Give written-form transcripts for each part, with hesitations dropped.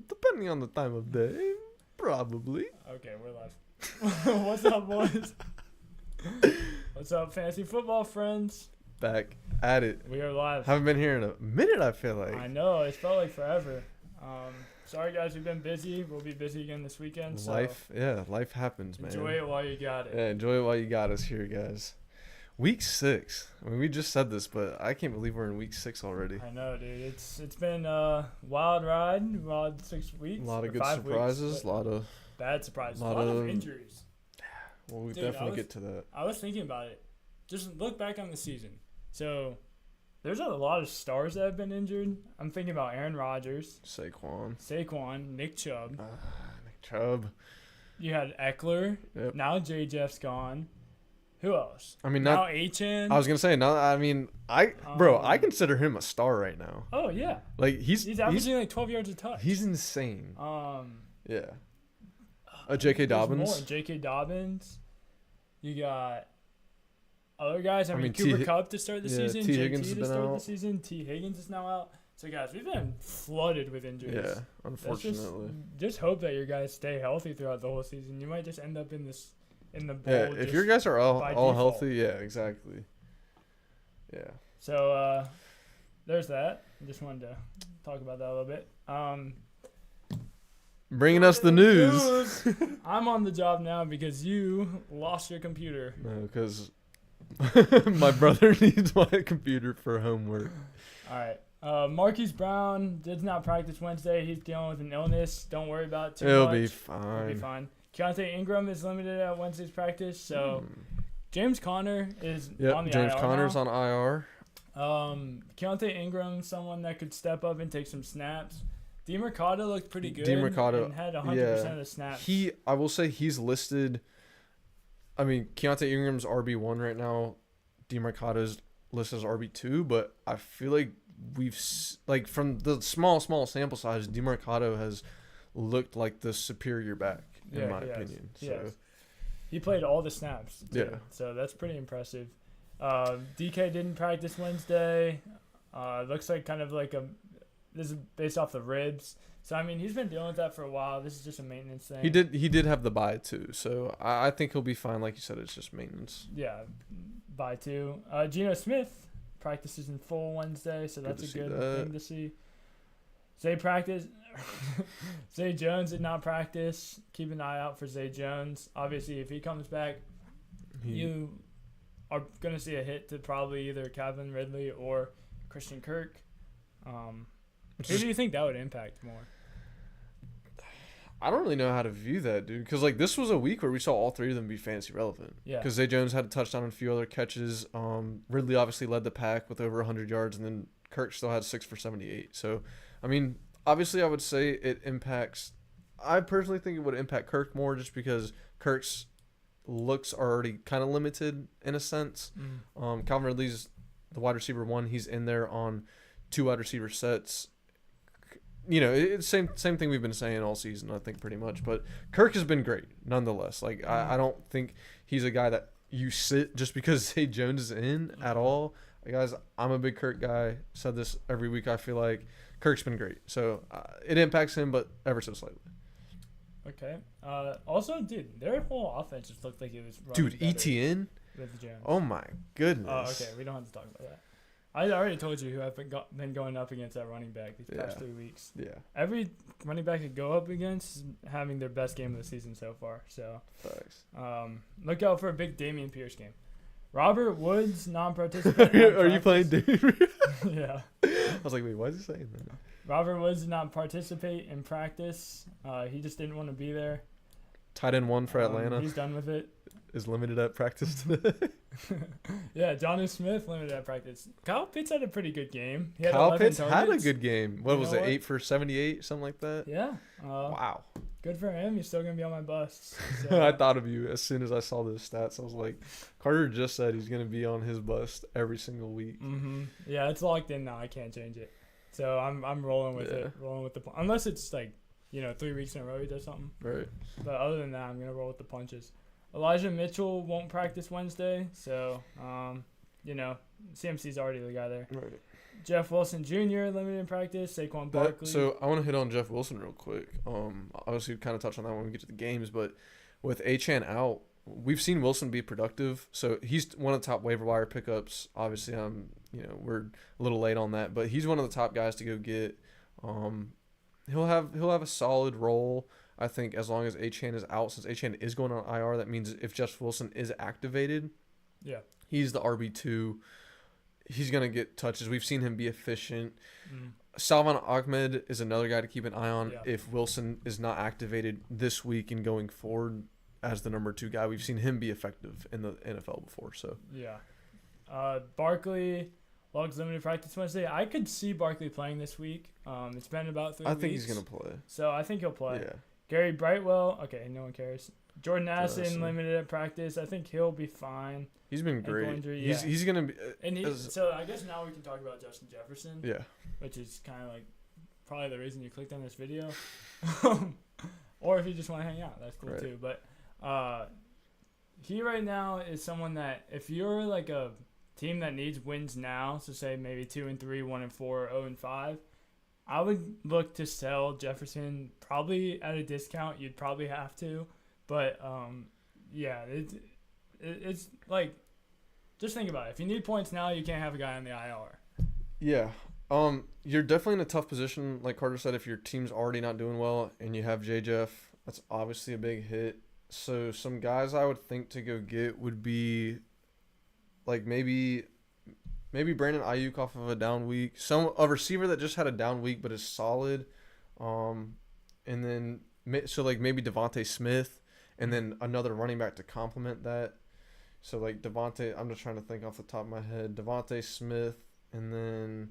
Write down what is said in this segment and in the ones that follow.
depending on the time of day, probably. Okay, we're live. What's up, boys? What's up, fantasy football friends? Back at it. We are live. Haven't been here in a minute, I feel like. I know, it's felt like forever. Sorry, guys, we've been busy. We'll be busy again this weekend. Life happens, man. Enjoy it while you got it. Yeah, enjoy it while you got us here, guys. Week 6. I mean, we just said this, but I can't believe we're in week 6 already. I know, dude. It's been a wild ride, wild 6 weeks. A lot of good surprises, a lot of bad surprises, a lot of injuries. Well, we definitely get to that. I was thinking about it. Just look back on the season. So, there's a lot of stars that have been injured. I'm thinking about Aaron Rodgers, Saquon, Nick Chubb. Nick Chubb. You had Eckler. Yep. Now J. Jeff's gone. Who else? I mean, now Achan. I was gonna say no. I mean, I consider him a star right now. Oh yeah. Like he's averaging like 12 yards a touch. He's insane. Yeah. There's J.K. Dobbins. More. J.K. Dobbins. You got other guys. I mean Cooper Kupp to start the season. T. Higgins has been out. The season. T. Higgins is now out. So guys, we've been flooded with injuries. Yeah, unfortunately. Just hope that your guys stay healthy throughout the whole season. You might just end up in the bowl. Yeah, if your guys are all healthy, yeah, exactly. Yeah. So there's that. I just wanted to talk about that a little bit. Bringing us the news. I'm on the job now because you lost your computer. No, because my brother needs my computer for homework. All right. Marquise Brown did not practice Wednesday. He's dealing with an illness. Don't worry about it too much. It'll be fine. It'll be fine. Keontae Ingram is limited at Wednesday's practice, so James Conner is on the James IR Conner's now. on IR. Keontae Ingram, someone that could step up and take some snaps. DeMercado looked pretty good. DeMercado and had 100% of the snaps. I will say he's listed. I mean, Keontae Ingram's RB1 right now. DeMercado's listed as RB2, but I feel like from the small sample size, DeMercado has looked like the superior back in my opinion. So he played all the snaps too. Yeah. So that's pretty impressive. DK didn't practice Wednesday. Looks like kind of like this is based off the ribs. So I mean he's been dealing with that for a while. This is just a maintenance thing. He did have the bye too. So I think he'll be fine. Like you said, it's just maintenance. Yeah, bye too. Geno Smith practices in full Wednesday, so that's a good thing to see. Zay Jones did not practice. Keep an eye out for Zay Jones. Obviously, if he comes back, you are going to see a hit to probably either Calvin Ridley or Christian Kirk. Who do you think that would impact more? I don't really know how to view that, dude, because like this was a week where we saw all three of them be fantasy relevant. Yeah. Because Zay Jones had a touchdown and a few other catches. Ridley obviously led the pack with over 100 yards, and then Kirk still had 6 for 78. So, I mean, obviously, I would say it impacts. I personally think it would impact Kirk more, just because Kirk's looks are already kind of limited in a sense. Calvin Ridley's the wide receiver 1. He's in there on 2 wide receiver sets. You know, it's same thing we've been saying all season, I think, pretty much. But Kirk has been great, nonetheless. Like, I don't think he's a guy that you sit just because Zay Jones is in at all. Like, guys, I'm a big Kirk guy. Said this every week, I feel like. Kirk's been great. So, it impacts him, but ever so slightly. Okay. Also, dude, their whole offense just looked like it was running Dude, ETN? With Jones. Oh, my goodness. Oh, okay. We don't have to talk about that. I already told you who I've been going up against that running back these past 3 weeks. Yeah. Every running back I go up against is having their best game of the season so far. So, thanks. Look out for a big Dameon Pierce game. Robert Woods, non-participant. Are you playing Dameon? Yeah. I was like, wait, why is he saying that? Robert Woods did not participate in practice. He just didn't want to be there. Tight end 1 for Atlanta. He's done with it. Is limited at practice today. Yeah, Jonnu Smith limited at practice. Kyle Pitts had a pretty good game. Kyle Pitts had a good game. What was it, 8 for 78, something like that? Yeah. Wow. Good for him. He's still going to be on my bus. So. I thought of you as soon as I saw those stats. I was like, Carter just said he's going to be on his bus every single week. Mm-hmm. Yeah, it's locked in now. I can't change it. So I'm rolling with it. Rolling with the unless it's like, 3 weeks in a row he does something. Right. But other than that, I'm going to roll with the punches. Elijah Mitchell won't practice Wednesday, so CMC's already the guy there. Right. Jeff Wilson Jr. limited in practice. Saquon Barkley. So I want to hit on Jeff Wilson real quick. Obviously we kind of touch on that when we get to the games, but with Achane out, we've seen Wilson be productive. So he's one of the top waiver wire pickups. Obviously, we're a little late on that, but he's one of the top guys to go get. He'll have a solid role, I think, as long as Achane is out. Since Achane is going on IR, that means if Jeff Wilson is activated, he's the RB2. He's going to get touches. We've seen him be efficient. Salvon Ahmed is another guy to keep an eye on if Wilson is not activated this week and going forward as the number 2 guy. We've seen him be effective in the NFL before. So Barkley, Logs limited practice Wednesday. I could see Barkley playing this week. It's been about 3 weeks. I think he's going to play. So I think he'll play. Yeah. Gary Brightwell, okay, no one cares. Jordan Addison limited at practice. I think he'll be fine. He's been great. Injury, he's going to be. So I guess now we can talk about Justin Jefferson. Yeah. Which is kind of like probably the reason you clicked on this video. Or if you just want to hang out, that's cool too. But he right now is someone that if you're like a team that needs wins now, so say maybe 2-3, 1-4, 0-5, I would look to sell Jefferson probably at a discount. You'd probably have to, but it's like just think about it. If you need points now, you can't have a guy on the IR. Yeah. You're definitely in a tough position, like Carter said, if your team's already not doing well and you have Jeff. That's obviously a big hit. So some guys I would think to go get would be like maybe Brandon Ayuk off of a down week. A receiver that just had a down week but is solid. And then so like maybe Devontae Smith and then another running back to complement that. So like Devontae, I'm just trying to think off the top of my head. Devontae Smith and then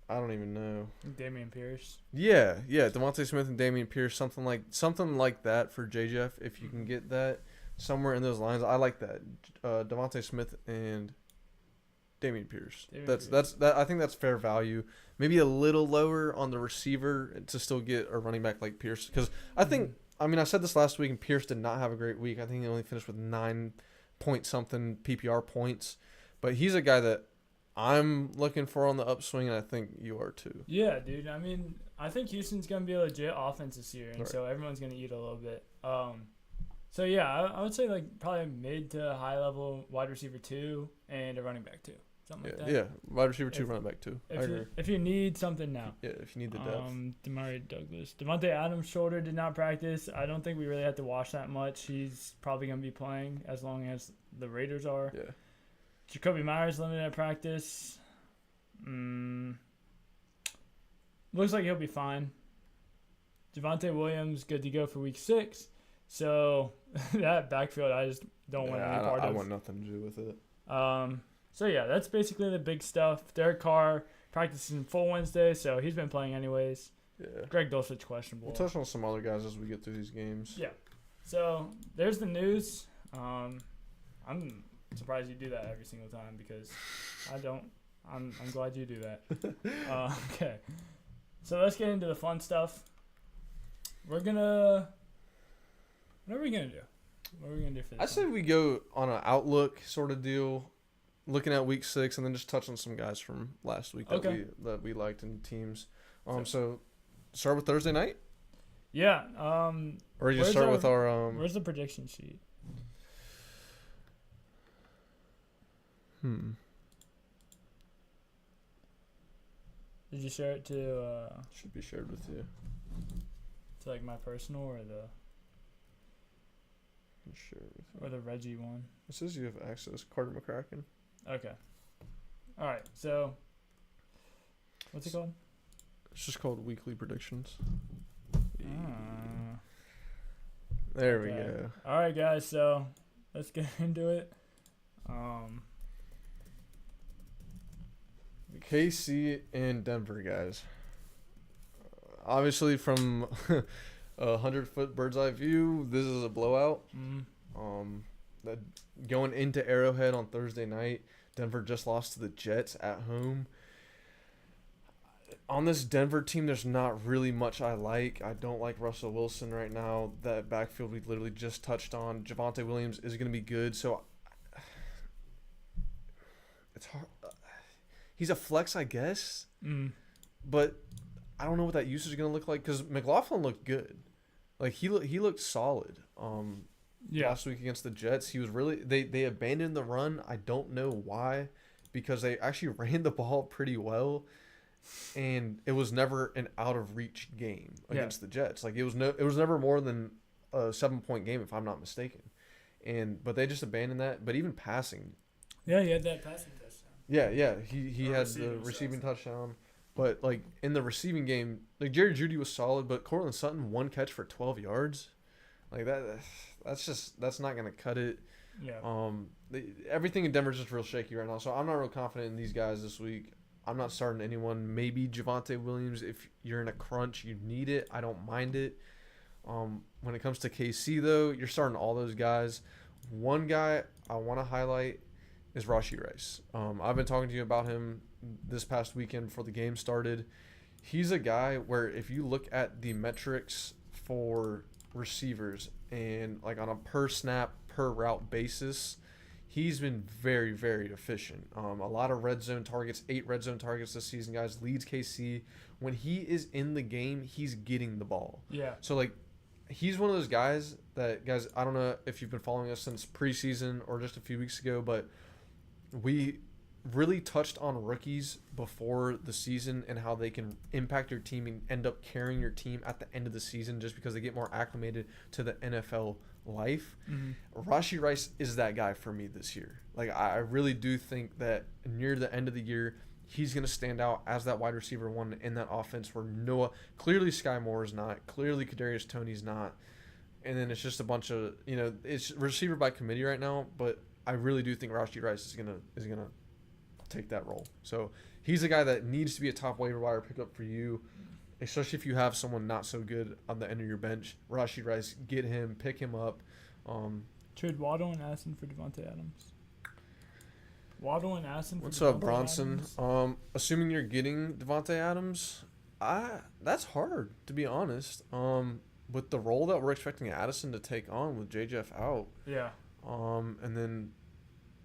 I don't even know. Dameon Pierce. Yeah. Devontae Smith and Dameon Pierce, something like that for Jeff. If you can get that somewhere in those lines, I like that. Devontae Smith and Dameon Pierce. I think that's fair value. Maybe a little lower on the receiver to still get a running back like Pierce, because I think. I said this last week, and Pierce did not have a great week. I think he only finished with 9-point-something PPR points, but he's a guy that I'm looking for on the upswing, and I think you are too. Yeah, dude. I think Houston's going to be a legit offense this year, and so everyone's going to eat a little bit. So, yeah, I would say like probably mid to high level wide receiver 2 and a running back 2. Something like that. Yeah, wide receiver 2, running back 2. If you need something now. Yeah, if you need the depth. Damari Douglas. Devontae Adams' shoulder did not practice. I don't think we really have to watch that much. He's probably going to be playing as long as the Raiders are. Yeah. Jacoby Myers limited at practice. Looks like he'll be fine. Javonte Williams good to go for week 6. So that backfield, I just don't want any part of. I want nothing to do with it. So yeah, that's basically the big stuff. Derek Carr practicing full Wednesday, so he's been playing anyways. Yeah. Greg Dulcich questionable. We'll touch on some other guys as we get through these games. Yeah. So there's the news. I'm surprised you do that every single time because I don't. I'm glad you do that. Okay. So let's get into the fun stuff. What are we gonna do? What are we gonna do for this? I say we go on an outlook sort of deal, looking at week 6, and then just touch on some guys from last week that we liked in teams. So start with Thursday night. Yeah. Or you just start with our. Where's the prediction sheet? Did you share it to? Should be shared with you. To like my personal or the. Share it with you. Or the Reggie one. It says you have access. Carter McCracken. Okay. All right. So. What's it called? It's just called Weekly Predictions. There we go. All right, guys. So let's get into it. KC and Denver, guys. Obviously, from a 100-foot bird's eye view, this is a blowout. That going into Arrowhead on Thursday night, Denver just lost to the Jets at home. On this Denver team, there's not really much I like. I don't like Russell Wilson right now. That backfield we literally just touched on. Javonte Williams is going to be good. So it's hard. He's a flex, I guess, but I don't know what that usage is gonna look like because McLaughlin looked good. Like he looked solid. Last week against the Jets, he was really they abandoned the run. I don't know why, because they actually ran the ball pretty well, and it was never an out of reach game against the Jets. Like it was never more than a 7-point game if I'm not mistaken, but they just abandoned that. But even passing, he had that passing touchdown. Yeah, he had the receiving touchdown. But, like, in the receiving game, like, Jerry Jeudy was solid, but Cortland Sutton, 1 catch for 12 yards. Like, that's not going to cut it. Yeah. Everything in Denver's just real shaky right now, so I'm not real confident in these guys this week. I'm not starting anyone. Maybe Javonte Williams, if you're in a crunch, you need it. I don't mind it. When it comes to KC, though, you're starting all those guys. One guy I want to highlight is Rashee Rice. I've been talking to you about him this past weekend before the game started. He's a guy where if you look at the metrics for receivers and like on a per snap, per route basis, he's been very, very efficient. A lot of red zone targets, 8 red zone targets this season, guys. Leads KC. When he is in the game, he's getting the ball. Yeah. So, like, he's one of those guys, I don't know if you've been following us since preseason or just a few weeks ago, but we really touched on rookies before the season and how they can impact your team and end up carrying your team at the end of the season just because they get more acclimated to the NFL life. Rashee Rice is that guy for me this year. Like, I really do think that near the end of the year, he's going to stand out as that wide receiver one in that offense where clearly Sky Moore is not, clearly Kadarius Toney's not, and then it's just a bunch of, it's receiver by committee right now, but I really do think Rashee Rice is gonna take that role. So he's a guy that needs to be a top waiver wire pickup for you, especially if you have someone not so good on the end of your bench. Rashee Rice, get him, pick him up. Trade Waddle and Addison for Devontae Adams. Waddle and Addison for What's Devontae up, Bronson? Adams? Assuming you're getting Devontae Adams, that's hard, to be honest. With the role that we're expecting Addison to take on with J.Jeff out. Yeah. And then,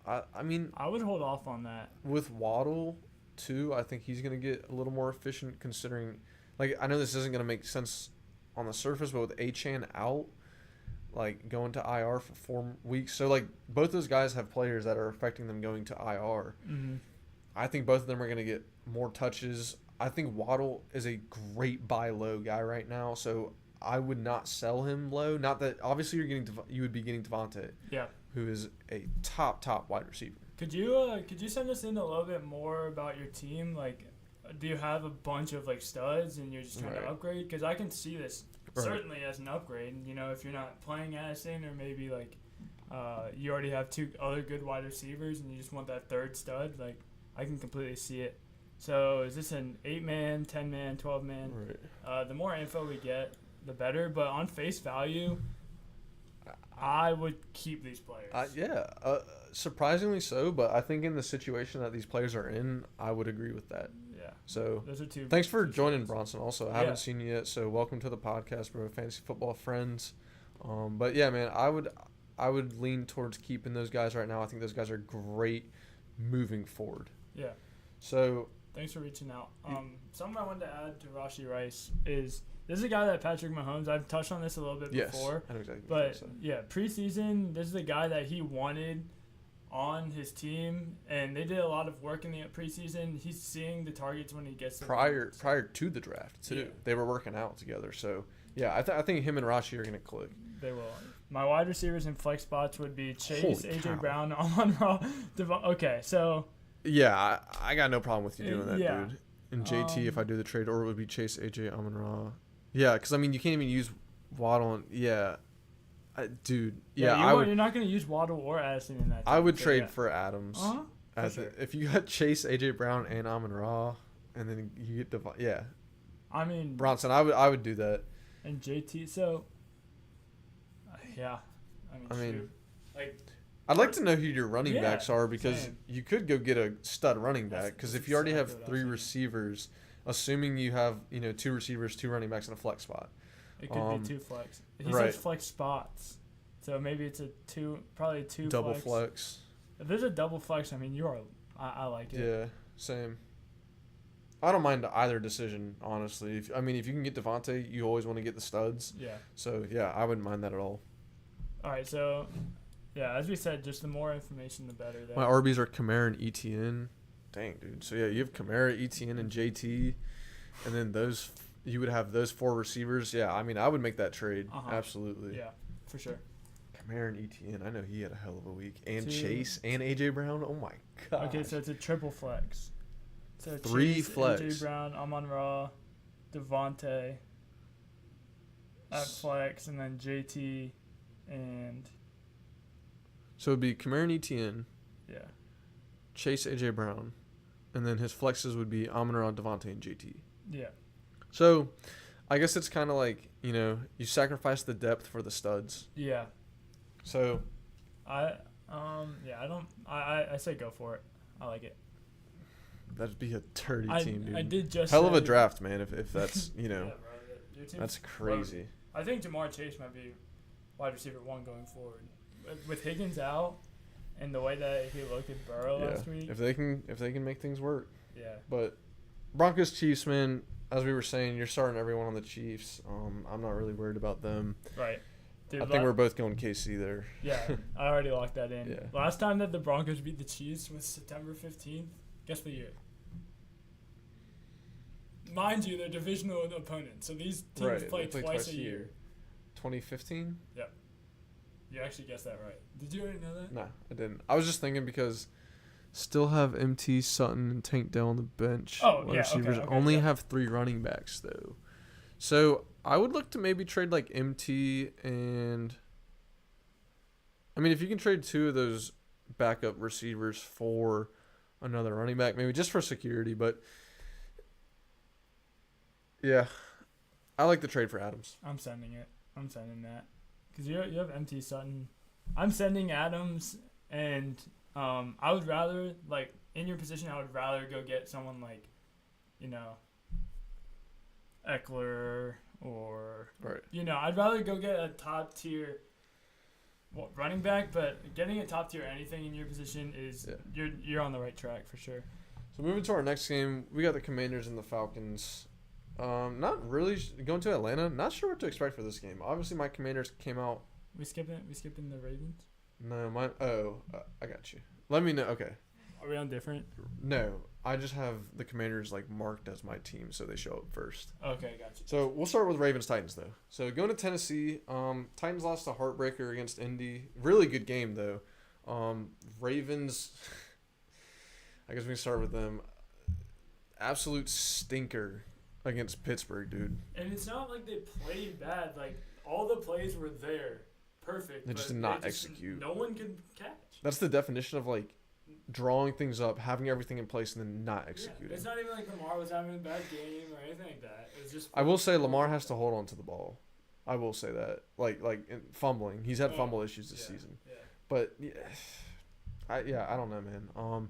I mean, I would hold off on that. With Waddle, too, I think he's going to get a little more efficient considering, like, I know this isn't going to make sense on the surface, but with Achane out, like, going to IR for 4 weeks. So, like, both those guys have players that are affecting them going to IR. I think both of them are going to get more touches. I think Waddle is a great buy low guy right now, so I would not sell him low. Not that obviously you would be getting Devontae, who is a top wide receiver. Could you send us in a little bit more about your team? Like, do you have a bunch of like studs and you're just trying to upgrade? Because I can see this certainly as an upgrade. If you're not playing Addison or maybe like you already have 2 other good wide receivers and you just want that third stud, like I can completely see it. So is this an 8-man, 10-man, 12-man? Right. The more info we get, the better. But on face value, I would keep these players. Surprisingly so. But I think in the situation that these players are in, I would agree with that. Yeah. So those are 2. Thanks for joining, Bronson. Also, I haven't seen you yet. So welcome to the podcast, bro. Fantasy football friends. But yeah, man, I would lean towards keeping those guys right now. I think those guys are great moving forward. Yeah. So thanks for reaching out. Something I wanted to add to Rashee Rice is this is a guy that Patrick Mahomes, I've touched on this a little bit before. I know exactly what you're saying. Yeah, preseason, this is a guy that he wanted on his team, and they did a lot of work in the preseason. He's seeing the targets when he gets them. Prior to the draft, too. Yeah. They were working out together. So, yeah, I think him and Rashee are going to click. They will. My wide receivers in flex spots would be Chase, A.J. Brown, Amon-Ra, Okay, so... Yeah, I got no problem with you doing that, dude. And JT, if I do the trade, or it would be Chase, AJ, Amon-Ra. Yeah, because, I mean, you can't even use Waddle. Dude. Yeah, you're not going to use Waddle or Addison in that team. I would trade for Adams. Sure. If you got Chase, AJ Brown, and Amon-Ra, and then you get I mean... Bronson, I would do that. And JT, so... yeah. I mean, like... I'd like to know who your running backs are because you could go get a stud running back because if you already have 3 receivers, assuming you have 2 receivers, 2 running backs, and a flex spot. It could be 2 flex. He says flex spots, so maybe it's probably 2 double flex. If there's a double flex, I mean I like it. Yeah, same. I don't mind either decision, honestly. If you can get Devontae, you always want to get the studs. Yeah. So, yeah, I wouldn't mind that at all. All right, so, yeah, as we said, just the more information, the better. My RBs are Kamara and ETN. Dang, dude. So, yeah, you have Kamara, ETN, and JT. And then you would have those 4 receivers. Yeah, I mean, I would make that trade. Absolutely. Yeah, for sure. Kamara and ETN. I know he had a hell of a week. And Chase and A.J. Brown. Oh, my God. Okay, so it's a triple flex. So 3 Chase, flex. A.J. Brown, Amon-Ra, Devontae at flex, and then JT and... So it would be Kamara and ETN. Yeah. Chase, A.J. Brown. And then his flexes would be Amon-Ra, Devontae, and JT. Yeah. So I guess it's kind of like, you sacrifice the depth for the studs. Yeah. So I say go for it. I like it. That'd be a dirty team, dude. I did just hell of a draft, man. If that's yeah, bro, that's crazy. I think Jamar Chase might be wide receiver 1 going forward. With Higgins out and the way that he looked at Burrow last week. If they can make things work. Yeah. But Broncos Chiefs, man. As we were saying, you're starting everyone on the Chiefs. I'm not really worried about them. Right. Dude, I think we're both going KC there. Yeah, I already locked that in. Yeah. Last time that the Broncos beat the Chiefs was September 15th. Guess the year. Mind you, they're divisional opponents, so these teams play twice a year. 2015? Yep. You actually guessed that right. Did you already know that? No, I didn't. I was just thinking because still have MT, Sutton, and Tank Dell on the bench. Oh, yeah, receivers only have 3 running backs, though. So I would look to maybe trade like MT and... I mean, if you can trade 2 of those backup receivers for another running back, maybe just for security, but... Yeah, I like the trade for Adams. I'm sending it. I'm sending that. Because you have MT Sutton. I'm sending Adams, and I would rather, like, in your position, I would rather go get someone like, Eckler or, I'd rather go get a top tier running back, but getting a top tier anything in your position is you're on the right track for sure. So moving to our next game, we got the Commanders and the Falcons. Not really going to Atlanta. Not sure what to expect for this game. Obviously, my Commanders came out. We skipping the Ravens? No, I got you. Let me know. Okay. Are we on different? No, I just have the Commanders like marked as my team, so they show up first. Okay, got you. So we'll start with Ravens Titans though. So going to Tennessee, Titans lost a heartbreaker against Indy. Really good game though. Ravens. I guess we can start with them. Absolute stinker against Pittsburgh, dude. And it's not like they played bad. Like, all the plays were there. Perfect. They just did not execute. No one could catch. That's the definition of, like, drawing things up, having everything in place, and then not executing. Yeah, it's not even like Lamar was having a bad game or anything like that. It was just... I will say Lamar has to hold on to the ball. I will say that. Like fumbling. He's had fumble issues this season. Yeah. But, I don't know, man.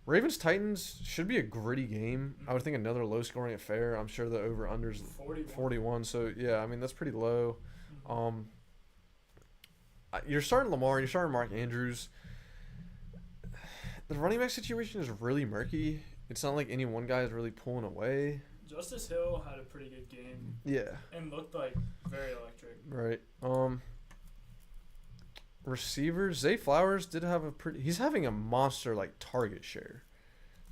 Ravens Titans should be a gritty game. I would think another low scoring affair. I'm sure the over under's 41. So yeah, I mean that's pretty low. You're starting Lamar. You're starting Mark Andrews. The running back situation is really murky. It's not like any one guy is really pulling away. Justice Hill had a pretty good game. Yeah. And looked like very electric. Right. Receivers, Zay Flowers did have he's having a monster like target share.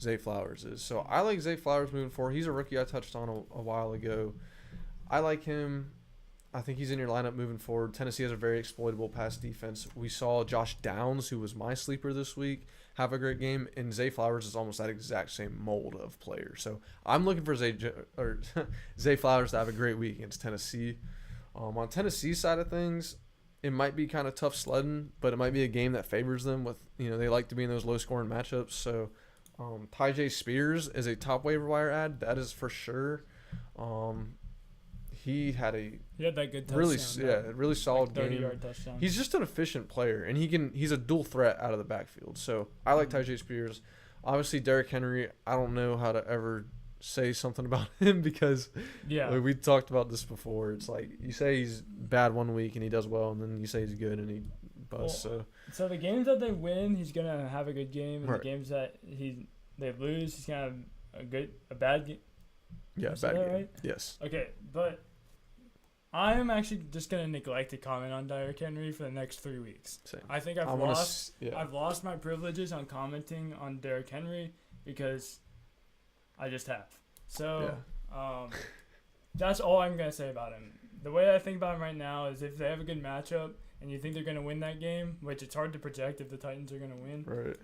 Zay Flowers is. So I like Zay Flowers moving forward. He's a rookie I touched on a while ago. I like him. I think he's in your lineup moving forward. Tennessee has a very exploitable pass defense. We saw Josh Downs, who was my sleeper this week, have a great game, and Zay Flowers is almost that exact same mold of player. So I'm looking for Zay Flowers to have a great week against Tennessee. On Tennessee's side of things, it might be kind of tough sledding, but it might be a game that favors them with, they like to be in those low-scoring matchups. So Tyjae Spears is a top waiver wire ad. That is for sure. He had that good touchdown. really solid 30 game. 30-yard touchdown. He's just an efficient player, and he's a dual threat out of the backfield. So I like Tyjae Spears. Obviously, Derrick Henry, I don't know how to ever say something about him because we talked about this before. It's like you say he's bad one week and he does well, and then you say he's good and he bust. So the games that they win, he's gonna have a good game, and right. the games that they lose, he's gonna have a bad game. Yeah, bad game. Right? Yes. Okay, but I am actually just gonna neglect to comment on Derrick Henry for the next 3 weeks. Same. I think I've lost my privileges on commenting on Derrick Henry because I just have. So that's all I'm gonna say about him. The way I think about him right now is if they have a good matchup and you think they're gonna win that game, which it's hard to project if the Titans are gonna win. Right.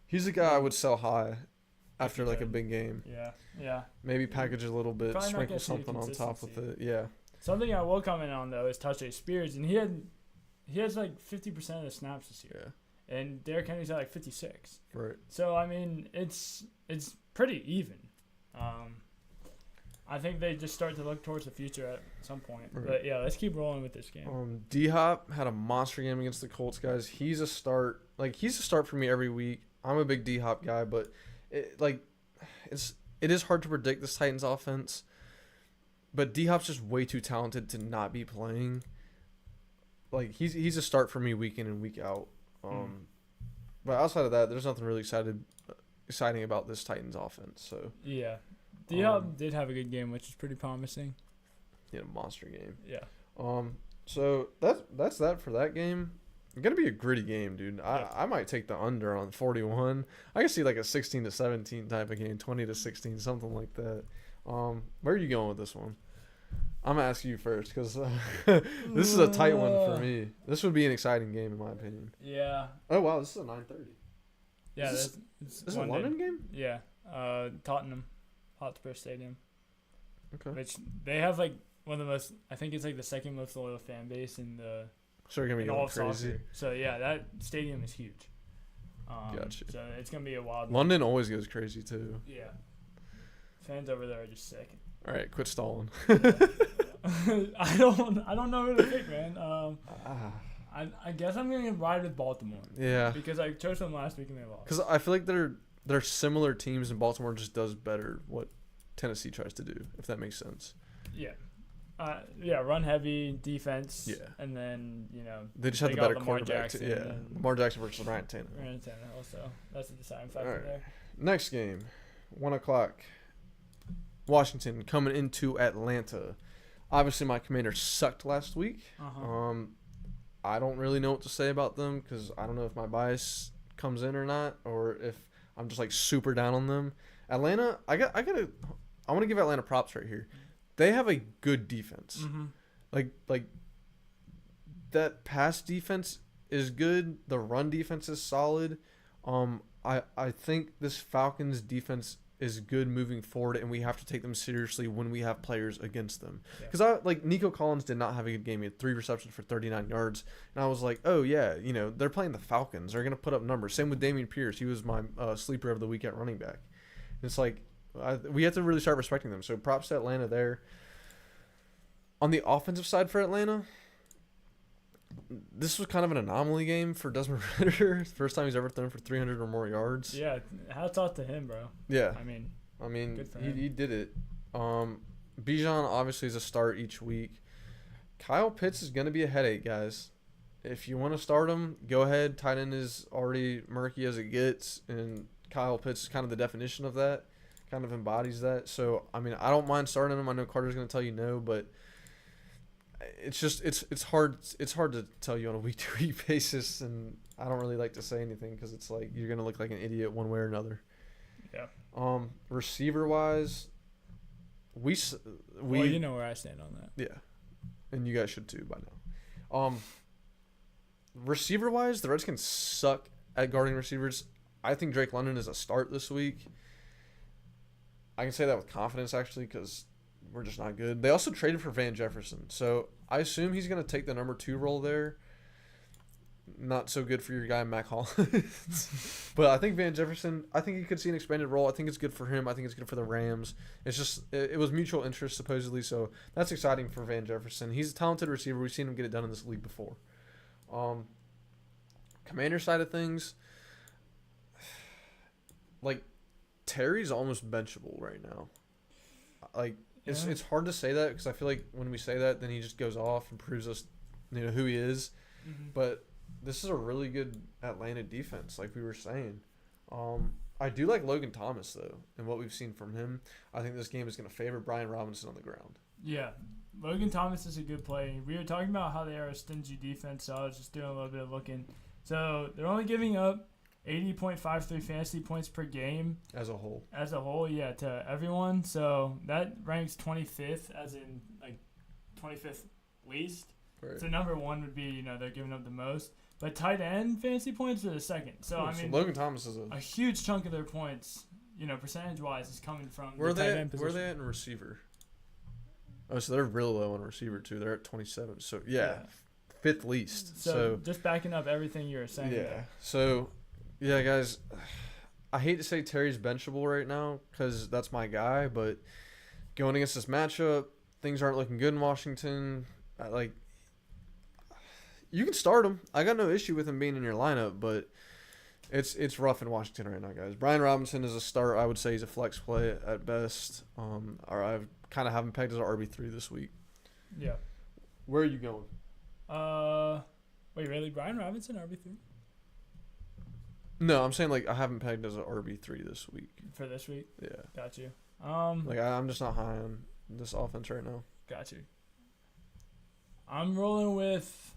He's a guy I would sell high after like a big game. Yeah. Maybe package a little bit, sprinkle something on top with it. Yeah. Something I will comment on though is Tajay Spears, and he has like 50% of the snaps this year. Yeah. And Derrick Henry's at like 56. Right. So I mean, it's pretty even. I think they just start to look towards the future at some point. Right. But yeah, let's keep rolling with this game. D-Hop had a monster game against the Colts, guys. He's a start. He's a start for me every week. I'm a big D-Hop guy, but it is hard to predict this Titans offense. But D-Hop's just way too talented to not be playing. He's a start for me week in and week out. But outside of that, there's nothing really exciting about this Titans offense. So yeah. D-Hop did have a good game, which is pretty promising. He had a monster game. Yeah. So that's that for that game. It's gonna be a gritty game, dude. I might take the under on 41. I can see like a 16-17 type of game, 20-16, something like that. Where are you going with this one? I'm gonna ask you first because this is a tight one for me. This would be an exciting game in my opinion. Yeah. Oh wow, this is a 9:30. Yeah, this is a London game. Yeah. Tottenham Hotspur Stadium. Okay. Which they have like one of the most. I think it's like the second most loyal fan base in the. So they're gonna be going crazy. Soccer. So yeah, that stadium is huge. Gotcha. So it's gonna be a wild. London always goes crazy too. Yeah. Fans over there are just sick. All right, quit stalling. I don't know who to pick, man. I guess I'm gonna ride with Baltimore. Yeah. Because I chose them last week and they lost. Because I feel like they're similar teams, and Baltimore just does better what Tennessee tries to do, if that makes sense. Yeah. Run heavy defense. Yeah. And then, they just have the better quarterback. Lamar Jackson versus Ryan Tannehill. Ryan Tannehill, so that's a deciding factor there. Next game, 1:00. Washington coming into Atlanta. Obviously, my Commanders sucked last week. I don't really know what to say about them because I don't know if my bias comes in or not, or if I'm just like super down on them. Atlanta, I want to give Atlanta props right here. They have a good defense. Like that pass defense is good. The run defense is solid. I think this Falcons defense is good moving forward, and we have to take them seriously when we have players against them. Because Nico Collins did not have a good game. He had 3 receptions for 39 yards, and I was like, oh yeah, they're playing the Falcons. They're gonna put up numbers. Same with Dameon Pierce. He was my sleeper of the week at running back. And it's like we have to really start respecting them. So props to Atlanta there. On the offensive side for Atlanta, this was kind of an anomaly game for Desmond Ridder. First time he's ever thrown for 300 or more yards. Yeah, hats off to him, bro. Yeah. I mean good for he did it. Bijan obviously is a start each week. Kyle Pitts is going to be a headache, guys. If you want to start him, go ahead. Tight end is already murky as it gets, and Kyle Pitts is kind of the definition of that, kind of embodies that. So, I mean, I don't mind starting him. I know Carter's going to tell you no, but it's just it's hard to tell you on a week-to-week basis, and I don't really like to say anything because it's like you're gonna look like an idiot one way or another. Yeah. Receiver wise, we well, you know where I stand on that. Yeah, and you guys should too by now. Receiver wise, the Redskins suck at guarding receivers. I think Drake London is a start this week. I can say that with confidence actually because we're just not good. They also traded for Van Jefferson, so I assume he's going to take the number 2 role there. Not so good for your guy, Mac Hollins. But I think Van Jefferson, I think he could see an expanded role. I think it's good for him. I think it's good for the Rams. It's just, it was mutual interest, supposedly, so that's exciting for Van Jefferson. He's a talented receiver. We've seen him get it done in this league before. Commander side of things, like, Terry's almost benchable right now. Like, it's hard to say that because I feel like when we say that, then he just goes off and proves us, who he is. But this is a really good Atlanta defense, like we were saying. I do like Logan Thomas, though, and what we've seen from him. I think this game is going to favor Brian Robinson on the ground. Yeah. Logan Thomas is a good play. We were talking about how they are a stingy defense, so I was just doing a little bit of looking. So they're only giving up 80.53 fantasy points per game. As a whole, yeah, to everyone. So that ranks 25th, as in, 25th least. right. So number one would be, they're giving up the most. But tight end fantasy points are the second. So, so Logan Thomas is a huge chunk of their points, percentage-wise, is coming from the tight end position. Where are they at in receiver? Oh, so they're real low on receiver, too. They're at 27. So, yeah. Fifth least. So just backing up everything you were saying. Yeah. There. So, yeah, guys, I hate to say Terry's benchable right now because that's my guy, but going against this matchup, things aren't looking good in Washington. You can start him. I got no issue with him being in your lineup, but it's rough in Washington right now, guys. Brian Robinson is a start. I would say he's a flex play at best. Or I've kind of have him pegged as an RB3 this week. Yeah. Where are you going? Wait, really? Brian Robinson, RB3? No, I'm saying I have him pegged as an RB3 this week. For this week? Yeah. Got you. I'm just not high on this offense right now. Got you. I'm rolling with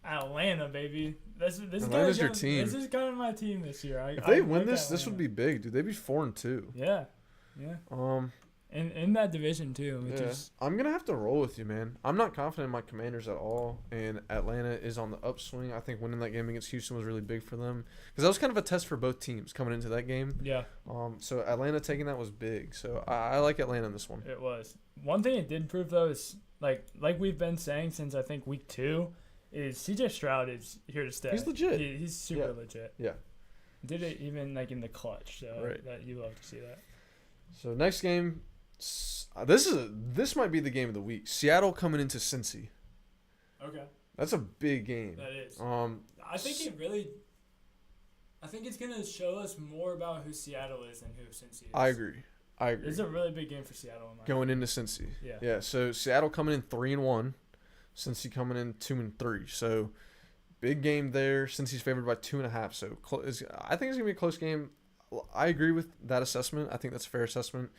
Atlanta, baby. Atlanta's your team. This is kind of my team this year. If they win this would be big, dude. They'd be 4-2. Yeah. In that division too. I'm gonna have to roll with you, man. I'm not confident in my Commanders at all, and Atlanta is on the upswing. I think winning that game against Houston was really big for them because that was kind of a test for both teams coming into that game. Yeah. So Atlanta taking that was big. So I like Atlanta in this one. It was. One thing it did prove though is like we've been saying since I think week 2, is CJ Stroud is here to stay. He's legit. He's super legit. Yeah. Did it even in the clutch. So right. That you love to see that. So next game. This might be the game of the week. Seattle coming into Cincy. Okay. That's a big game. That is. I think it's gonna show us more about who Seattle is than who Cincy is. I agree. It's a really big game for Seattle. Going into Cincy. Yeah. Yeah. So Seattle coming in 3-1, Cincy coming in 2-3. So big game there. Cincy's favored by 2.5. So I think it's gonna be a close game. I agree with that assessment. I think that's a fair assessment.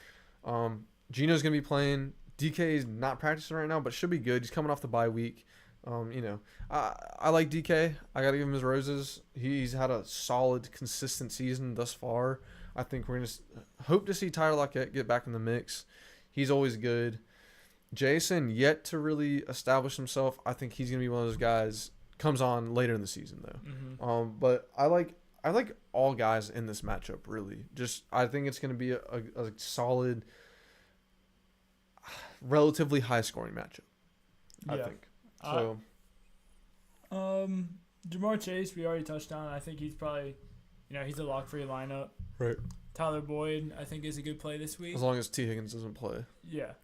Gino's going to be playing. DK is not practicing right now, but should be good. He's coming off the bye week. I like DK. I got to give him his roses. He's had a solid, consistent season thus far. I think we're going to hope to see Tyler Lockett get back in the mix. He's always good. Jason, yet to really establish himself. I think he's going to be one of those guys. Comes on later in the season, though. Mm-hmm. But I like all guys in this matchup, really. I think it's going to be a solid, relatively high-scoring matchup, I think. So, Jamar Chase, we already touched on. I think he's probably, he's a lock for your lineup. Right. Tyler Boyd, I think, is a good play this week. As long as T. Higgins doesn't play. Yeah.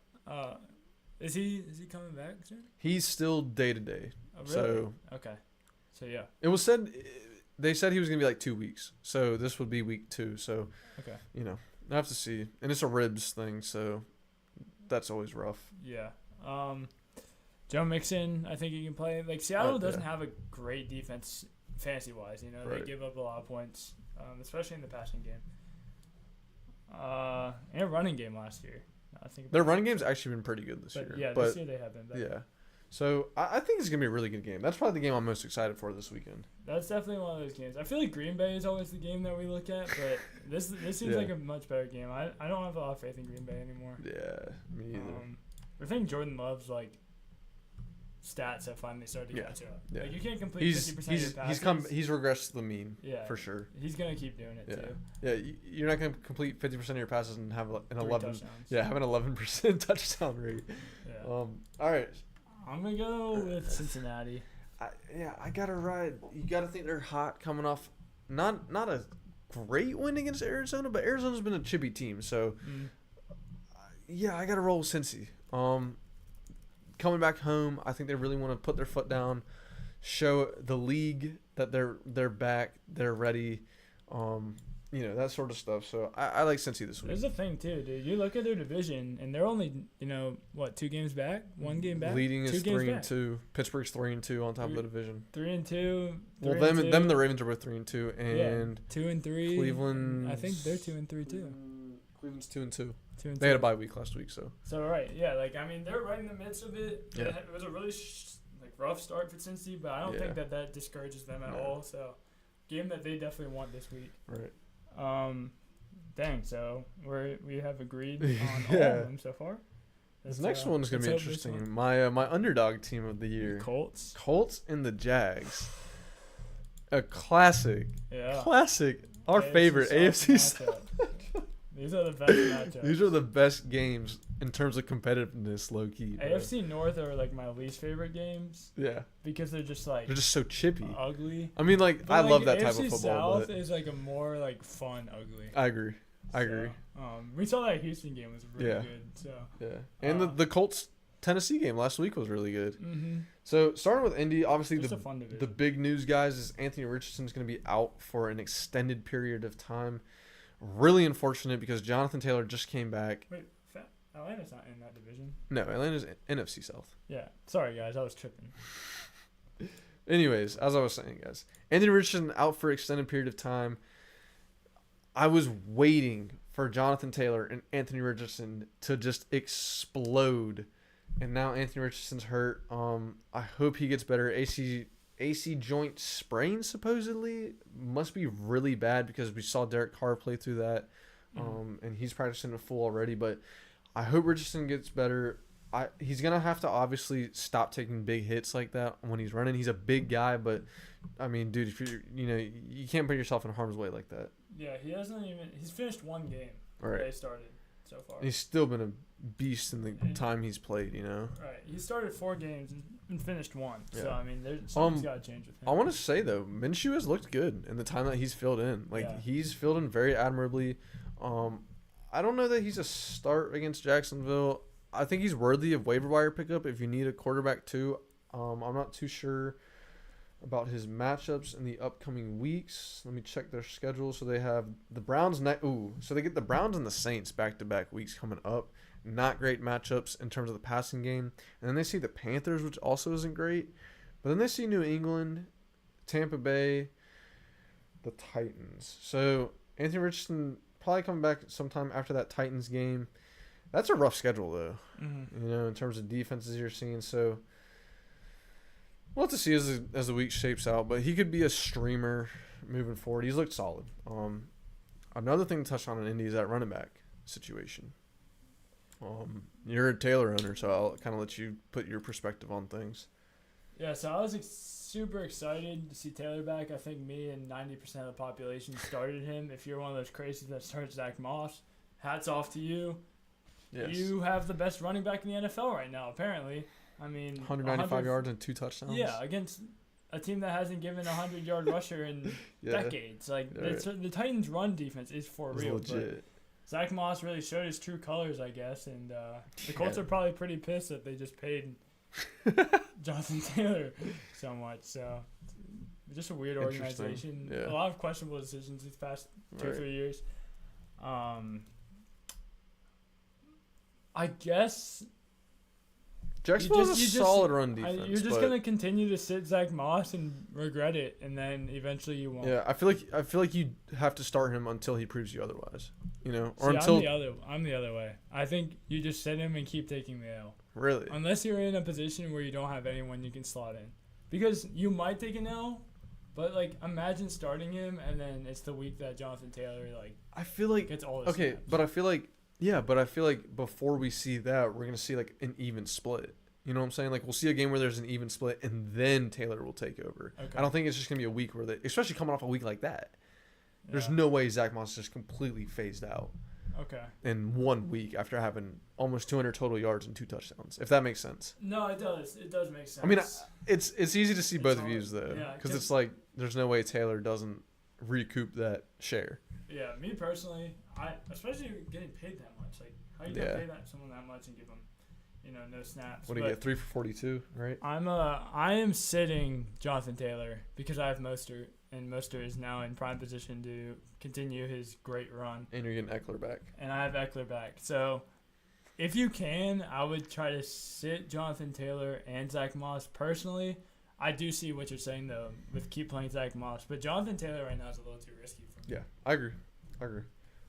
Is he coming back soon? He's still day-to-day. Oh, really? So, okay. So, yeah. It was said... They said he was going to be 2 weeks. So this would be week 2. So, okay. I have to see. And it's a ribs thing, so that's always rough. Yeah. Joe Mixon, I think he can play. Seattle doesn't have a great defense fantasy-wise. They give up a lot of points, especially in the passing game. And running game last year. I think their running game's actually been pretty good this year. Yeah, this year they have been better. Yeah. So, I think it's going to be a really good game. That's probably the game I'm most excited for this weekend. That's definitely one of those games. I feel like Green Bay is always the game that we look at, but this seems like a much better game. I don't have a lot of faith in Green Bay anymore. Yeah, me either. I think Jordan Love's, stats have finally started to catch up. Yeah. You can't complete 50% of your passes. He's regressed to the mean, for sure. He's going to keep doing it, too. Yeah, you're not going to complete 50% of your passes and have an 11 touchdowns. have an 11% touchdown rate. Yeah. All right. I'm going to go with Cincinnati. I got to ride. You got to think they're hot coming off not a great win against Arizona, but Arizona's been a chippy team. So, I got to roll with Cincy. Coming back home, I think they really want to put their foot down, show the league that they're back, they're ready. that sort of stuff. So I like Cincy this week. There's a thing too, dude. You look at their division, and they're only 2 games back, 1 game back. Leading is 3-2. Pittsburgh's 3-2 on top of the division. 3-2. Well, them and the Ravens are both 3-2, and 2-3. Cleveland. I think they're 2-3 too. Cleveland's 2-2. 2-2. They had a bye week last week, so. So right, yeah, they're right in the midst of it. Yeah. It was a really rough start for Cincy, but I don't think that discourages them at all. So, game that they definitely want this week. Right. Dang. So we have agreed on all of them so far. This next one is gonna be interesting. My underdog team of the year, Colts and the Jags. A classic. Yeah. Classic. Our favorite AFC South. These are the best matchups. These are the best games in terms of competitiveness, low key. Bro. AFC North are like my least favorite games. Yeah. Because they're just so chippy. Ugly. I mean, I love that type of football. South is like a more fun ugly. I agree. We saw that Houston game was really good. So. Yeah. And the Colts Tennessee game last week was really good. Mm-hmm. So starting with Indy, obviously the big news, guys, is Anthony Richardson's going to be out for an extended period of time. Really unfortunate because Jonathan Taylor just came back. Wait, Atlanta's not in that division. No, Atlanta's NFC South. Yeah. Sorry, guys. I was tripping. Anyways, as I was saying, guys, Anthony Richardson out for an extended period of time. I was waiting for Jonathan Taylor and Anthony Richardson to just explode. And now Anthony Richardson's hurt. I hope he gets better. AC joint sprain supposedly must be really bad because we saw Derek Carr play through that, and he's practicing a full already. But I hope Richardson gets better. He's gonna have to obviously stop taking big hits like that when he's running. He's a big guy, but I mean, dude, if you can't put yourself in harm's way like that. Yeah, he's finished 1 game right. that he started so far. He's still been a beast in the time he's played, Right. He started 4 games and finished 1. Yeah. So, I mean, something's got to change with him. I want to say, though, Minshew has looked good in the time that he's filled in. He's filled in very admirably. I don't know that he's a start against Jacksonville. I think he's worthy of waiver wire pickup if you need a quarterback, too. I'm not too sure about his matchups in the upcoming weeks. Let me check their schedule. So they have the Browns. So they get the Browns and the Saints back-to-back weeks coming up. Not great matchups in terms of the passing game. And then they see the Panthers, which also isn't great. But then they see New England, Tampa Bay, the Titans. So Anthony Richardson probably coming back sometime after that Titans game. That's a rough schedule, though, in terms of defenses you're seeing. So we'll have to see as the week shapes out. But he could be a streamer moving forward. He's looked solid. Another thing to touch on in Indy is that running back situation. You're a Taylor owner, so I'll kind of let you put your perspective on things. Yeah, so I was super excited to see Taylor back. I think me and 90% of the population started him. If you're one of those crazies that starts Zach Moss, hats off to you. Yes. You have the best running back in the NFL right now, apparently. I mean, 195 yards and 2 touchdowns. Yeah, against a team that hasn't given a 100-yard rusher in decades. The Titans' run defense is for real. Legit. Zach Moss really showed his true colors, I guess, and the Colts are probably pretty pissed that they just paid Jonathan Taylor so much. So, just a weird organization. Yeah. A lot of questionable decisions these past 2 or 3 years. I guess Jacksonville has a solid run defense. You're just gonna continue to sit Zach Moss and regret it, and then eventually you won't. Yeah, I feel like you have to start him until he proves you otherwise. Or See, until I'm the other way. I think you just sit him and keep taking the L. Really? Unless you're in a position where you don't have anyone you can slot in, because you might take an L, but imagine starting him and then it's the week that Jonathan Taylor I feel like gets all his snaps. but I feel like before we see that, we're gonna see an even split. You know what I'm saying? We'll see a game where there's an even split, and then Taylor will take over. Okay. I don't think it's just gonna be a week where especially coming off a week like that. Yeah. There's no way Zach Moss is just completely phased out. Okay. In 1 week after having almost 200 total yards and 2 touchdowns, if that makes sense. No, it does. It does make sense. I mean, it's easy to see both views though, because it's there's no way Taylor doesn't recoup that share. Yeah, me personally, especially getting paid that much. How you gonna pay someone that much and give them, no snaps? What do you get? 3 for 42, right? I am sitting Jonathan Taylor because I have Mostert, and Mostert is now in prime position to continue his great run. And you're getting Eckler back. And I have Eckler back. So if you can, I would try to sit Jonathan Taylor and Zach Moss. Personally, I do see what you're saying, though, with keep playing Zach Moss. But Jonathan Taylor right now is a little too risky for me. Yeah, I agree.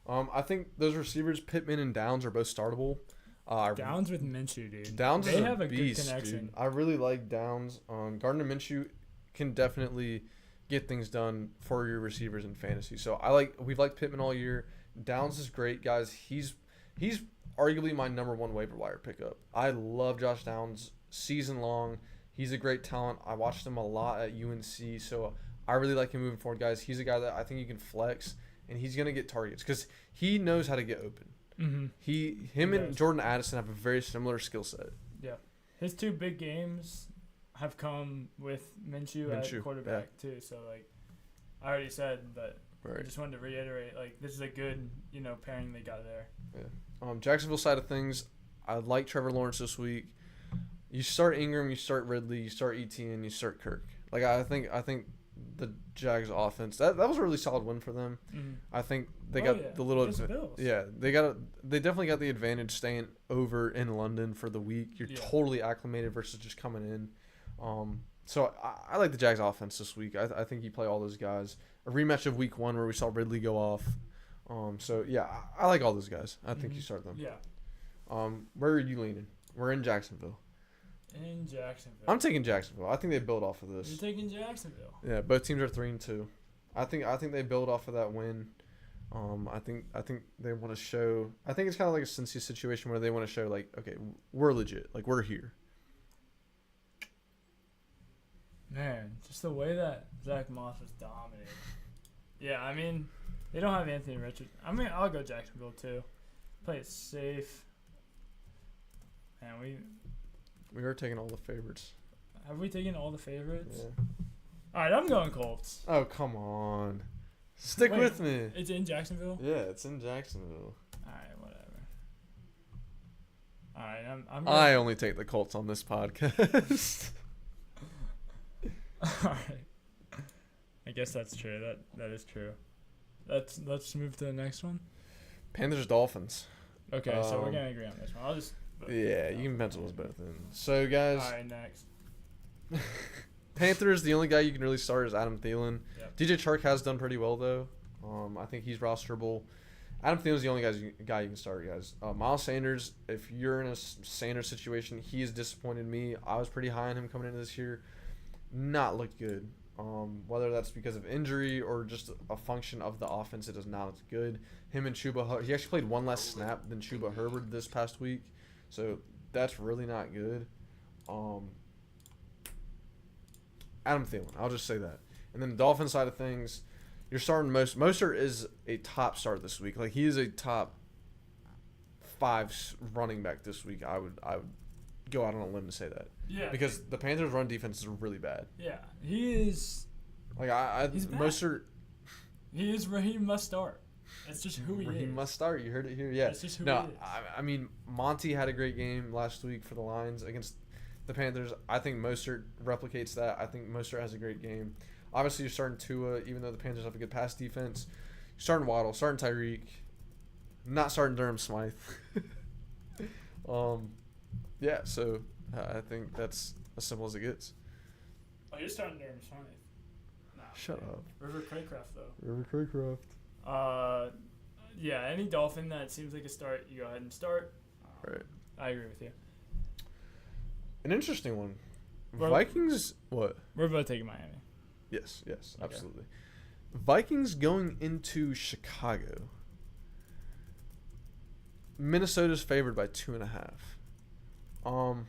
I think those receivers, Pittman and Downs, are both startable. Downs with Minshew, dude. Downs they is have a a beast, good connection. dude. I really like Downs. Gardner Minshew can definitely get things done for your receivers in fantasy. So we've liked Pittman all year. Downs is great, guys. He's arguably my number one waiver wire pickup. I love Josh Downs season long. He's a great talent. I watched him a lot at UNC, so I really like him moving forward, guys. He's a guy that I think you can flex, and he's gonna get targets because he knows how to get open. Mm-hmm. Him and Jordan Addison have a very similar skill set. Yeah, his two big games have come with Minshew at quarterback too. So like I already said, but I just wanted to reiterate, like this is a good pairing they got there. Yeah. Jacksonville side of things, I like Trevor Lawrence this week. You start Ingram, you start Ridley, you start ETN, you start Kirk. Like I think the Jags offense that was a really solid win for them. Mm-hmm. I think they got the little they definitely got the advantage staying over in London for the week. You're totally acclimated versus just coming in. So I like the Jags offense this week. I think you play all those guys. A rematch of week 1 where we saw Ridley go off. So yeah, I like all those guys. I think you start them. Yeah. Where are you leaning? We're in Jacksonville. In Jacksonville. I'm taking Jacksonville. I think they build off of this. You're taking Jacksonville. Yeah, both teams are 3-2. I think they build off of that win. I think they want to show. I think it's kind of like a Cincy situation where they want to show like, okay, we're legit. Like we're here. Man, just the way that Zach Moss was dominating. Yeah, I mean, they don't have Anthony Richardson. I mean, I'll go Jacksonville too. Play it safe. And we are taking all the favorites. Have we taken all the favorites? Yeah. All right, I'm going Colts. Oh, come on. Stick with me. It's in Jacksonville? Yeah, it's in Jacksonville. All right, whatever. All right, I only take the Colts on this podcast. All right. I guess that's true. That is true. Let's move to the next one. Panthers Dolphins. Okay, so we're gonna agree on this one. I'll just. Yeah, you can pencil us both in. So guys. All right, next. Panthers. The only guy you can really start is Adam Thielen. Yep. DJ Chark has done pretty well though. I think he's rosterable. Adam Thielen's the only guy you can start, guys. Miles Sanders. If you're in a Sanders situation, he has disappointed me. I was pretty high on him coming into this year. Not looked good. Whether that's because of injury or just a function of the offense, it does not look good. Him and Chuba, he actually played one less snap than Chuba Herbert this past week, so that's really not good. Adam Thielen, I'll just say that. And then the Dolphins side of things, you're starting Mostert is a top start this week. Like he is a top 5 running back this week. I would go out on a limb to say that. Yeah. Because the Panthers' run defense is really bad. Yeah, he is. Like he's bad. Mostert. He must start. That's just who he is. He must start. You heard it here. Yeah. That's just who he is. I mean, Monty had a great game last week for the Lions against the Panthers. I think Mostert replicates that. I think Mostert has a great game. Obviously, you're starting Tua, even though the Panthers have a good pass defense. You're starting Waddle, starting Tyreek, not starting Durham Smythe. Yeah, so I think that's as simple as it gets. Oh, you're starting Durham Smythe. Nah, Shut up. River Craycraft, though. River Craycraft. Yeah, any Dolphin that seems like a start, you go ahead and start. Right. I agree with you. An interesting one. Vikings, what? We're both taking Miami. Yes, absolutely. Okay. Vikings going into Chicago. Minnesota's favored by 2.5.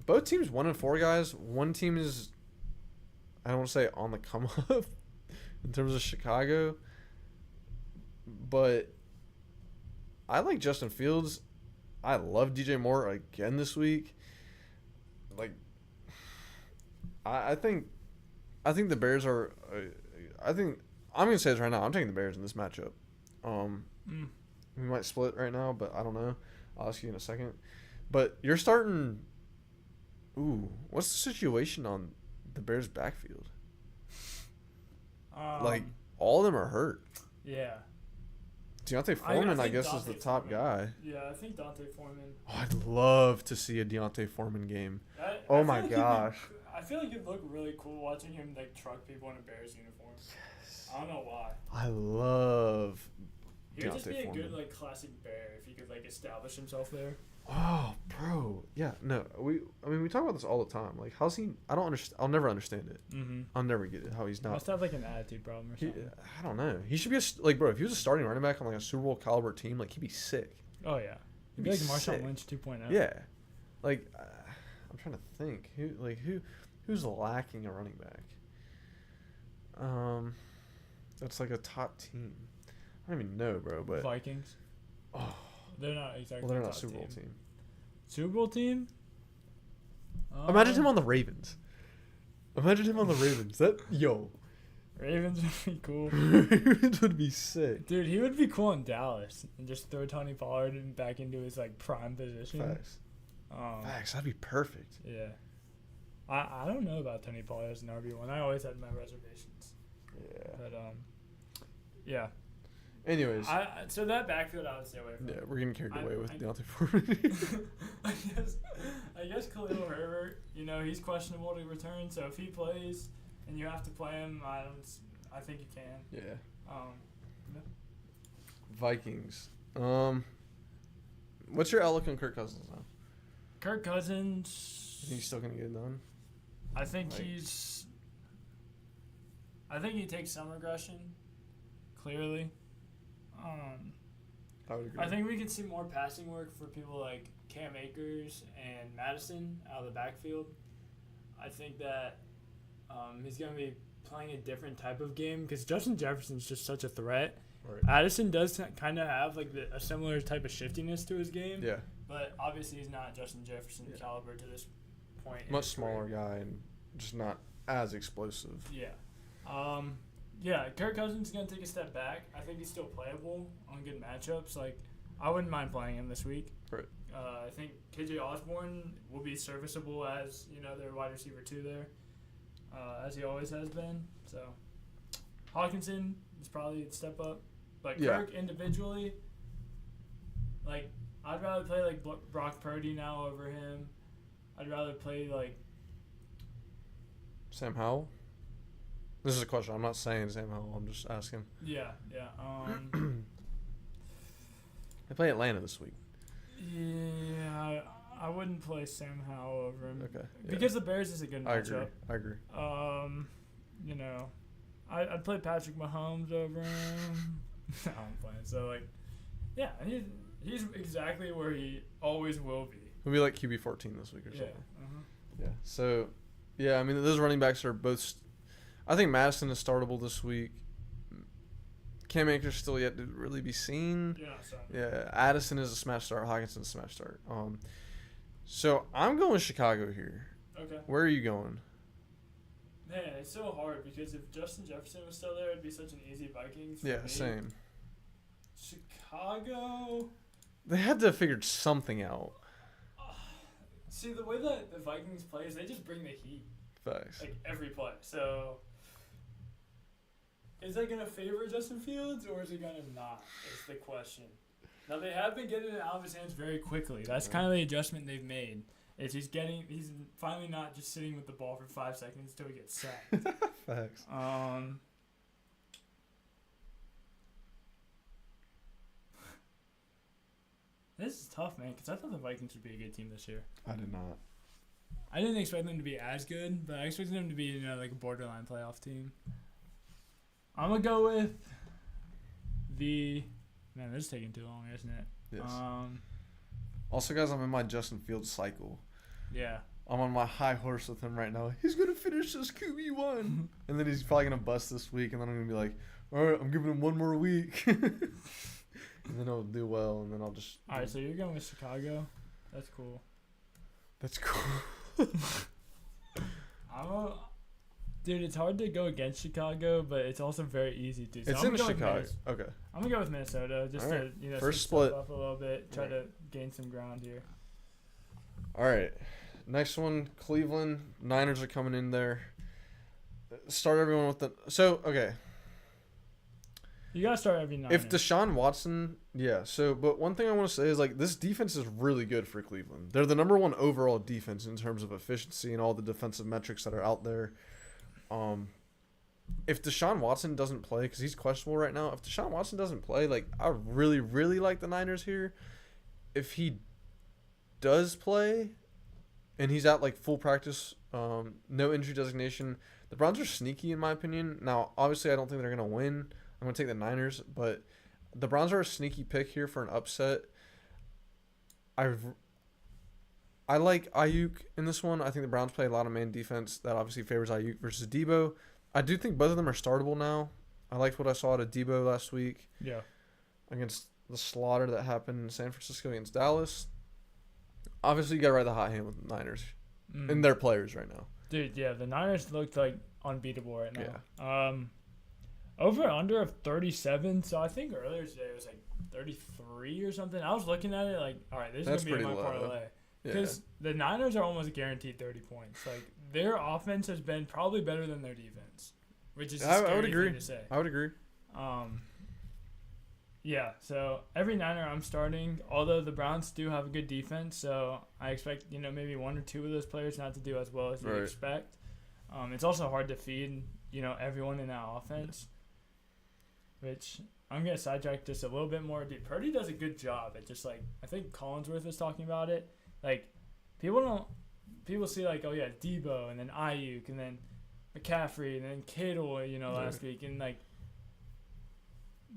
Both teams 1-4, guys. One team is, I don't want to say on the come up in terms of Chicago, but I like Justin Fields. I love DJ Moore again this week. Like, I think the Bears are. I think I'm gonna say this right now. I'm taking the Bears in this matchup. We might split right now, but I don't know. I'll ask you in a second. But you're starting. Ooh, what's the situation on the Bears' backfield? Like, all of them are hurt. Yeah. Deontay Foreman, I guess, is the top guy. Yeah, I think Deontay Foreman. Oh, I'd love to see a Deontay Foreman game. Oh my gosh. I feel like it'd look really cool watching him like truck people in a Bears uniform. Yes. I don't know why. I love He would just be a good like classic Bear if he could like establish himself there. Oh, bro. Yeah, no. We talk about this all the time. Like, how's he? I don't understand. I'll never understand it. Mm-hmm. I'll never get it. How he's not. Must have like an attitude problem or something. I don't know. He should be like, bro. If he was a starting running back on like a Super Bowl caliber team, like he'd be sick. Oh yeah. He'd be like Marshawn Lynch 2.0. Yeah. Like, I'm trying to think. Who's lacking a running back? That's like a top team. I don't even know, bro. But Vikings. Oh. They're not exactly. Well, they're not Super Bowl team. Super Bowl team? Imagine him on the Ravens. Ravens would be cool. Ravens would be sick. Dude, he would be cool in Dallas and just throw Tony Pollard back into his like prime position. Facts. That'd be perfect. Yeah. I don't know about Tony Pollard as an RB1. I always had my reservations. Yeah. But yeah. Anyways, so that backfield I would stay away from. Yeah, we're getting carried away with Deontay Foreman. I guess Khalil Herbert, he's questionable to return. So if he plays and you have to play him, I think you can. Yeah. Yeah. Vikings. What's your outlook on Kirk Cousins now? Kirk Cousins. You think he's still gonna get it done? I think he takes some regression. Clearly. I would agree. I think we could see more passing work for people like Cam Akers and Madison out of the backfield. I think that he's going to be playing a different type of game because Justin Jefferson's just such a threat. Right. Addison does kind of have like a similar type of shiftiness to his game. Yeah. But obviously he's not Justin Jefferson caliber to this point. Much smaller guy and just not as explosive. Yeah. Yeah, Kirk Cousins is going to take a step back. I think he's still playable on good matchups. Like, I wouldn't mind playing him this week. Right. I think KJ Osborne will be serviceable as, their wide receiver 2 there, as he always has been. So, Hawkinson is probably a step up. But Kirk individually, like, I'd rather play, like, Brock Purdy now over him. I'd rather play, like... Sam Howell? This is a question. I'm not saying Sam Howell. I'm just asking. Yeah. They play Atlanta this week. Yeah, I wouldn't play Sam Howell over him. Okay. Yeah. Because the Bears is a good matchup. I agree. I'd play Patrick Mahomes over him. No, I'm playing. So, like, yeah, he's exactly where he always will be. He'll be like QB 14 this week or something. Uh-huh. Yeah. So, yeah, I mean, those running backs are both... I think Madison is startable this week. Cam Akers still yet to really be seen. Yeah, Addison is a smash start. Hawkinson's a smash start. So I'm going Chicago here. Okay. Where are you going? Man, it's so hard because if Justin Jefferson was still there, it'd be such an easy Vikings. Yeah, same. Chicago. They had to have figured something out. See, the way that the Vikings play is they just bring the heat. Facts. Like every play. So, is that going to favor Justin Fields or is it going to not? Is the question. Now, they have been getting it out of his hands very quickly. That's kind of the adjustment they've made. Is he's finally not just sitting with the ball for 5 seconds until he gets sacked. Facts. This is tough, man, because I thought the Vikings would be a good team this year. I did not. I didn't expect them to be as good, but I expected them to be, like a borderline playoff team. I'm going to go with Man, this is taking too long, isn't it? Yes. Also, guys, I'm in my Justin Fields cycle. Yeah. I'm on my high horse with him right now. He's going to finish this QB1. And then he's probably going to bust this week, and then I'm going to be like, all right, I'm giving him one more week. And then he'll do well, and then I'll just... All right, so you're going with Chicago? That's cool. That's cool. Dude, it's hard to go against Chicago, but it's also very easy to. So it's in Chicago. Okay. I'm gonna go with Minnesota just to first split up a little bit, try to gain some ground here. All right, next one, Cleveland. Niners are coming in there. start everyone with the. So okay. You gotta start every Niner. If Deshaun Watson, yeah. So, but one thing I want to say is like this defense is really good for Cleveland. They're the number one overall defense in terms of efficiency and all the defensive metrics that are out there. If Deshaun Watson doesn't play, because he's questionable right now, if Deshaun Watson doesn't play, like I really, really like the Niners here. If he does play, and he's at like full practice, no injury designation, the Browns are sneaky in my opinion. Now, obviously, I don't think they're gonna win. I'm going to take the Niners, but the Browns are a sneaky pick here for an upset. I like Ayuk in this one. I think the Browns play a lot of man defense that obviously favors Ayuk versus Debo. I do think both of them are startable now. I liked what I saw out of Debo last week. Yeah. Against the slaughter that happened in San Francisco against Dallas. Obviously, you got to ride the hot hand with the Niners and their players right now. Dude, yeah, the Niners looked like unbeatable right now. Yeah. Over under of 37. So I think earlier today it was like 33 or something. I was looking at it like, all right, this is going to be my parlay. Because the Niners are almost guaranteed 30 points. Like, their offense has been probably better than their defense, which is a scary thing to say. I would agree. Yeah, so every Niner I'm starting, although the Browns do have a good defense, so I expect, maybe one or two of those players not to do as well as you expect. It's also hard to feed, everyone in that offense. Which I'm going to sidetrack just a little bit more. Dude, Purdy does a good job at just, like, I think Collinsworth was talking about it. Like, people see, like, oh, yeah, Debo and then Ayuk and then McCaffrey and then Kittle, last week. And, like,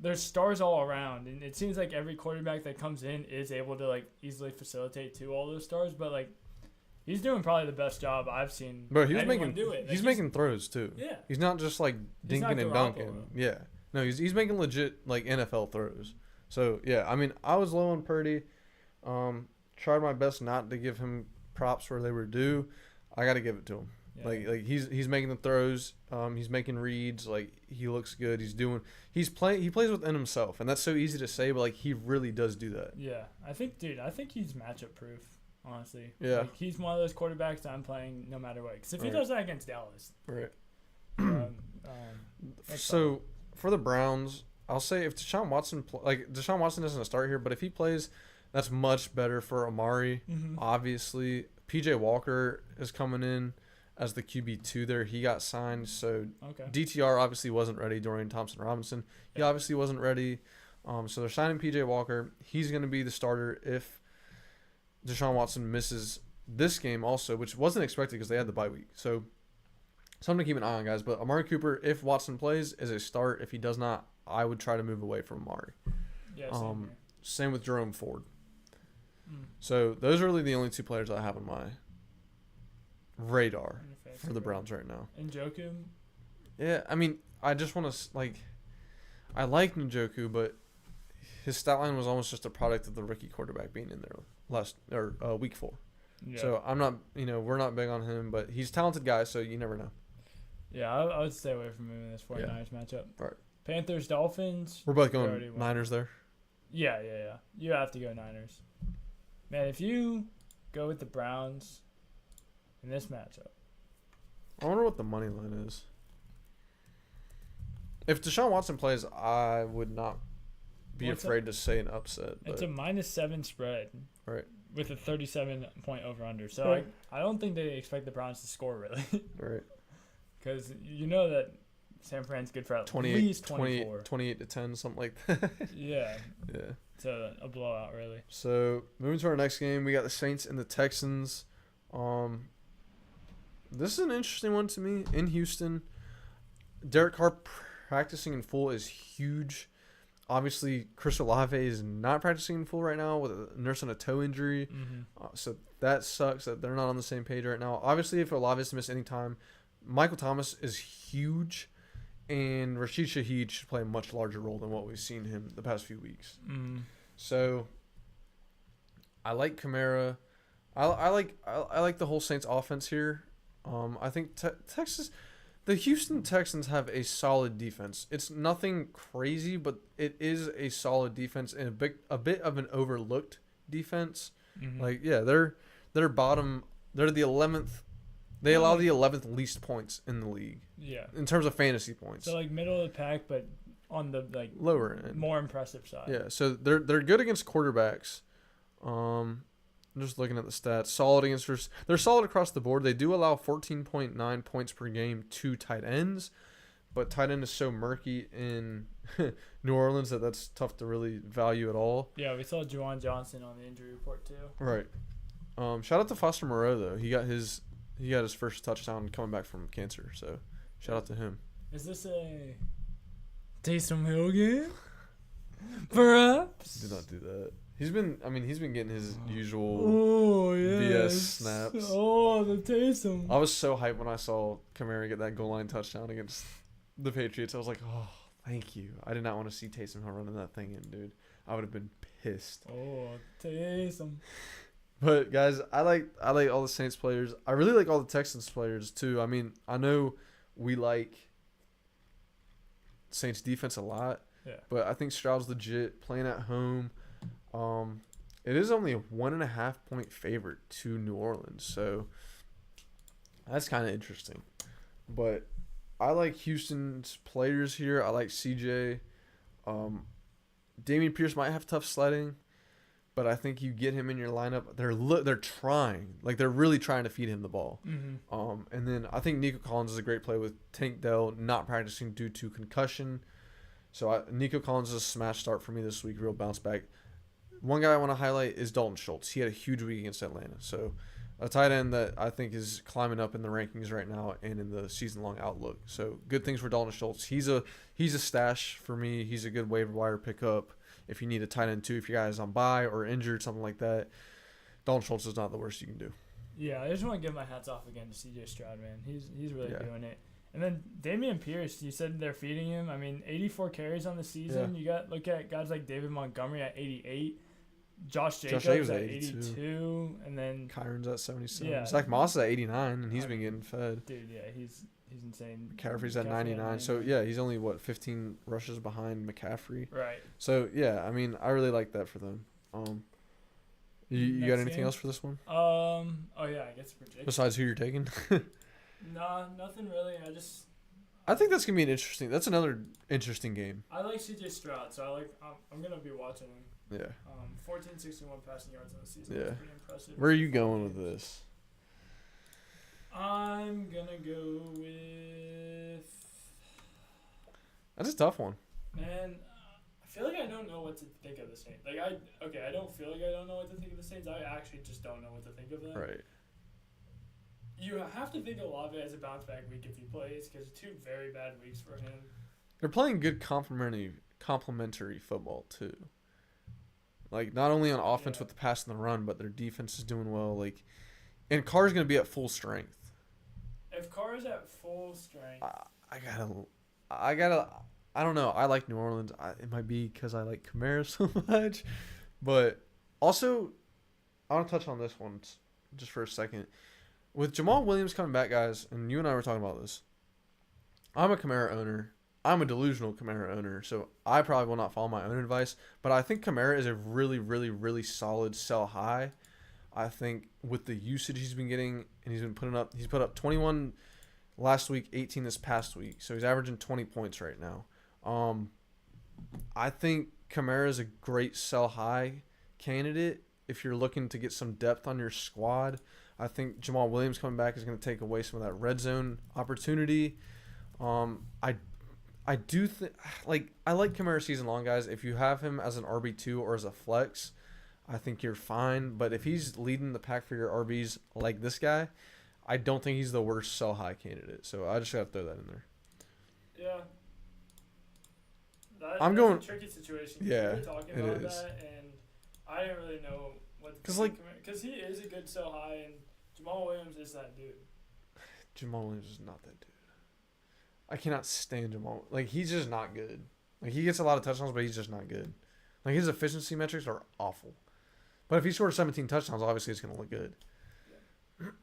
there's stars all around. And it seems like every quarterback that comes in is able to, like, easily facilitate to all those stars. But, like, he's doing probably the best job I've seen anyone do it. Like, he's making throws, too. Yeah. He's not just, like, dinking and dunking. Yeah. No, he's making legit like NFL throws. So yeah, I mean I was low on Purdy. Tried my best not to give him props where they were due. I got to give it to him. Yeah. Like he's making the throws. He's making reads. Like he looks good. He plays within himself, and that's so easy to say, but like he really does do that. Yeah, I think he's matchup proof. Honestly. Yeah. Like, he's one of those quarterbacks that I'm playing no matter what. Because if he does that against Dallas. Right. So. For the Browns, I'll say if Deshaun Watson doesn't start here, but if he plays, that's much better for Amari. Mm-hmm. Obviously, PJ Walker is coming in as the QB2 there. He got signed, so DTR obviously wasn't ready. Dorian Thompson-Robinson, he obviously wasn't ready. So they're signing PJ Walker. He's going to be the starter if Deshaun Watson misses this game also, which wasn't expected because they had the bye week. So something to keep an eye on, guys. But Amari Cooper, if Watson plays, is a start. If he does not, I would try to move away from Amari. Yeah, same with Jerome Ford. So those are really the only two players I have on my radar for the Browns right now. Njoku? Yeah, I mean, I just want to, I like Njoku, but his stat line was almost just a product of the rookie quarterback being in there week 4. Yeah. So I'm not, we're not big on him, but he's a talented guy, so you never know. Yeah, I would stay away from him in this 49ers matchup. Right. Panthers, Dolphins. We're both going Niners there. Yeah. You have to go Niners. Man, if you go with the Browns in this matchup. I wonder what the money line is. If Deshaun Watson plays, I would not be afraid to say an upset. It's a -7 spread. Right. With a 37-point over-under. So I don't think they expect the Browns to score, really. Right. Because you know that San Fran's good for at least 24. 28-10, something like that. Yeah. Yeah. It's a blowout, really. So, moving to our next game, we got the Saints and the Texans. This is an interesting one to me in Houston. Derek Carr practicing in full is huge. Obviously, Chris Olave is not practicing in full right now with a nursing a toe injury. Mm-hmm. So that sucks that they're not on the same page right now. Obviously, if Olave is to miss any time, Michael Thomas is huge, and Rashid Shaheed should play a much larger role than what we've seen him the past few weeks. Mm-hmm. So I like Kamara. I like the whole Saints offense here. I think Texas. The Houston Texans have a solid defense. It's nothing crazy, but it is a solid defense and a bit of an overlooked defense. Mm-hmm. They're bottom. They're the 11th They allow the 11th least points in the league. Yeah. In terms of fantasy points. So like middle of the pack, but on the lower end, more impressive side. Yeah. So they're good against quarterbacks. I'm just looking at the stats. Solid against they're solid across the board. They do allow 14.9 points per game to tight ends, but tight end is so murky in New Orleans that's tough to really value at all. Yeah, we saw Juwan Johnson on the injury report too. Right. Shout out to Foster Moreau though. He got his first touchdown coming back from cancer. So shout out to him. Is this a Taysom Hill game? Perhaps. Did not do that. He's been getting his usual BS snaps. Oh, the Taysom. I was so hyped when I saw Kamara get that goal line touchdown against the Patriots. I was like, oh, thank you. I did not want to see Taysom Hill running that thing in, dude. I would have been pissed. Oh, Taysom. But guys, I like all the Saints players. I really like all the Texans players too. I mean, I know we like Saints defense a lot. Yeah. But I think Stroud's legit playing at home. It is only a 1.5 point favorite to New Orleans, so that's kind of interesting. But I like Houston's players here. I like CJ. Dameon Pierce might have tough sledding, but I think you get him in your lineup. They're trying, like they're really trying to feed him the ball. Mm-hmm. And then I think Nico Collins is a great play with Tank Dell not practicing due to concussion. So Nico Collins is a smash start for me this week, real bounce back. One guy I want to highlight is Dalton Schultz. He had a huge week against Atlanta. So a tight end that I think is climbing up in the rankings right now and in the season-long outlook. So good things for Dalton Schultz. He's a stash for me. He's a good waiver wire pickup if you need a tight end too, if your guy is on bye or injured, something like that. Dalton Schultz is not the worst you can do. Yeah, I just want to give my hats off again to CJ Stroud, man. He's really doing it. And then Dameon Pierce, you said they're feeding him. I mean, 84 carries on the season. Yeah. Look at guys like David Montgomery at 88. Josh Jacobs at 82. And then Kyron's at 77. Yeah. Zach Moss is at 89, and he's been getting fed. Dude, yeah, he's insane. McCaffrey's at 99. So, yeah, he's only, 15 rushes behind McCaffrey. Right. So, yeah, I mean, I really like that for them. You got anything else for this one? Oh, yeah, I guess prediction. Besides who you're taking? Nah, nothing really. I think that's going to be that's another interesting game. I like CJ Stroud, so I'm going to be watching him. Yeah. 1461 passing yards in the season. Yeah. That's pretty impressive. Where are you going with this? I'm going to go with... That's a tough one. Man, I feel like I don't know what to think of the Saints. I don't feel like I don't know what to think of the Saints. I actually just don't know what to think of them. Right. You have to think Olave as a bounce back week if he plays, because 2 very bad weeks for him. They're playing good complementary football too. Like not only on offense with the pass and the run, but their defense is doing well. Like, and Carr's gonna be at full strength. If Carr's at full strength, I gotta. I don't know. I like New Orleans. It might be because I like Kamara so much, but also I want to touch on this one just for a second. With Jamal Williams coming back, guys, and you and I were talking about this. I'm a Kamara owner. I'm a delusional Kamara owner, so I probably will not follow my own advice. But I think Kamara is a really, really, really solid sell high. I think with the usage he's been getting, and he's put up 21 last week, 18 this past week. So he's averaging 20 points right now. I think Kamara is a great sell high candidate if you're looking to get some depth on your squad. I think Jamal Williams coming back is going to take away some of that red zone opportunity. I do think I like Kamara season long, guys. If you have him as an RB2 or as a flex, I think you're fine. But if he's leading the pack for your RBs like this guy, I don't think he's the worst sell high candidate. So I just got to throw that in there. Yeah. That's going a tricky situation. Yeah, we were talking about that, and I didn't really know what to think. Because he is a good sell high, and Jamal Williams is that dude. Jamal Williams is not that dude. I cannot stand Jamal. Like, he's just not good. Like, he gets a lot of touchdowns, but he's just not good. Like, his efficiency metrics are awful. But if he scores 17 touchdowns, obviously it's going to look good.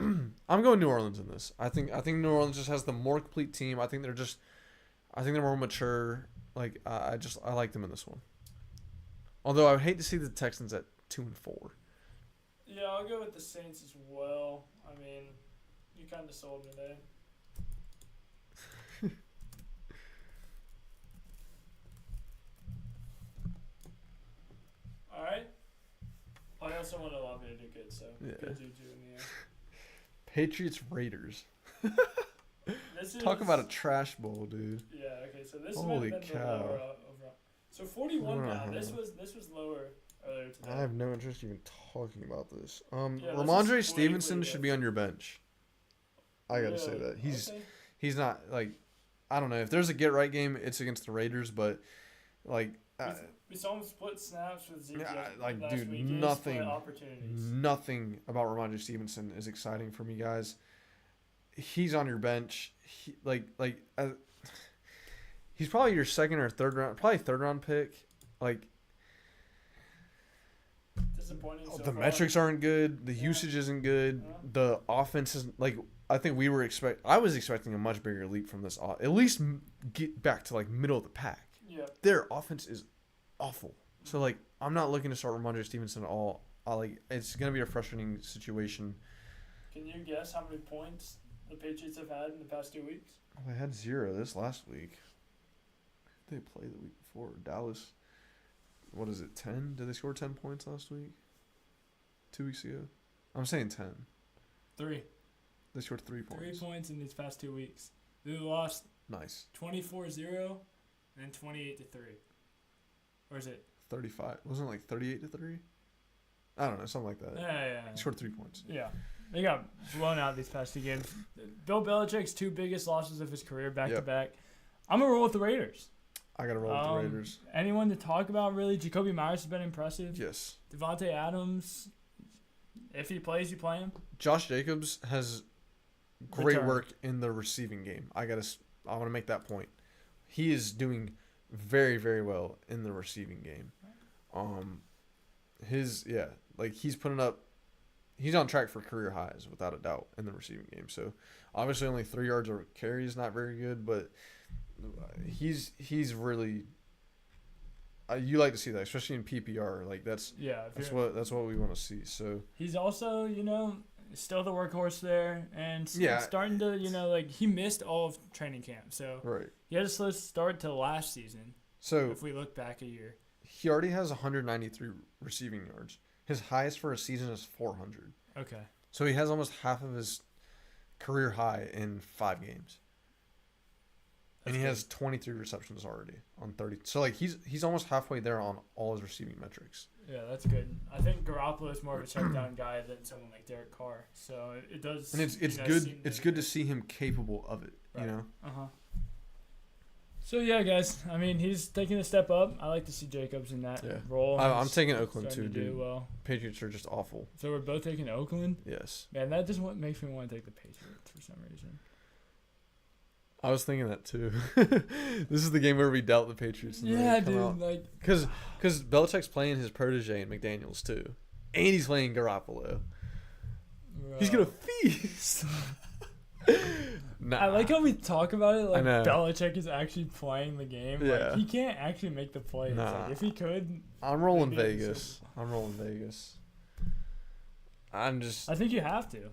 Yeah. I'm going New Orleans in this. I think New Orleans just has the more complete team. I think they're more mature. Like, I like them in this one. Although I would hate to see the Texans at 2-4. Yeah, I'll go with the Saints as well. I mean, You kind of sold me there. All right. I also want to love you to do good, so good juju in the air. Patriots Raiders. This is, Talk about a trash bowl, dude. Yeah. Okay. So this Holy might have been cow. the lower overall. So 41 now. This was lower earlier today. I have no interest even talking about this. Yeah, Ramondre Stevenson should be on your bench. I gotta say Really? that Okay. he's not like, I don't know, if there's a get right game, it's against the Raiders, but like We saw him split snaps with Zeke. like last dude, week. He had split opportunities. nothing about Ramondre Stevenson is exciting for me, guys. He's on your bench. He's probably your second or third round pick. Like, Disappointing. So the far. metrics aren't good. The usage isn't good. The offense is like, I think I was expecting a much bigger leap from this. At least get back to like middle of the pack. Yeah. Their offense is awful. So like, I'm not looking to start Ramondre Stevenson at all. It's gonna be a frustrating situation. Can you guess how many points the Patriots have had in the past 2 weeks? They had 0 this last week. They played the week before. Dallas. What is it? 10? Did they score 10 points last week? 2 weeks ago. I'm saying 10. 3. They scored 3 points. 3 points in these past 2 weeks. They lost Nice. 24-0 and 28-3. Or is it? 35. Wasn't it like 38-3? I don't know, something like that. Yeah. They scored 3 points. Yeah. They got blown out these past 2 games. Bill Belichick's 2 biggest losses of his career back to back. I'm going to roll with the Raiders. I got to roll with the Raiders. Anyone to talk about, really? Jacoby Myers has been impressive. Yes. Devontae Adams, if he plays, you play him. Josh Jacobs has great work in the receiving game. I want to make that point. He is doing very, very well in the receiving game. He's on track for career highs without a doubt in the receiving game. So obviously only 3 yards a carry is not very good, but he's really. You like to see that, especially in PPR. Like that's what we want to see. So he's also still the workhorse there, and starting to he missed all of training camp, so he had a slow start to last season. So if we look back a year, he already has 193 receiving yards. His highest for a season is 400. Okay. So he has almost half of his career high in 5 games. And he has 23 receptions already on 30. So like he's almost halfway there on all his receiving metrics. Yeah, that's good. I think Garoppolo is more of a check down guy than someone like Derek Carr. So it does. And it's good. It's good to see him capable of it. Right. So yeah, guys. I mean, he's taking a step up. I like to see Jacobs in that role. I'm taking Oakland too, dude. Well. Patriots are just awful. So we're both taking Oakland. Yes. Man, that just makes me want to take the Patriots for some reason. I was thinking that too. This is the game where we dealt the Patriots. Yeah, dude. Like, because Belichick's playing his protege in McDaniels too, and he's playing Garoppolo. Bro. He's gonna feast. Nah. I like how we talk about it like Belichick is actually playing the game. Yeah. Like, he can't actually make the plays. Nah. Like, if he could, I'm rolling Vegas. I think you have to.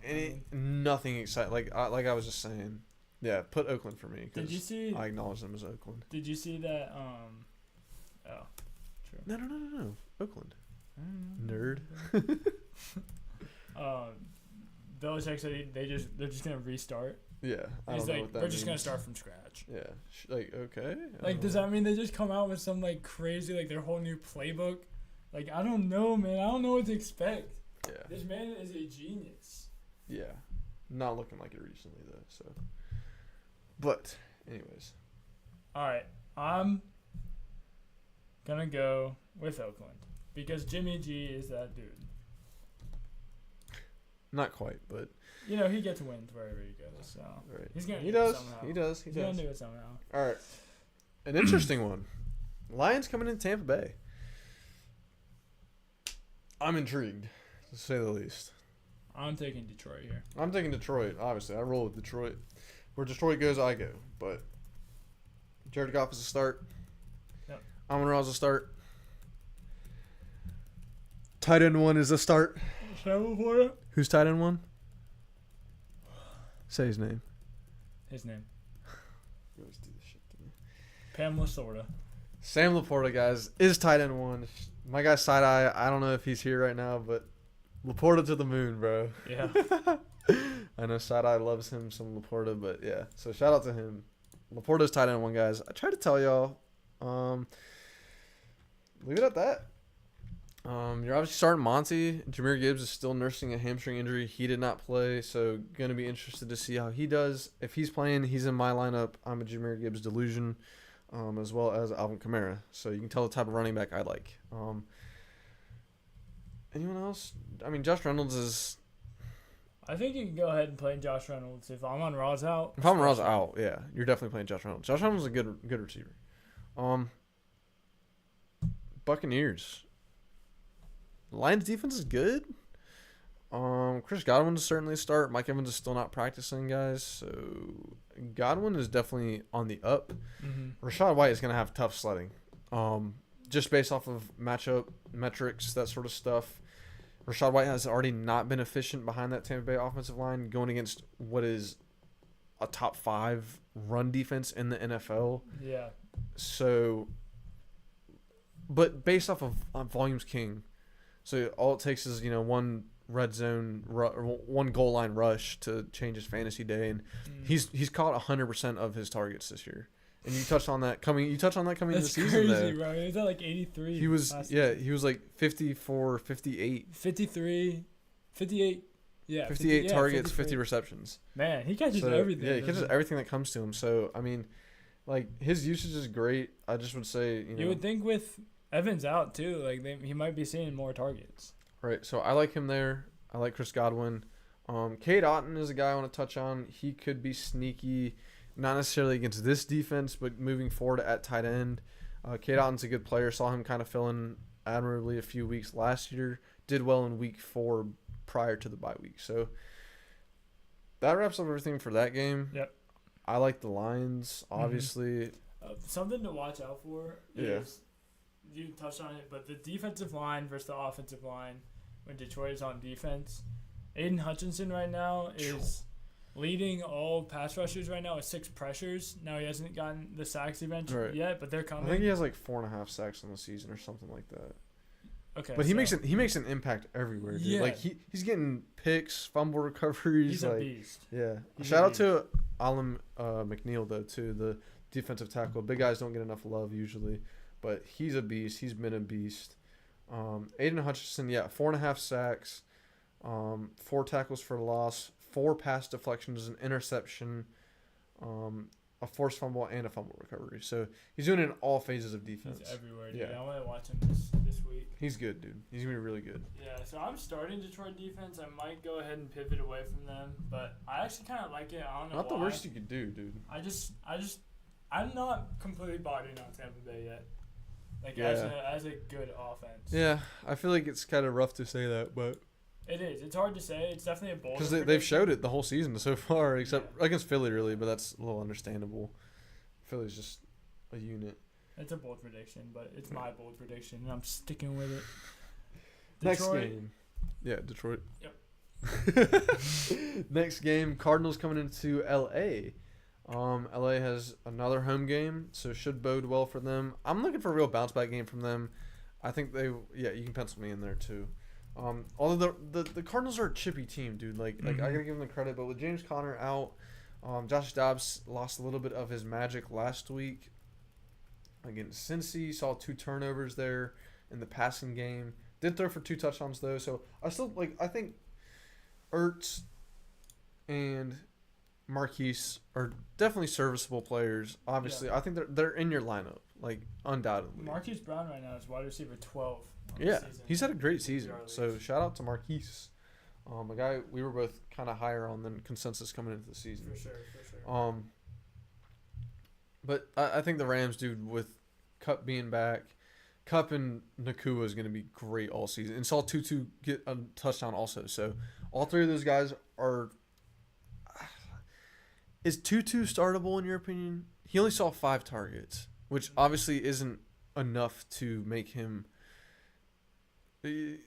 Nothing exciting. Like I was just saying. Yeah, put Oakland for me. Did you see? I acknowledge them as Oakland. Did you see that? Oh, true. No. Oakland. Nerd. Belichick said they're just gonna restart. Yeah, he's like, we're just gonna start from scratch. Yeah, like okay. Like, does that mean they just come out with some like crazy like their whole new playbook? Like, I don't know, man. I don't know what to expect. Yeah. This man is a genius. Yeah, not looking like it recently though. So. But, anyways. All right. I'm going to go with Oakland because Jimmy G is that dude. Not quite, but. He gets wins wherever he goes. So right. He's going to do it somehow. He does. He's going to do it somehow. All right. An interesting one. Lions coming in Tampa Bay. I'm intrigued, to say the least. I'm taking Detroit here. I'm taking Detroit, obviously. I roll with Detroit. Where Detroit goes, I go. But Jared Goff is a start. Yep. Amon-Ra is a start. Tight end 1 is a start. Who's tight end 1? Say his name. His name. You always do this shit to me. Pam Lasorda. Sam Laporta, guys, is tight end 1. My guy Side Eye, I don't know if he's here right now, but Laporta to the moon, bro. Yeah. I know Side Eye loves him some Laporta, but yeah. So shout out to him. Laporta's tight end 1, guys. I tried to tell y'all. Leave it at that. You're obviously starting Monty. Jahmyr Gibbs is still nursing a hamstring injury. He did not play, so going to be interested to see how he does. If he's playing, he's in my lineup. I'm a Jahmyr Gibbs delusion, as well as Alvin Kamara. So you can tell the type of running back I like. Anyone else? I mean, Josh Reynolds is... I think you can go ahead and play Josh Reynolds. If Amon-Ra's out. If Amon-Ra's out, yeah. You're definitely playing Josh Reynolds. Josh Reynolds is a good receiver. Buccaneers. Lions defense is good. Chris Godwin is certainly a start. Mike Evans is still not practicing, guys. So Godwin is definitely on the up. Mm-hmm. Rachaad White is going to have tough sledding. Just based off of matchup metrics, that sort of stuff. Rachaad White has already not been efficient behind that Tampa Bay offensive line, going against what is a top 5 run defense in the NFL. Yeah. So, but based off of volume's king. So all it takes is, one red zone, one goal line rush to change his fantasy day, and he's caught 100% of his targets this year. And you touched on that coming into the season. That's crazy, bro. He was at like 83. He was like 54, 58. 53, 58. Yeah, 58 targets, 53. 50 receptions. Man, he catches everything. Yeah, he catches everything that comes to him. So, I mean, like, his usage is great. I just would say, You would think with Evans out, too, like, he might be seeing more targets. Right, so I like him there. I like Chris Godwin. Cade Otton is a guy I want to touch on. He could be sneaky, not necessarily against this defense, but moving forward at tight end. Cade Otton's a good player. Saw him kind of fill in admirably a few weeks last year. Did well in week 4 prior to the bye week. So that wraps up everything for that game. Yep. I like the Lions, obviously. Something to watch out for is, you touched on it, but the defensive line versus the offensive line when Detroit is on defense. Aiden Hutchinson right now is leading all pass rushers right now with 6 pressures. Now he hasn't gotten the sacks eventually yet, but they're coming. I think he has like 4.5 sacks on the season or something like that. Okay, but he makes an impact everywhere, dude. Yeah. Like he's getting picks, fumble recoveries. He's like, a beast. Yeah. Shout out to Alan McNeil though too, the defensive tackle. Big guys don't get enough love usually, but he's a beast. He's been a beast. Aiden Hutchinson, 4.5 sacks, 4 tackles for loss, 4 pass deflections, an interception, a forced fumble, and a fumble recovery. So he's doing it in all phases of defense. He's everywhere, dude. Yeah. I want to watch him this week. He's good, dude. He's gonna be really good. Yeah, so I'm starting Detroit defense. I might go ahead and pivot away from them, but I actually kind of like it. I don't know Not why. the worst you could do, dude. I'm not completely bought in on Tampa Bay yet. Like as a good offense. Yeah, I feel like it's kind of rough to say that, but it is. It's hard to say. It's definitely a bold. because they've showed it the whole season so far, except against Philly, really. But that's a little understandable. Philly's just a unit. It's a bold prediction, but it's my bold prediction, and I'm sticking with it. Next game. Yeah, Detroit. Yep. Next game, Cardinals coming into LA. LA has another home game, so should bode well for them. I'm looking for a real bounce back game from them. I think you can pencil me in there too. Although the Cardinals are a chippy team, dude. Like I gotta give them the credit, but with James Conner out, Josh Dobbs lost a little bit of his magic last week against Cincy. Saw 2 turnovers there in the passing game. Did throw for 2 touchdowns though, so I think Ertz and Marquise are definitely serviceable players. Obviously, I think they're in your lineup, like undoubtedly. Marquise Brown right now is wide receiver 12. Yeah, he's had a great season. So shout out to Marquise, a guy we were both kind of higher on than consensus coming into the season. For sure. But I think the Rams, dude, with Kupp being back, Kupp and Nakua is going to be great all season. And saw Tutu get a touchdown also. So all 3 of those guys are. Is Tutu startable in your opinion? He only saw 5 targets, which obviously isn't enough to make him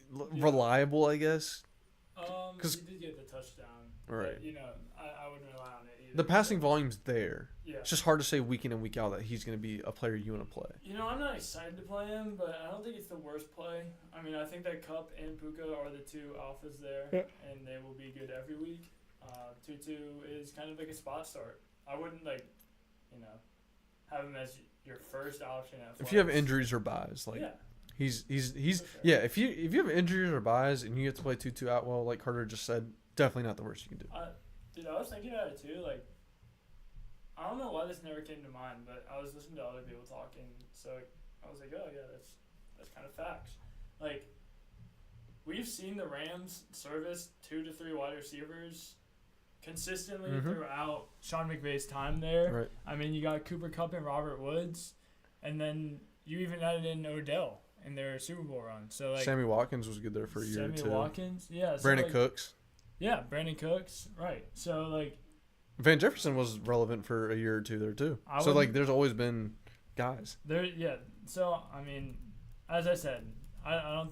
reliable, I guess. He did get the touchdown. Right. But, I wouldn't rely on it either. The passing volume's there. Yeah. It's just hard to say week in and week out that he's going to be a player you want to play. I'm not excited to play him, but I don't think it's the worst play. I mean, I think that Kupp and Puka are the two alphas there, and they will be good every week. Tutu is kind of like a spot start. I wouldn't, have him as your first option at flex. If you have injuries or buys, he's sure. Yeah, if you have injuries or buys and you have to play Tutu out well, like Carter just said, definitely not the worst you can do. Dude, I was thinking about it too. I don't know why this never came to mind, but I was listening to other people talking, so I was like, oh yeah, that's kind of facts. We've seen the Rams service 2 to 3 wide receivers consistently throughout Sean McVay's time there. Right. I mean, you got Cooper Kupp and Robert Woods, and then you even added in Odell in their Super Bowl run. So Sammy Watkins was good there for a year or two. Sammy Watkins, yeah. Brandon Cooks. Yeah, Brandon Cooks, right. So Van Jefferson was relevant for a year or two there too. There's always been guys. So I mean, as I said, I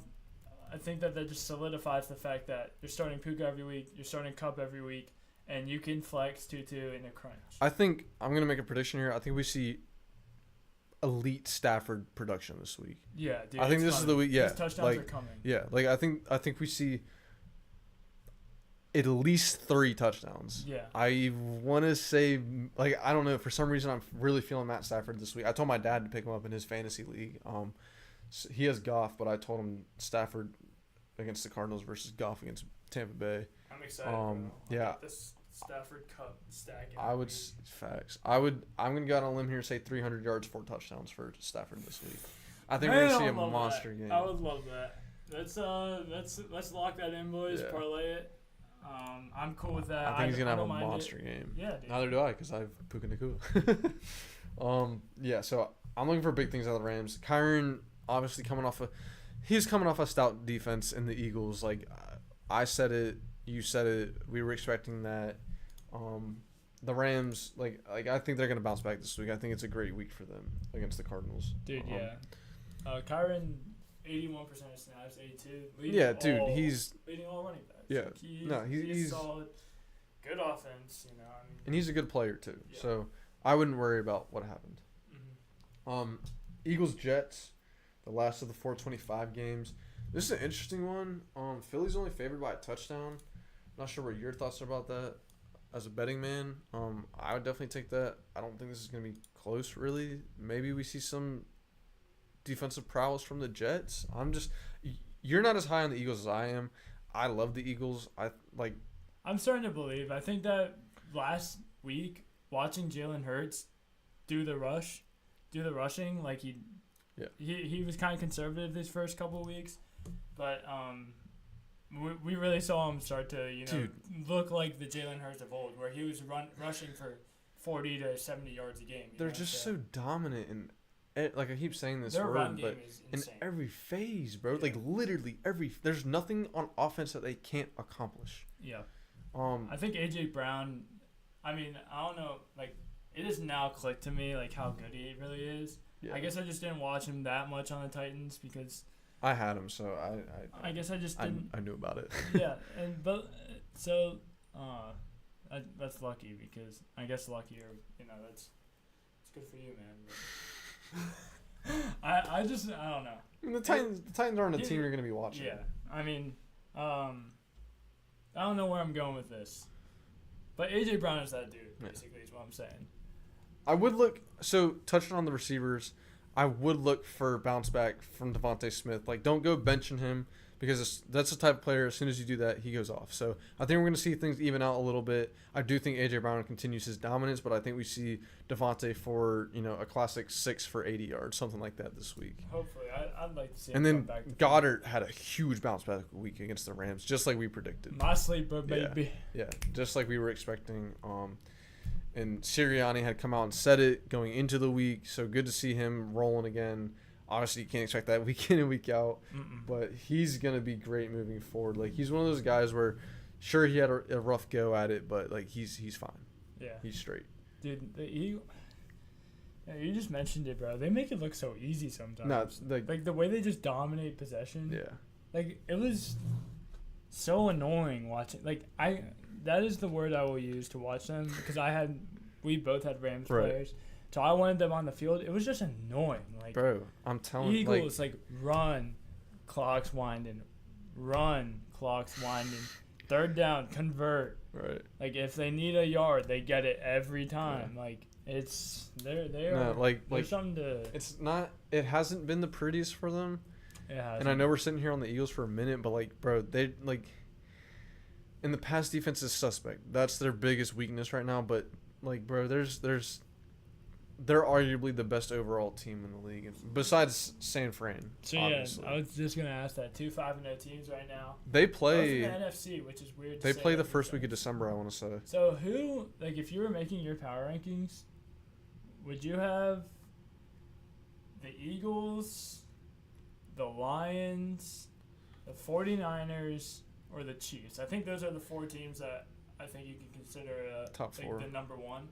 think that just solidifies the fact that you're starting Puka every week, you're starting Kupp every week, and you can flex Tutu in a crunch. I think I'm gonna make a prediction here. I think we see elite Stafford production this week. Yeah, dude. I think this is the week. Yeah, his touchdowns are coming. Yeah, I think we see at least 3 touchdowns. Yeah. I want to say, I don't know. For some reason, I'm really feeling Matt Stafford this week. I told my dad to pick him up in his fantasy league. So he has Goff, but I told him Stafford against the Cardinals versus Goff against Tampa Bay. I'm excited. Yeah. This Stafford Cup stack. Facts. I'm gonna go out on a limb here and say 300 yards, 4 touchdowns for Stafford this week. I think we're gonna see a monster game. I would love that. Let's lock that in, boys. Yeah. Parlay it. I'm cool with that. I think he's gonna have a monster game. Yeah, dude. Neither do I, because I have Puka Nacua. Yeah. So I'm looking for big things out of the Rams. Kyron obviously he's coming off a stout defense in the Eagles. I said it, you said it. We were expecting that. The Rams, I think they're gonna bounce back this week. I think it's a great week for them against the Cardinals. Dude, yeah. Kyron, 81% of snaps, 82. He's leading all running backs. Yeah, he's solid. Good offense, and he's a good player too. Yeah. So I wouldn't worry about what happened. Mm-hmm. Eagles Jets, the last of the 425 games. This is an interesting one. Philly's only favored by a touchdown. Not sure what your thoughts are about that. As a betting man, I would definitely take that. I don't think this is going to be close, really. Maybe we see some defensive prowess from the Jets. You're not as high on the Eagles as I am. I love the Eagles. I'm starting to believe. I think that last week, watching Jalen Hurts do the rushing, he was kind of conservative his first couple of weeks, but we really saw him start to look like the Jalen Hurts of old, where he was rushing for 40 to 70 yards a game. They're just so dominant in. I keep saying this word, but in every phase, bro. Yeah. Literally there's nothing on offense that they can't accomplish. Yeah. I think AJ Brown. I mean, I don't know. It has now clicked to me how good he really is. Yeah. I guess I just didn't watch him that much on the Titans because I had him, so I guess I just didn't. I knew about it. Yeah, that's lucky because I guess luckier. It's good for you, man. I don't know. I mean, the Titans aren't a team you're going to be watching. Yeah, I mean, I don't know where I'm going with this, but AJ Brown is that dude. Basically, is what I'm saying. I would look. So touching on the receivers, I would look for bounce back from Devontae Smith. Don't go benching him because that's the type of player. As soon as you do that, he goes off. So I think we're going to see things even out a little bit. I do think AJ Brown continues his dominance, but I think we see Devontae for a classic 6 for 80 yards, something like that this week. Hopefully, I'd like to see. And then Goddard had a huge bounce back week against the Rams, just like we predicted. My sleeper, baby. Yeah, just like we were expecting. And Sirianni had come out and said it going into the week, so good to see him rolling again. Obviously, you can't expect that week in and week out, but he's going to be great moving forward. He's one of those guys where, sure, he had a rough go at it, but, he's fine. Yeah. He's straight. Dude, you just mentioned it, bro. They make it look so easy sometimes. No, it's the way they just dominate possession. Yeah. It was so annoying watching. Like that is the word I will use to watch them because we both had Rams players, so I wanted them on the field. It was just annoying. Like, bro, I'm telling you, Eagles like run, clock's winding, run, clock's winding. Third down, convert. Right. Like if they need a yard, they get it every time. Yeah. Like it's there's something to. It's not. It hasn't been the prettiest for them. It hasn't. And I know we're sitting here on the Eagles for a minute, but like, bro, they like. In the pass defense is suspect. That's their biggest weakness right now. But like, bro, they're arguably the best overall team in the league, besides San Fran. So obviously. Yeah, I was just gonna ask that. 2 5-0 teams right now. They play both in the NFC, which is weird. They play the first week of December, I want to say. So who, like, if you were making your power rankings, would you have the Eagles, the Lions, the 49ers, or the Chiefs? I think those are the 4 teams that I think you can consider top 4. The number 1.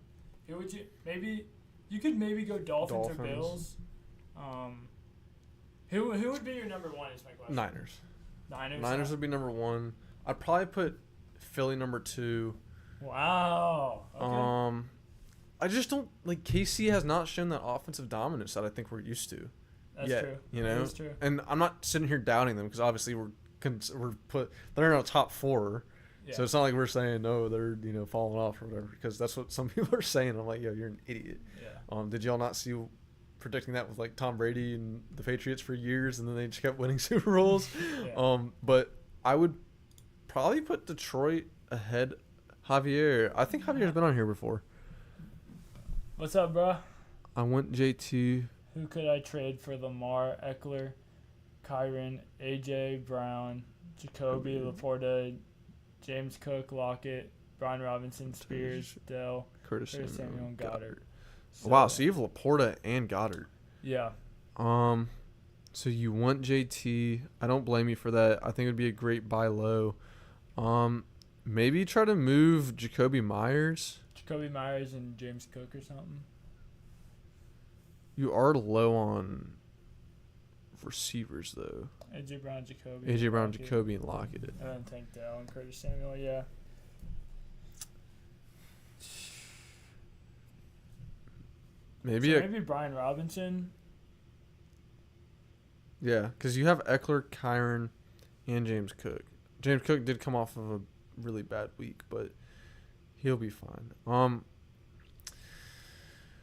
Who would you maybe? You could maybe go Dolphins. Or Bills. Who would be your number 1 is my question. Niners would be number 1. I'd probably put Philly number 2. Wow. Okay. I just don't like KC has not shown that offensive dominance that I think we're used to. That's true. You know, that's true. And I'm not sitting here doubting them because obviously they're in a top 4. Yeah. So it's not like we're saying no, they're falling off or whatever, because that's what some people are saying. I'm like, yo, you're an idiot. Yeah. Did y'all not see predicting that with like Tom Brady and the Patriots for years, and then they just kept winning Super Bowls? Yeah. But I would probably put Detroit ahead. Javier, I think Javier's been on here before. What's up, bro? I went JT. Who could I trade for Lamar, Eckler, Kyron, AJ Brown, Jacoby, Laporta, James Cook, Lockett, Brian Robinson, Spears, Dell, Curtis Samuel, and Goddard. So, wow, so you have Laporta and Goddard. Yeah. So you want JT. I don't blame you for that. I think it would be a great buy low. Maybe try to move Jacoby Myers. Jacoby Myers and James Cook or something. You are low on receivers, though. AJ Brown, Jacoby, and Lockett. And then Tank Dell and Curtis Samuel, yeah. Maybe Brian Robinson. Yeah, because you have Eckler, Kyron, and James Cook. James Cook did come off of a really bad week, but he'll be fine.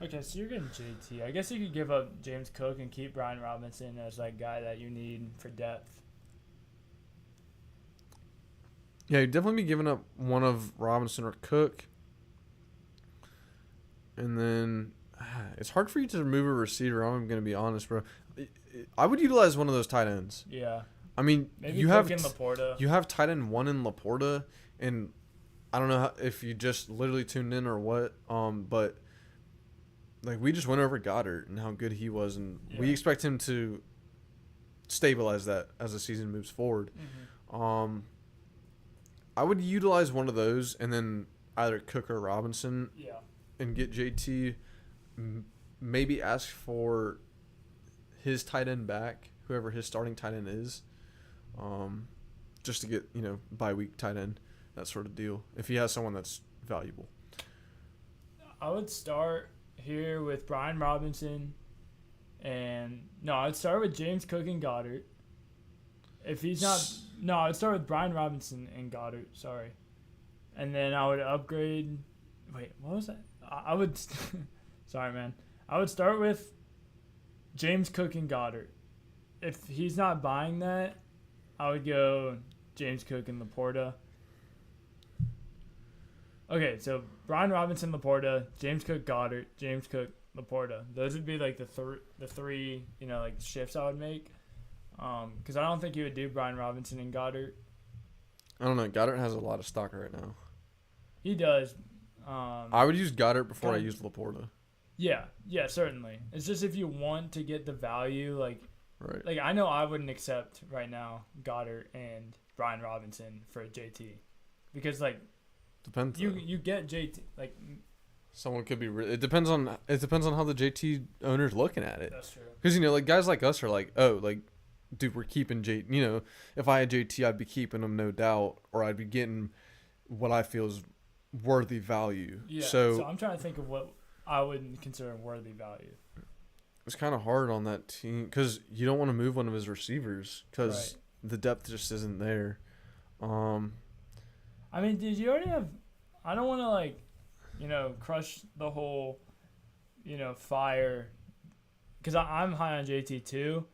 Okay, so you're getting JT. I guess you could give up James Cook and keep Brian Robinson as that guy that you need for depth. Yeah, you'd definitely be giving up one of Robinson or Cook. And then it's hard for you to remove a receiver. I'm going to be honest, bro. I would utilize one of those tight ends. Yeah. I mean, maybe you have Laporta. You have tight end 1 in Laporta, and I don't know if you just literally tuned in or what. But like we just went over Goddard and how good he was, and we expect him to stabilize that as the season moves forward. Mm-hmm. I would utilize one of those, and then either Cook or Robinson. Yeah. And get JT. Maybe ask for his tight end back, whoever his starting tight end is, just to get bye week tight end, that sort of deal. If he has someone that's valuable, I would start here with Brian Robinson, I'd start with James Cook and Goddard. If he's not, I'd start with Brian Robinson and Goddard. Sorry, and then I would upgrade. Wait, what was that? I would. Sorry, man. I would start with James Cook and Goddard. If he's not buying that, I would go James Cook and Laporta. Okay, so Brian Robinson, Laporta, James Cook, Goddard, James Cook, Laporta. Those would be like the three like shifts I would make. Because I don't think you would do Brian Robinson and Goddard. I don't know. Goddard has a lot of stock right now. He does. I would use Goddard before I used Laporta. Yeah, certainly. It's just if you want to get the value, right. Like I know I wouldn't accept right now Goddard and Brian Robinson for JT, because depends. You get JT like. Someone could be. It depends on how the JT owner's looking at it. That's true. Because guys like us are like, oh, like dude, we're keeping J. You know, if I had JT, I'd be keeping him, no doubt, or I'd be getting what I feel is worthy value. Yeah. So I'm trying to think of what I would consider worthy value. It's kind of hard on that team because you don't want to move one of his receivers because the depth just isn't there. I mean, did you already have? I don't want to crush the whole, fire, because I'm high on JT too,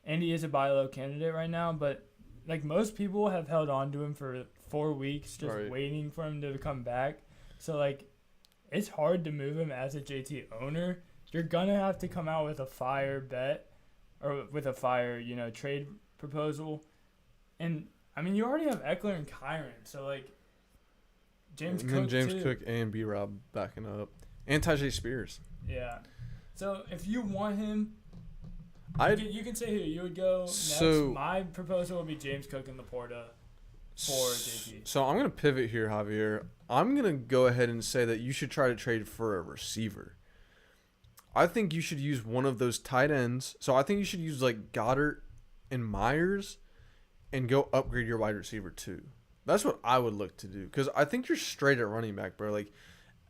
and he is a buy low candidate right now. But like most people have held on to him for 4 weeks, just waiting for him to come back. So like, it's hard to move him as a JT owner. You're gonna have to come out with a fire bet, or with a fire, trade proposal, and I mean you already have Eckler and Kyron, so like James Cook and B-Rob backing up, and Tajay Spears. Yeah, so if you want him, you can say who you would go next. So my proposal would be James Cook and Laporta for JT. So I'm gonna pivot here, Javier. I'm gonna go ahead and say that you should try to trade for a receiver. I think you should use one of those tight ends. So I think you should use like Goddard and Myers and go upgrade your wide receiver too. That's what I would look to do because I think you're straight at running back, bro. Like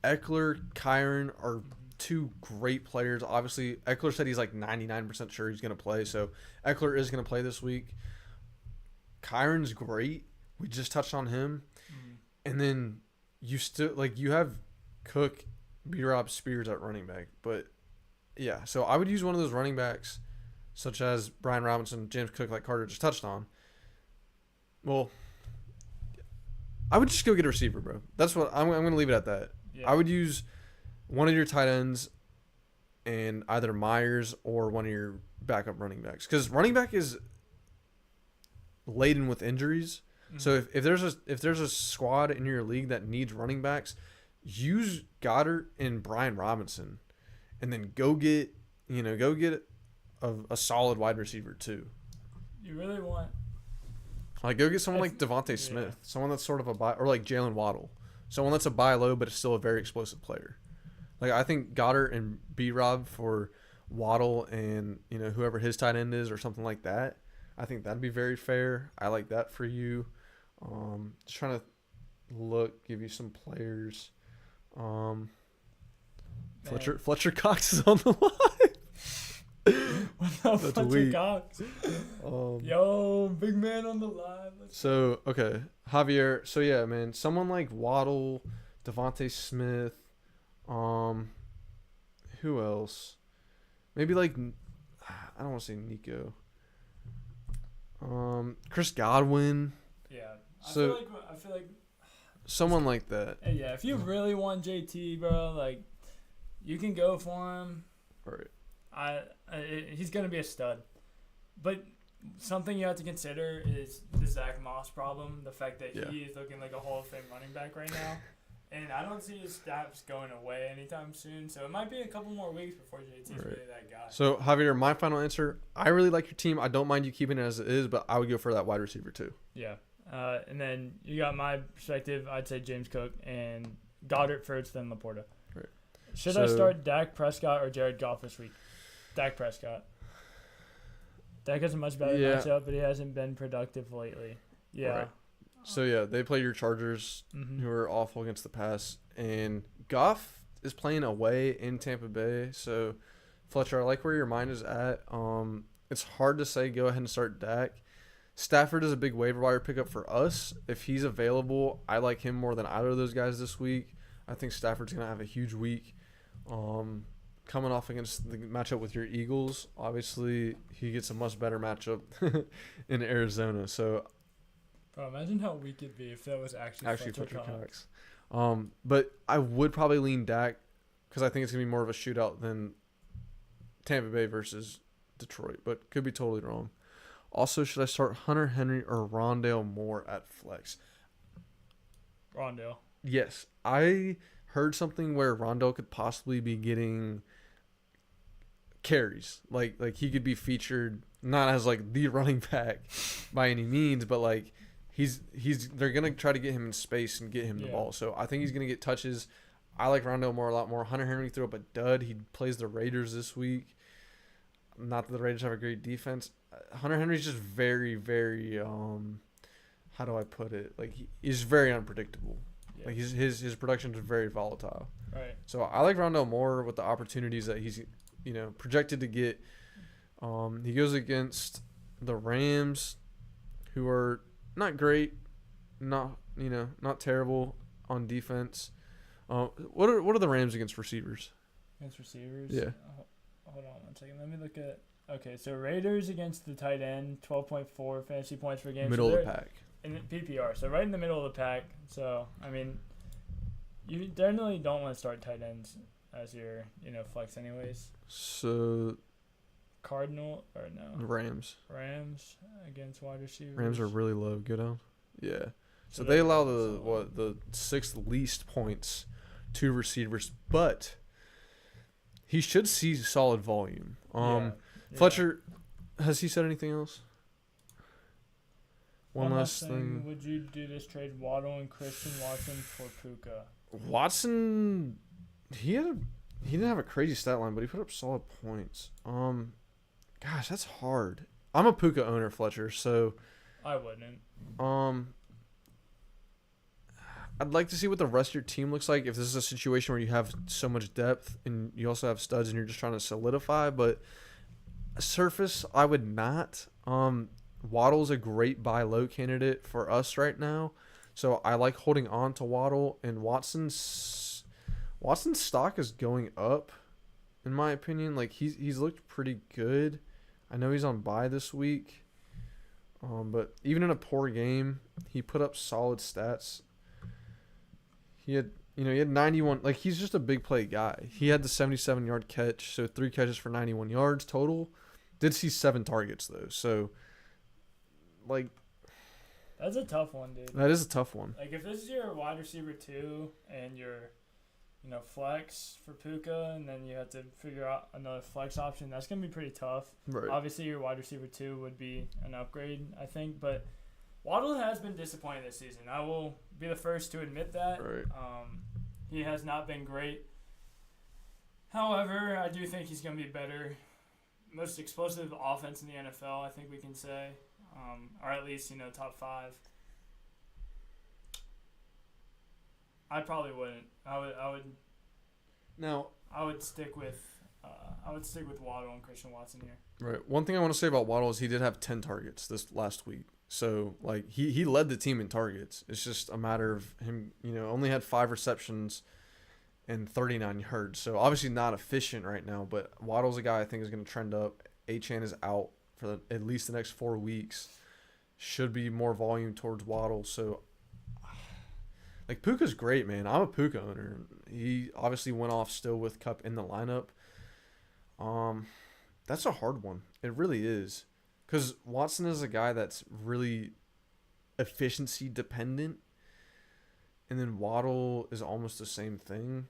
Eckler, Kyron are two great players. Obviously, Eckler said he's like 99% sure he's going to play. So Eckler is going to play this week. Kyron's great. We just touched on him. And then you still you have Cook, B-Rob, Spears at running back, but yeah, so I would use one of those running backs, such as Brian Robinson, James Cook, like Carter just touched on. Well, I would just go get a receiver, bro. That's what I'm going to leave it at that. Yeah. I would use one of your tight ends and either Myers or one of your backup running backs, because running back is laden with injuries. Mm-hmm. So if there's a squad in your league that needs running backs, use Goddard and Brian Robinson. And then go get a solid wide receiver too. You really want go get someone like Devontae Smith, someone that's sort of a buy, or like Jalen Waddle, someone that's a buy low but is still a very explosive player. Like I think Goddard and B-Rob for Waddle and whoever his tight end is or something like that. I think that'd be very fair. I like that for you. Just trying to give you some players. Fletcher Cox is on the line. What's up, Fletcher Cox? Yo, big man on the line. Okay, Javier. So yeah, man, someone like Waddle, Devontae Smith. Who else? Maybe I don't want to say Nico. Chris Godwin. Yeah. I feel like someone like that. Yeah, if you really want JT, bro, you can go for him. Right. He's gonna be a stud, but something you have to consider is the Zach Moss problem. The fact that he is looking like a Hall of Fame running back right now, and I don't see his stats going away anytime soon. So it might be a couple more weeks before JT's really that guy. So Javier, my final answer: I really like your team. I don't mind you keeping it as it is, but I would go for that wide receiver too. Yeah. And then you got my perspective. I'd say James Cook and Goddard first, then Laporta. Right. Should I start Dak Prescott or Jared Goff this week? Dak Prescott. Dak has a much better matchup, but he hasn't been productive lately. Yeah. Right. So, they play your Chargers, who are awful against the pass. And Goff is playing away in Tampa Bay. So, Fletcher, I like where your mind is at. It's hard to say go ahead and start Dak. Stafford is a big waiver wire pickup for us. If he's available, I like him more than either of those guys this week. I think Stafford's going to have a huge week. Coming off against the matchup with your Eagles, obviously he gets a much better matchup in Arizona. So, bro, imagine how weak it'd be if that was actually Fletcher Cox. But I would probably lean Dak because I think it's going to be more of a shootout than Tampa Bay versus Detroit, but could be totally wrong. Also, should I start Hunter Henry or Rondale Moore at flex? Rondale. Yes. I heard something where Rondale could possibly be getting carries. Like he could be featured not as the running back by any means, but they're going to try to get him in space and get him the ball. So I think he's going to get touches. I like Rondale Moore a lot more. Hunter Henry threw up a dud. He plays the Raiders this week. Not that the Raiders have a great defense. Hunter Henry's just very, very how do I put it? Like he's very unpredictable. Yeah. Like his production is very volatile. Right. So I like Rondale Moore with the opportunities that he's projected to get. He goes against the Rams, who are not great, not terrible on defense. What are the Rams against receivers? Against receivers? Yeah. Hold on 1 second. Let me look at. Okay, so Raiders against the tight end, 12.4 fantasy points per game. Middle of the pack. In PPR, so right in the middle of the pack. So I mean, you definitely don't want to start tight ends as your flex anyways. So. Rams against wide receivers. Rams are really low. Good on. Yeah. So they allow the 6th least points to receivers, but he should see solid volume. Fletcher, has he said anything else? One last thing. Would you do this trade, Waddle and Christian Watson for Puka? Watson, he didn't have a crazy stat line, but he put up solid points. Gosh, that's hard. I'm a Puka owner, Fletcher, so I wouldn't. I'd like to see what the rest of your team looks like if this is a situation where you have so much depth and you also have studs and you're just trying to solidify, but surface, I would not. Waddle's a great buy low candidate for us right now, so I like holding on to Waddle, and Watson's stock is going up, in my opinion. Like he's looked pretty good. I know he's on bye this week, but even in a poor game, he put up solid stats. He had 91. Like he's just a big play guy. He had the 77-yard catch, so 3 catches for 91 yards total. Did see 7 targets though, so like that's a tough one, dude. That is a tough one. Like if this is your wide receiver 2 and your flex for Puka, and then you have to figure out another flex option, that's going to be pretty tough. Right. Obviously, your wide receiver 2 would be an upgrade, I think, but Waddle has been disappointing this season. I will be the first to admit that. Right. He has not been great. However, I do think he's going to be better. Most explosive offense in the NFL, I think we can say, or at least, top 5. I probably wouldn't. I would. Now I would stick with Waddle and Christian Watson here. Right. One thing I want to say about Waddle is he did have 10 targets this last week. So like he led the team in targets. It's just a matter of him, only had 5 receptions and 39 yards. So obviously not efficient right now, but Waddle's a guy I think is going to trend up. Achane is out for at least the next 4 weeks. Should be more volume towards Waddle. So like Puka's great, man. I'm a Puka owner. He obviously went off still with Kupp in the lineup. That's a hard one. It really is. Because Watson is a guy that's really efficiency dependent. And then Waddle is almost the same thing.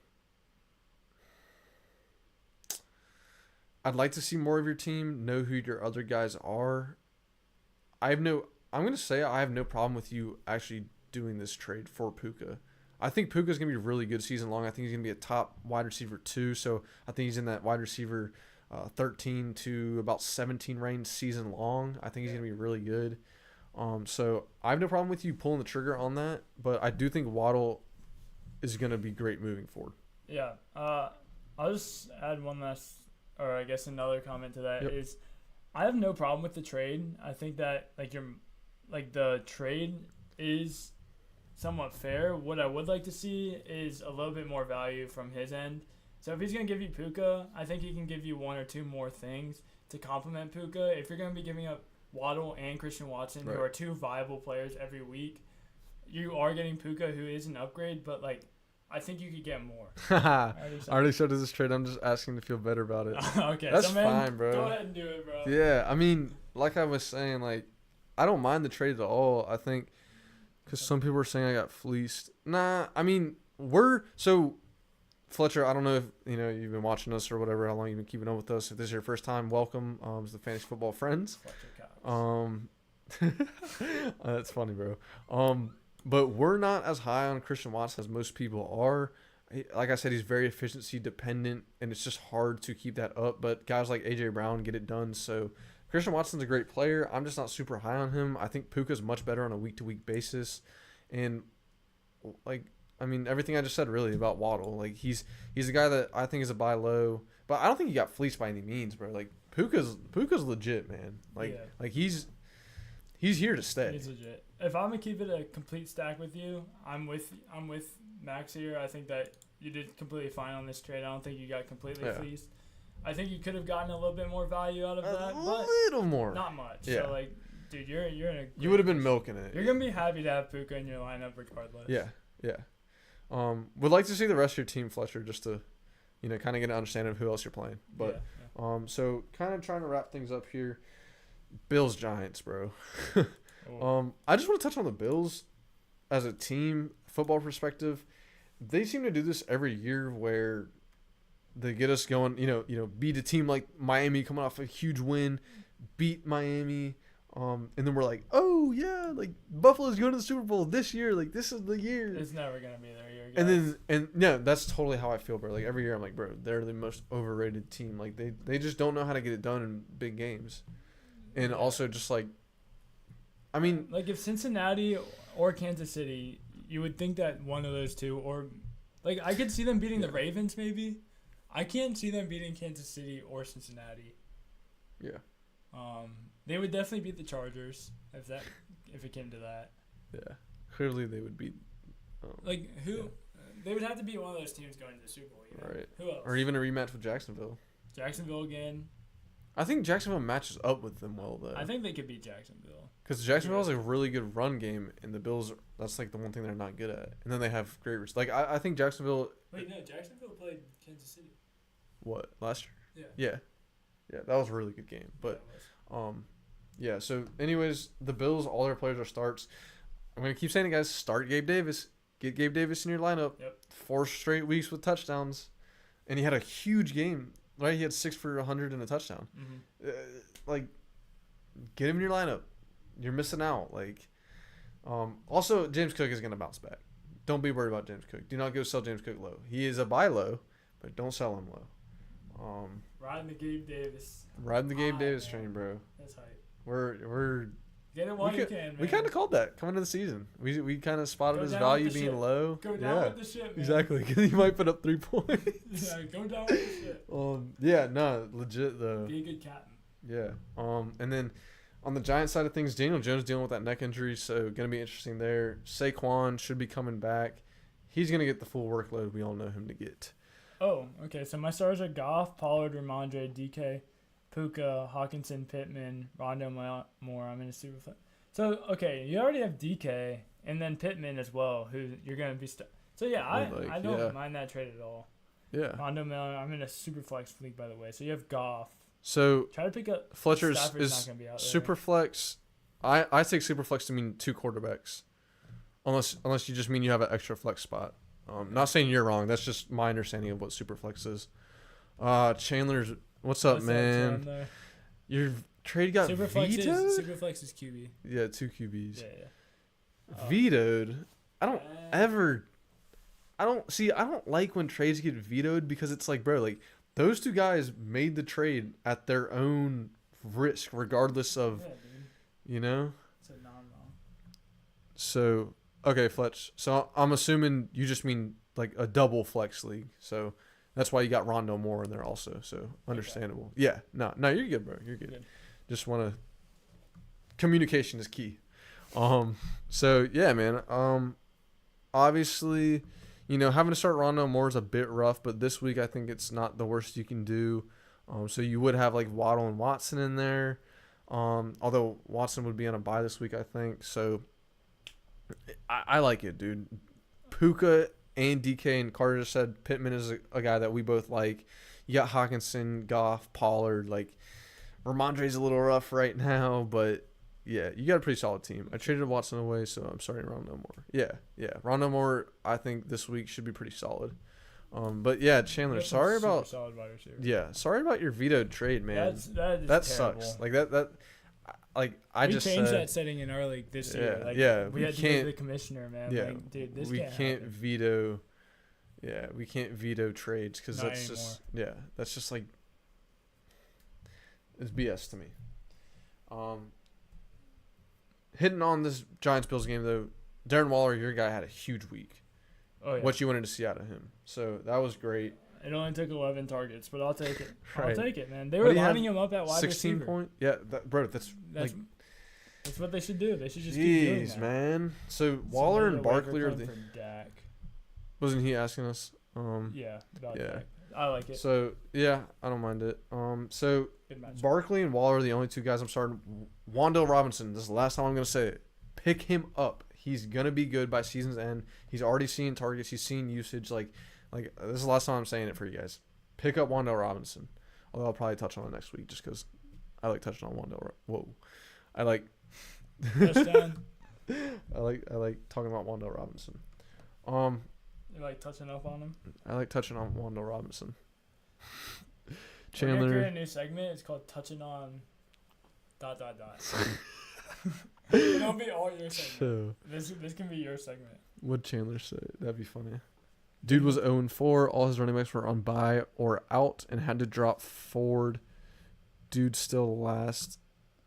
I'd like to see more of your team. Know who your other guys are. I'm going to say I have no problem with you actually doing this trade for Puka. I think Puka's going to be really good season long. I think he's going to be a top wide receiver 2. So I think he's in that wide receiver 13 to about 17 range season long. I think he's going to be really good. So I have no problem with you pulling the trigger on that, but I do think Waddle is going to be great moving forward. Yeah. I'll just add one last, or I guess another comment to that is I have no problem with the trade. I think that the trade is somewhat fair. What I would like to see is a little bit more value from his end. So if he's going to give you Puka, I think he can give you 1 or 2 more things to complement Puka. If you're going to be giving up Waddle and Christian Watson, who are 2 viable players every week, you are getting Puka, who is an upgrade, but I think you could get more. I already started this trade. I'm just asking to feel better about it. Okay. That's fine, bro. Go ahead and do it, bro. Yeah, I mean, like I was saying, I don't mind the trade at all. I think because some people are saying I got fleeced. Nah, I mean, Fletcher, I don't know if you've been watching us or whatever, how long you've been keeping up with us. If this is your first time, welcome to the Fantasy Football Friends. That's funny, bro. But we're not as high on Christian Watson as most people are. Like I said, he's very efficiency dependent, and it's just hard to keep that up. But guys like A.J. Brown get it done. So Christian Watson's a great player. I'm just not super high on him. I think Puka's much better on a week-to-week basis. And, like, I mean, everything I just said really about Waddle. Like, he's a guy that I think is a buy low. But I don't think he got fleeced by any means, bro. Like, Puka's legit, man. Like he's here to stay. He's legit. If I'm gonna keep it a complete stack with you, I'm with Max here. I think that you did completely fine on this trade. I don't think you got completely fleeced. I think you could have gotten a little bit more value out of that, but a little more, not much. Yeah. So like, dude, you're in a. You would have been milking it. You're gonna be happy to have Puka in your lineup regardless. Yeah. Would like to see the rest of your team, Fletcher, just to, kind of get an understanding of who else you're playing. But so kind of trying to wrap things up here. Bills Giants, bro. I just want to touch on the Bills as a team, football perspective. They seem to do this every year where they get us going, beat a team like Miami coming off a huge win, beat Miami, and then we're like, oh yeah, like Buffalo's going to the Super Bowl this year, like this is the year. It's never gonna be their year, guys. And no, that's totally how I feel, bro. Like every year I'm like, bro, they're the most overrated team. Like they just don't know how to get it done in big games. And also just like, I mean, like if Cincinnati or Kansas City, you would think that one of those two, or like I could see them beating the Ravens maybe. I can't see them beating Kansas City or Cincinnati. Yeah. They would definitely beat the Chargers if it came to that. Yeah. Clearly they would beat. Like who? Yeah. They would have to beat one of those teams going to the Super Bowl. Right. Who else? Or even a rematch with Jacksonville. Jacksonville again. I think Jacksonville matches up with them well, though. I think they could beat Jacksonville. Because Jacksonville has a really good run game, and the Bills, that's like the one thing they're not good at. And then they have great I think Jacksonville. Wait, no, Jacksonville played Kansas City. What, last year? Yeah. Yeah, that was a really good game. But, so anyways, the Bills, all their players are starts. I'm going to keep saying it, guys. Start Gabe Davis. Get Gabe Davis in your lineup. Yep. 4 straight weeks with touchdowns. And he had a huge game. Right, he had 6 for 100 and a touchdown. Mm-hmm. Get him in your lineup. You're missing out. Also, James Cook is going to bounce back. Don't be worried about James Cook. Do not go sell James Cook low. He is a buy low, but don't sell him low. Riding the Gabe Davis. Riding the Gabe Davis train, bro. That's hype. We're get it while you can, man. We kind of called that coming into the season. We kind of spotted his value being low. Go down with the shit, man. Exactly, because he might put up 3 points. Yeah, go down with the shit. Legit though. Be a good captain. Yeah. And then on the Giants side of things, Daniel Jones dealing with that neck injury, so gonna be interesting there. Saquon should be coming back. He's gonna get the full workload we all know him to get. Oh, okay. So my stars are Goff, Pollard, Ramondre, DK, Puka, Hawkinson, Pittman, Rondo Moore. I'm in a super flex. So, okay, you already have DK and then Pittman as well, who you're going to be So, yeah, I don't mind that trade at all. Yeah. Rondo Moore, I'm in a super flex league, by the way. So, you have Goff. So, try to pick up Fletcher's is super flex. I take super flex to mean 2 quarterbacks. Unless you just mean you have an extra flex spot. Not saying you're wrong. That's just my understanding of what super flex is. Chandler's... What's up, man? Your trade got vetoed? Superflex is QB. Yeah, 2 QBs. Yeah. Vetoed? I don't like when trades get vetoed because it's like, bro, like those 2 guys made the trade at their own risk regardless of, It's a non-wrong. So, okay, Fletch. So I'm assuming you just mean like a double flex league. So that's why you got Rondo Moore in there also. So understandable. Okay. Yeah. No, you're good, bro. You're good. Just want to. Communication is key. So yeah, man. Obviously, having to start Rondo Moore is a bit rough, but this week I think it's not the worst you can do. So you would have like Waddle and Watson in there. Although Watson would be on a bye this week, I think. So I like it, dude. Puka and DK and Carter just said Pittman is a guy that we both like. You got Hawkinson, Goff, Pollard. Like, Ramondre's a little rough right now, but yeah, you got a pretty solid team. I traded Watson away, so I'm starting Rondo Moore. Yeah. Rondo Moore, I think this week should be pretty solid. But yeah, Chandler, sorry about your vetoed trade, man. That sucks. Like that. Like we changed that setting in our league this year. We had to go to the commissioner, man. Yeah, like, dude, this we can't happen. veto. Yeah, we can't veto trades because that's anymore. just that's just like it's BS to me. Hitting on this Giants-Bills game, though, Darren Waller, your guy, had a huge week. Oh, yeah. What you wanted to see out of him. So that was great. It only took 11 targets, but I'll take it. Right. I'll take it, man. They were lining him up at wide 16 receiver. point? Yeah, bro, that's what they should do. They should just keep doing that. Man. So Waller and Barkley are the... For Dak. Wasn't he asking us? Yeah, about Dak. I like it. So, yeah, I don't mind it. So Barkley and Waller are the only two guys I'm starting. Wan'Dale Robinson, this is the last time I'm going to say it. Pick him up. He's going to be good by season's end. He's already seen targets. He's seen usage. Like this is the last time I'm saying it for you guys. Pick up Wan'Dale Robinson. Although I'll probably touch on it next week just because I like touching on Wan'Dale. Whoa. I like... Touchdown. I like talking about Wan'Dale Robinson. You like touching up on him? I like touching on Wan'Dale Robinson. Chandler. We're gonna create a new segment. It's called "Touching on." ... It'll be all your segment. This can be your segment. What'd Chandler say? That'd be funny. Dude was 0-4. All his running backs were on bye or out and had to drop Ford. Dude still last.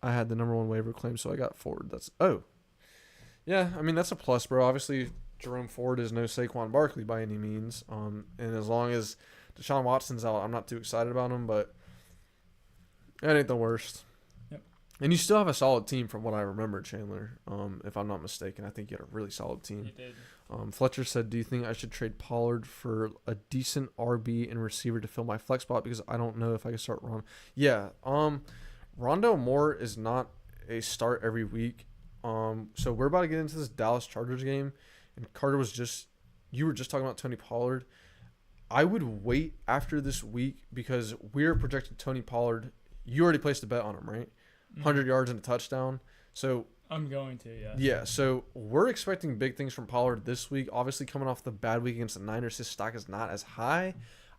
I had the number 1 waiver claim, so I got Ford. Yeah, I mean, that's a plus, bro. Obviously, Jerome Ford is no Saquon Barkley by any means. And as long as Deshaun Watson's out, I'm not too excited about him, but that ain't the worst. Yep. And you still have a solid team from what I remember, Chandler. If I'm not mistaken, I think you had a really solid team. You did. Fletcher said, do you think I should trade Pollard for a decent RB and receiver to fill my flex spot? Because I don't know if I can start Ron. Yeah. Rondale Moore is not a start every week. So we're about to get into this Dallas Chargers game. And Carter you were just talking about Tony Pollard. I would wait after this week because we're projecting Tony Pollard. You already placed a bet on him, right? 100 yards and a touchdown. So I'm going to, yeah. Yeah, so we're expecting big things from Pollard this week. Obviously, coming off the bad week against the Niners, his stock is not as high.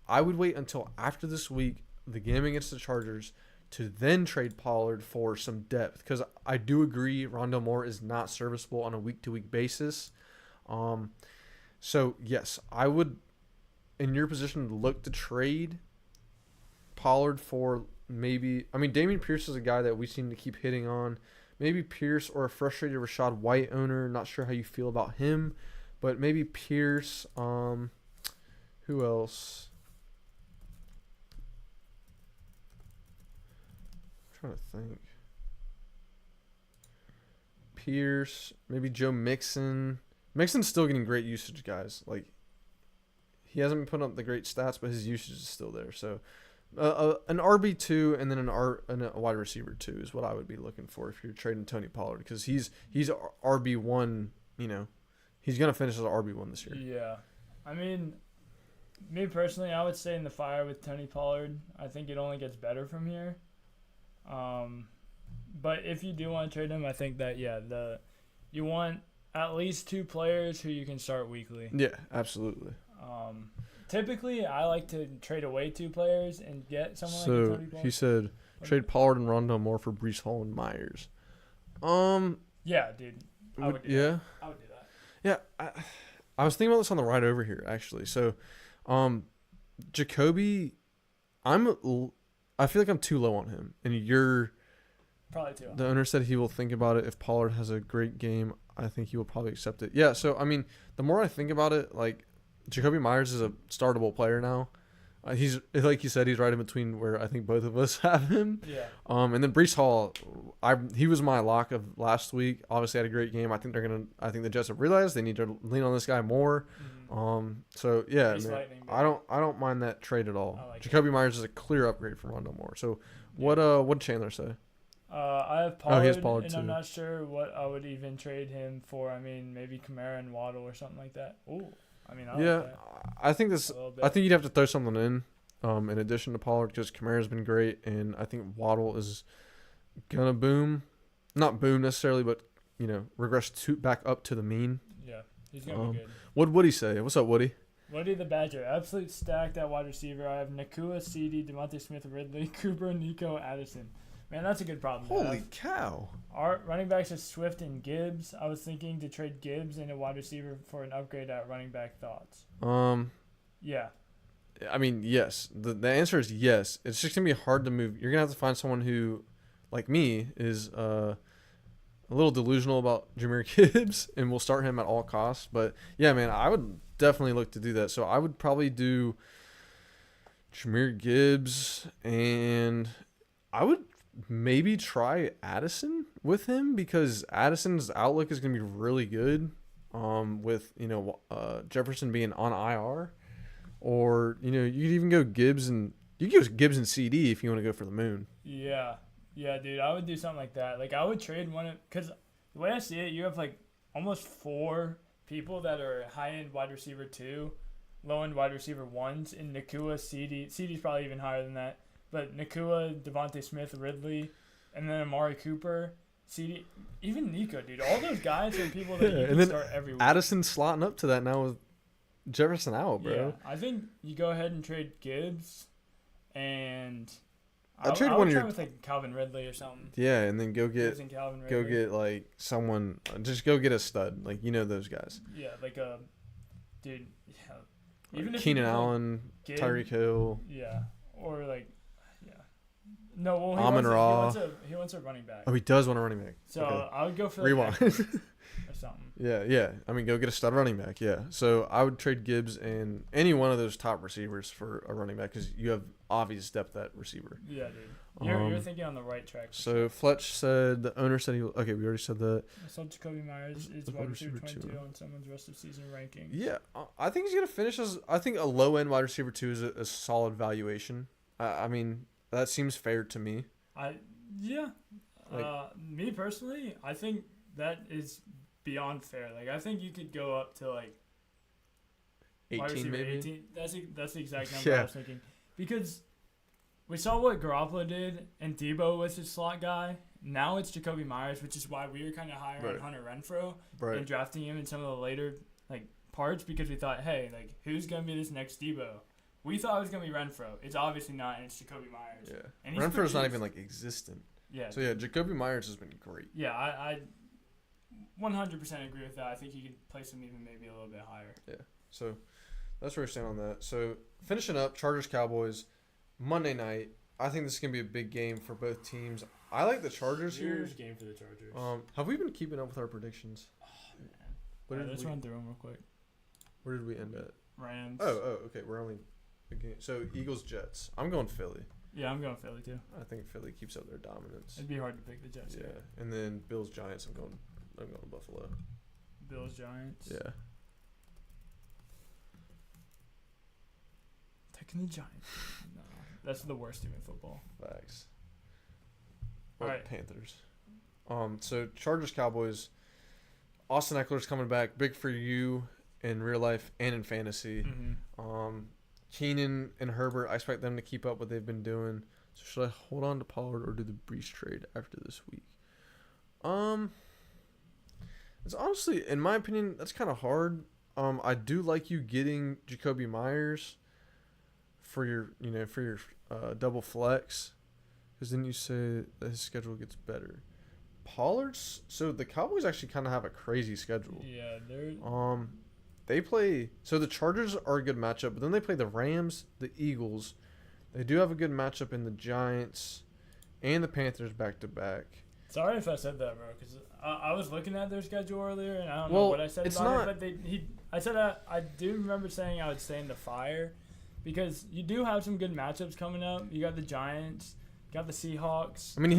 I would wait until after this week, the game against the Chargers, to then trade Pollard for some depth. Because I do agree Rondale Moore is not serviceable on a week-to-week basis. So, yes, I would, in your position, look to trade Pollard for maybe... I mean, Dameon Pierce is a guy that we seem to keep hitting on. Maybe Pierce or a frustrated Rachaad White owner. Not sure how you feel about him. But maybe Pierce. Who else? I'm trying to think. Pierce. Maybe Joe Mixon. Mixon's still getting great usage, guys. Like, he hasn't been putting up the great stats, but his usage is still there. So, an RB2 and then a wide receiver 2 is what I would be looking for if you're trading Tony Pollard, because he's RB1. You know, he's gonna finish as RB1 this year. Yeah, I mean, me personally, I would stay in the fire with Tony Pollard. I think it only gets better from here. But if you do want to trade him, I think that you want at least 2 players who you can start weekly. Yeah, absolutely. Typically, I like to trade away 2 players and get someone like Tony Pollard. He said trade Pollard and Rondale Moore for Breece Hall and Myers. Yeah, dude. I would do that. I would do that. Yeah, I was thinking about this on the ride over here, actually. So, Jacoby, I feel like I'm too low on him, and you're probably too. The owner said he will think about it. If Pollard has a great game, I think he will probably accept it. Yeah. So I mean, the more I think about it, like, Jacoby Myers is a startable player now. He's, like you said, he's right in between where I think both of us have him. Yeah. And then Breece Hall, he was my lock of last week. Obviously had a great game. I think the Jets have realized they need to lean on this guy more. Mm-hmm. So yeah, man, I don't mind that trade at all. Like Jacoby Myers is a clear upgrade from Rondale Moore. So what did Chandler say? I have Pollard, he has Pollard and too. I'm not sure what I would even trade him for. I mean, maybe Kamara and Waddle or something like that. Ooh. I mean, like that. I think you'd have to throw something in addition to Pollard, because Kamara's been great, and I think Waddle is gonna boom, not boom necessarily, but regress back up to the mean. Yeah, he's gonna be good. What'd Woody say? What's up, Woody? Woody the Badger, absolute stacked at wide receiver. I have Nakua, CD, DeVonta Smith, Ridley, Cooper, Nico, Addison. Man, that's a good problem. Holy cow! Our running backs are Swift and Gibbs. I was thinking to trade Gibbs and a wide receiver for an upgrade at running back. Thoughts? Yeah. I mean, yes. The answer is yes. It's just gonna be hard to move. You're gonna have to find someone who, like me, is a little delusional about Jahmyr Gibbs and will start him at all costs. But yeah, man, I would definitely look to do that. So I would probably do Jahmyr Gibbs, and I would maybe try Addison with him because Addison's outlook is going to be really good. With Jefferson being on IR, or you could even go Gibbs and CD if you want to go for the moon. Yeah, dude, I would do something like that. Like I would trade because the way I see it, you have like almost 4 people that are high end wide receiver 2, low end wide receiver 1s in Nakua, CD. CD's probably even higher than that, but Nakua, Devontae Smith, Ridley, and then Amari Cooper. CD, even Nico, dude. All those guys are people that you can start every week. Addison's slotting up to that now with Jefferson out, bro. Yeah, I think you go ahead and trade Gibbs, and I would try with like Calvin Ridley or something. Yeah, and then go get like someone. Just go get a stud, like those guys. Yeah, like a dude. Yeah, even like Keenan Allen, like Tyreek Hill. Yeah, or like. No, well, he wants a running back. Oh, he does want a running back. So okay. I would go for rewind or something. Yeah. I mean, go get a stud running back. Yeah. So I would trade Gibbs and any one of those top receivers for a running back because you have obvious depth at receiver. Yeah, dude. You're thinking on the right track. So Fletch said the owner said okay. We already said that. I saw Jacoby Myers is wide receiver 22 on someone's rest of season rankings. Yeah, I think he's gonna finish as I think a low end wide receiver 2 is a solid valuation. I mean. That seems fair to me. Me personally, I think that is beyond fair. Like I think you could go up to like 18 maybe. 18. That's the exact number I was thinking. Because we saw what Garoppolo did, and Debo was his slot guy. Now it's Jacoby Myers, which is why we were kind of higher on Hunter Renfrow and drafting him in some of the later parts because we thought, hey, who's gonna be this next Debo? We thought it was going to be Renfrow. It's obviously not, and it's Jacoby Myers. Yeah. And Renfrow's not even, existent. Yeah. So, yeah, Jacoby Myers has been great. Yeah, I 100% agree with that. I think you could place him even maybe a little bit higher. Yeah. So, that's where we stand on that. So, finishing up, Chargers-Cowboys, Monday night. I think this is going to be a big game for both teams. I like the Chargers here. Huge game for the Chargers. Have we been keeping up with our predictions? Oh, man. Let's run through them real quick. Where did we end at? Rams. Oh, okay. We're only... So Eagles Jets. I'm going Philly. Yeah, I'm going Philly too. I think Philly keeps up their dominance. It'd be hard to pick the Jets. Yeah, and then Bills Giants. I'm going Buffalo. Bills Giants. Yeah. Taking the Giants. No, that's the worst team in football. Facts. All right. Panthers. So Chargers Cowboys. Austin Eckler's coming back. Big for you in real life and in fantasy. Mm-hmm. Keenan and Herbert, I expect them to keep up what they've been doing. So should I hold on to Pollard or do the Brees trade after this week? It's honestly, in my opinion, that's kind of hard. I do like you getting Jacoby Myers for your double flex, because then you say that his schedule gets better. Pollard's, so the Cowboys actually kind of have a crazy schedule. Yeah, they're They play, so the Chargers are a good matchup, but then they play the Rams, the Eagles. They do have a good matchup in the Giants and the Panthers back to back. Sorry if I said that, bro, because I was looking at their schedule earlier, and I don't know what I said about it, but I said I do remember saying I would stay in the fire, because you do have some good matchups coming up. You got the Giants, you got the Seahawks. I mean,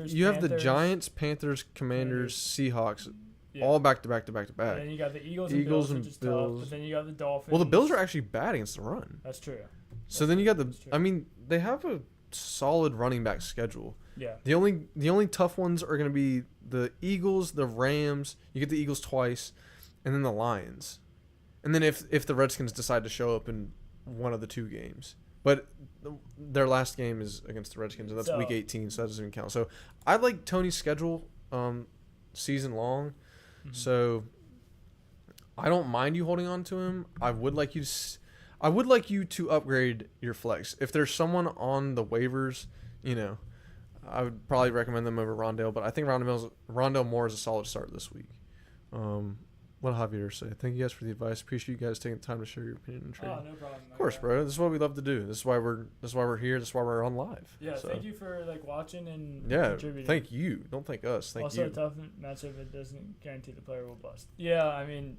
you have the Giants, Panthers, Commanders, Seahawks. Yeah. All back to back to back to back. And then you got the Eagles and Bills, which is tough. But then you got the Dolphins. Well, the Bills are actually bad against the run. That's true. So then you got I mean, they have a solid running back schedule. Yeah. The only tough ones are going to be the Eagles, the Rams. You get the Eagles twice, and then the Lions. And then if the Redskins decide to show up in one of the 2 games. But their last game is against the Redskins, and that's week 18, so that doesn't even count. So I like Tony's schedule season long. Mm-hmm. So I don't mind you holding on to him. I would like you to upgrade your flex. If there's someone on the waivers, I would probably recommend them over Rondale, but I think Rondale Moore is a solid start this week. What Javier say? Thank you guys for the advice. Appreciate you guys taking the time to share your opinion and trading. Oh, no problem. Of course, bro. This is what we love to do. This is why we're here. This is why we're on live. Yeah, so. Thank you for watching and contributing. Thank you. Don't thank us. Thank you. Also, a tough matchup. It doesn't guarantee the player will bust. Yeah, I mean,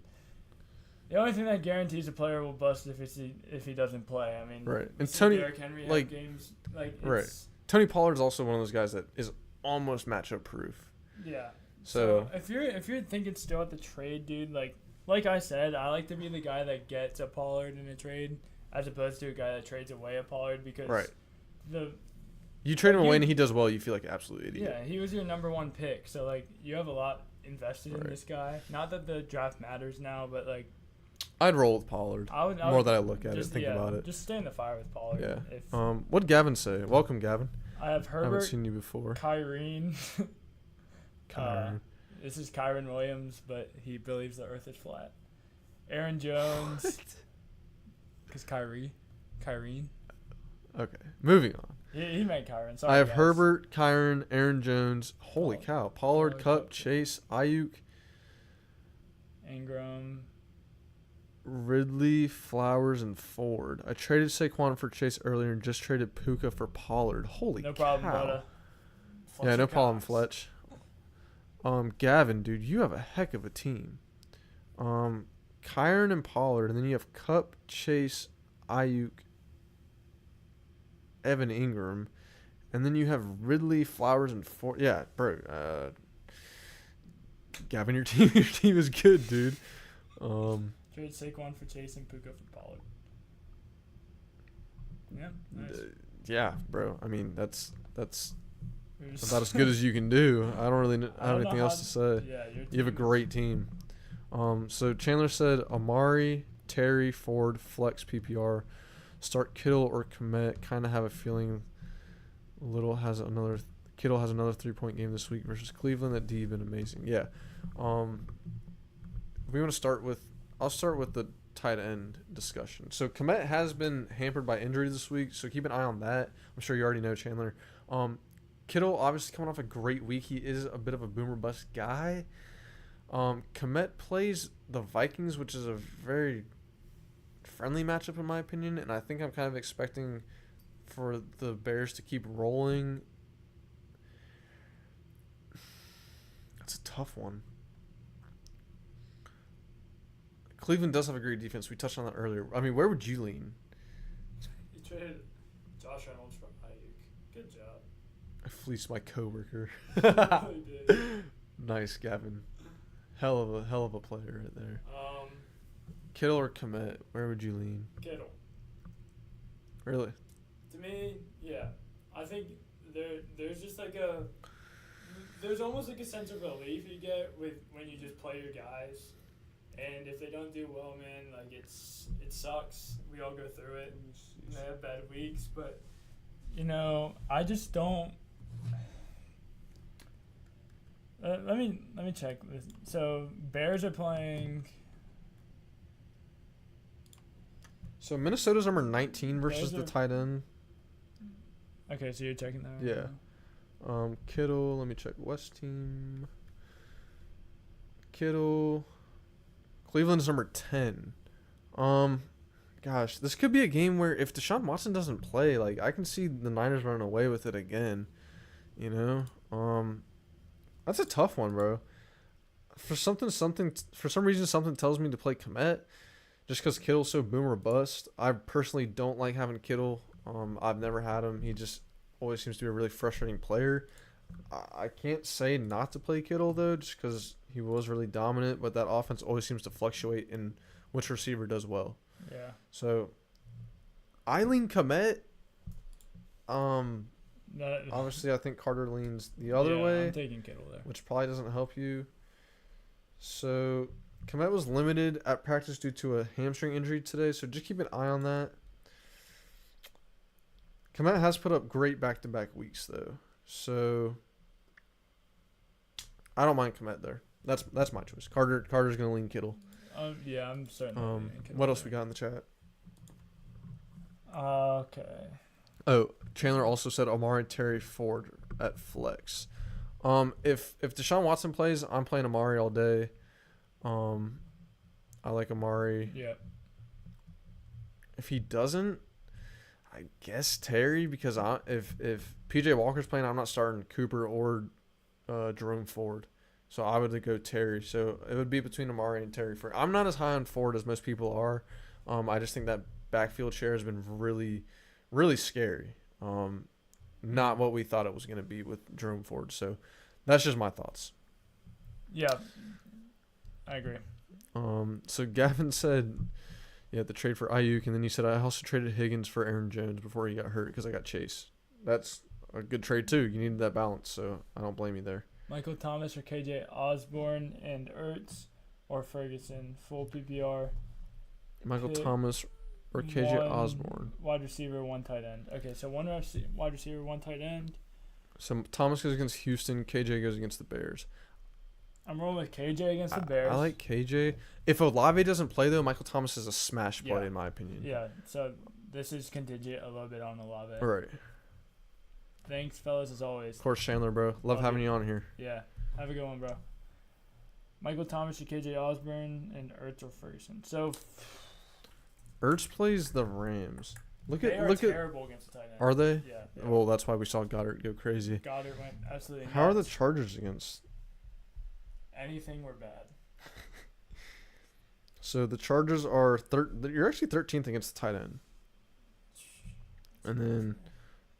the only thing that guarantees a player will bust if he doesn't play. I mean, right. And Tony, Derrick Henry have games right. Tony Pollard's also one of those guys that is almost matchup proof. Yeah. So if you're thinking still at the trade, dude, like I said, I like to be the guy that gets a Pollard in a trade as opposed to a guy that trades away a Pollard because you trade him away and he does well, you feel like an absolute idiot. Yeah, he was your number one pick, so you have a lot invested in this guy. Not that the draft matters now, but I'd roll with Pollard. More than I look at it, think about it. Just stay in the fire with Pollard. Yeah. What'd Gavin say? Welcome, Gavin. I have Herbert. I haven't seen you before. Kyren. This is Kyren Williams, but he believes the earth is flat. Aaron Jones. Because Kyren. Okay, moving on. He meant Kyren. Sorry, I have guys. Herbert, Kyren, Aaron Jones. Holy cow. Pollard, Kupp, Chase, Ayuk. Ingram. Ridley, Flowers, and Ford. I traded Saquon for Chase earlier and just traded Puka for Pollard. Holy cow. No problem, brother. Yeah, no problem, Fletch. Gavin, dude, you have a heck of a team. Kyren and Pollard, and then you have Kupp, Chase, Ayuk, Evan Ingram, and then you have Ridley, Flowers, and Ford. Yeah, bro. Gavin, your team is good, dude. Trade Saquon for Chase and Puka for Pollard. Yeah, nice. Yeah, bro. I mean, that's about as good as you can do. I don't really have anything else to say. Yeah, you have a great team. So Chandler said Amari, Terry, Ford, flex PPR, start Kittle or Komet. Kind of have a feeling Kittle has another 3-point game this week versus Cleveland. That D been amazing. Yeah. We want to start with. I'll start with the tight end discussion. So Komet has been hampered by injury this week, so keep an eye on that. I'm sure you already know, Chandler. Kittle obviously coming off a great week. He is a bit of a boomer bust guy. Komet plays the Vikings, which is a very friendly matchup in my opinion, and I think I'm kind of expecting for the Bears to keep rolling. That's a tough one. Cleveland does have a great defense. We touched on that earlier. I mean, where would you lean? You traded Josh Reynolds from Ayuk. Good job. I fleeced my coworker. Really did. Nice, Gavin. Hell of a player right there. Kittle or Komet? Where would you lean? Kittle. Really? To me, yeah. I think there's just there's almost a sense of relief you get with when you just play your guys. And if they don't do well, man, it sucks. We all go through it, and they have bad weeks. But I just don't. Let me check this. So Bears are playing. So Minnesota's number 19 versus the tight end. Okay, so you're checking that. Yeah. Kittle. Let me check West team. Kittle. Cleveland's number 10. Gosh, this could be a game where if Deshaun Watson doesn't play, I can see the Niners running away with it again. That's a tough one, bro. For some reason, something tells me to play Komet, just because Kittle's so boomer bust. I personally don't like having Kittle. I've never had him. He just always seems to be a really frustrating player. I can't say not to play Kittle though, just because he was really dominant, but that offense always seems to fluctuate in which receiver does well. Yeah. So, I lean Komet. Obviously, I think Carter leans the other way. I'm taking Kittle there, which probably doesn't help you. So, Komet was limited at practice due to a hamstring injury today, so just keep an eye on that. Komet has put up great back-to-back weeks though, so I don't mind Komet there. That's my choice. Carter's gonna lean Kittle. Yeah, I'm certain. What else we got in the chat? Okay. Oh, Chandler also said Amari, Terry, Ford at flex. If Deshaun Watson plays, I'm playing Amari all day. I like Amari. Yeah. If he doesn't, I guess Terry, because if PJ Walker's playing, I'm not starting Cooper or Jerome Ford. So I would go Terry. So it would be between Amari and Terry. I'm not as high on Ford as most people are. I just think that backfield share has been really, really scary. Not what we thought it was going to be with Jerome Ford. So that's just my thoughts. Yeah, I agree. So Gavin said, yeah, the trade for Ayuk, and then you said I also traded Higgins for Aaron Jones before he got hurt because I got Chase. That's a good trade too. You needed that balance, so I don't blame you there. Michael Thomas or KJ Osborne and Ertz or Ferguson, full PPR. Michael Thomas or KJ Osborne. Wide receiver, 1 tight end. Okay, so 1 wide receiver, 1 tight end. So Thomas goes against Houston. KJ goes against the Bears. I'm rolling with KJ against the Bears. I like KJ. If Olave doesn't play, though, Michael Thomas is a smash play, in my opinion. Yeah, so this is contingent a little bit on Olave. All right. Thanks, fellas, as always. Of course, Chandler, bro. Love having you on here. Yeah, have a good one, bro. Michael Thomas or KJ Osborne and Ertz or Ferguson. So Ertz plays the Rams. They are terrible against the tight end. Are they? Yeah. Well, that's why we saw Goddard go crazy. Goddard went absolutely nuts. How are the Chargers against? Anything were bad. So the Chargers are you're actually 13th against the tight end. And then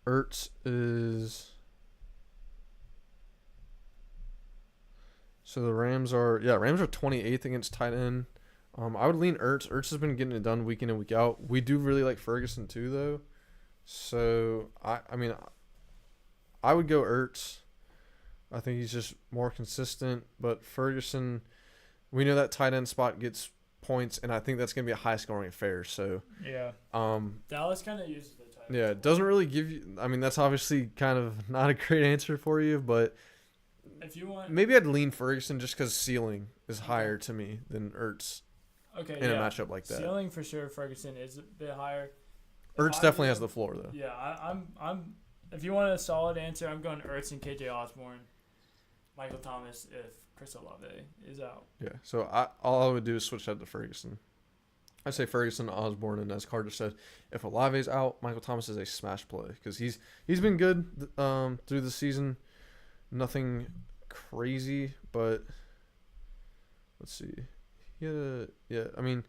Ertz is. So the Rams are 28th against tight end. I would lean Ertz. Ertz has been getting it done week in and week out. We do really like Ferguson too, though. So I would go Ertz. I think he's just more consistent. But Ferguson, we know that tight end spot gets points, and I think that's going to be a high-scoring affair. So yeah. Dallas kind of uses the tight end. Yeah, it doesn't really give you. I mean, that's obviously kind of not a great answer for you, but if you want, maybe I'd lean Ferguson just because ceiling is higher to me than Ertz. Okay. In a matchup like that, ceiling for sure. Ferguson is a bit higher. Ertz definitely has the floor though. Yeah, I'm. If you want a solid answer, I'm going Ertz and KJ Osborne. Michael Thomas if Chris Olave is out. Yeah, so all I would do is switch that to Ferguson. I say Ferguson, Osborne, and as Carter said, if Olave's out, Michael Thomas is a smash play because he's been good through the season. Nothing crazy, but let's see. I mean,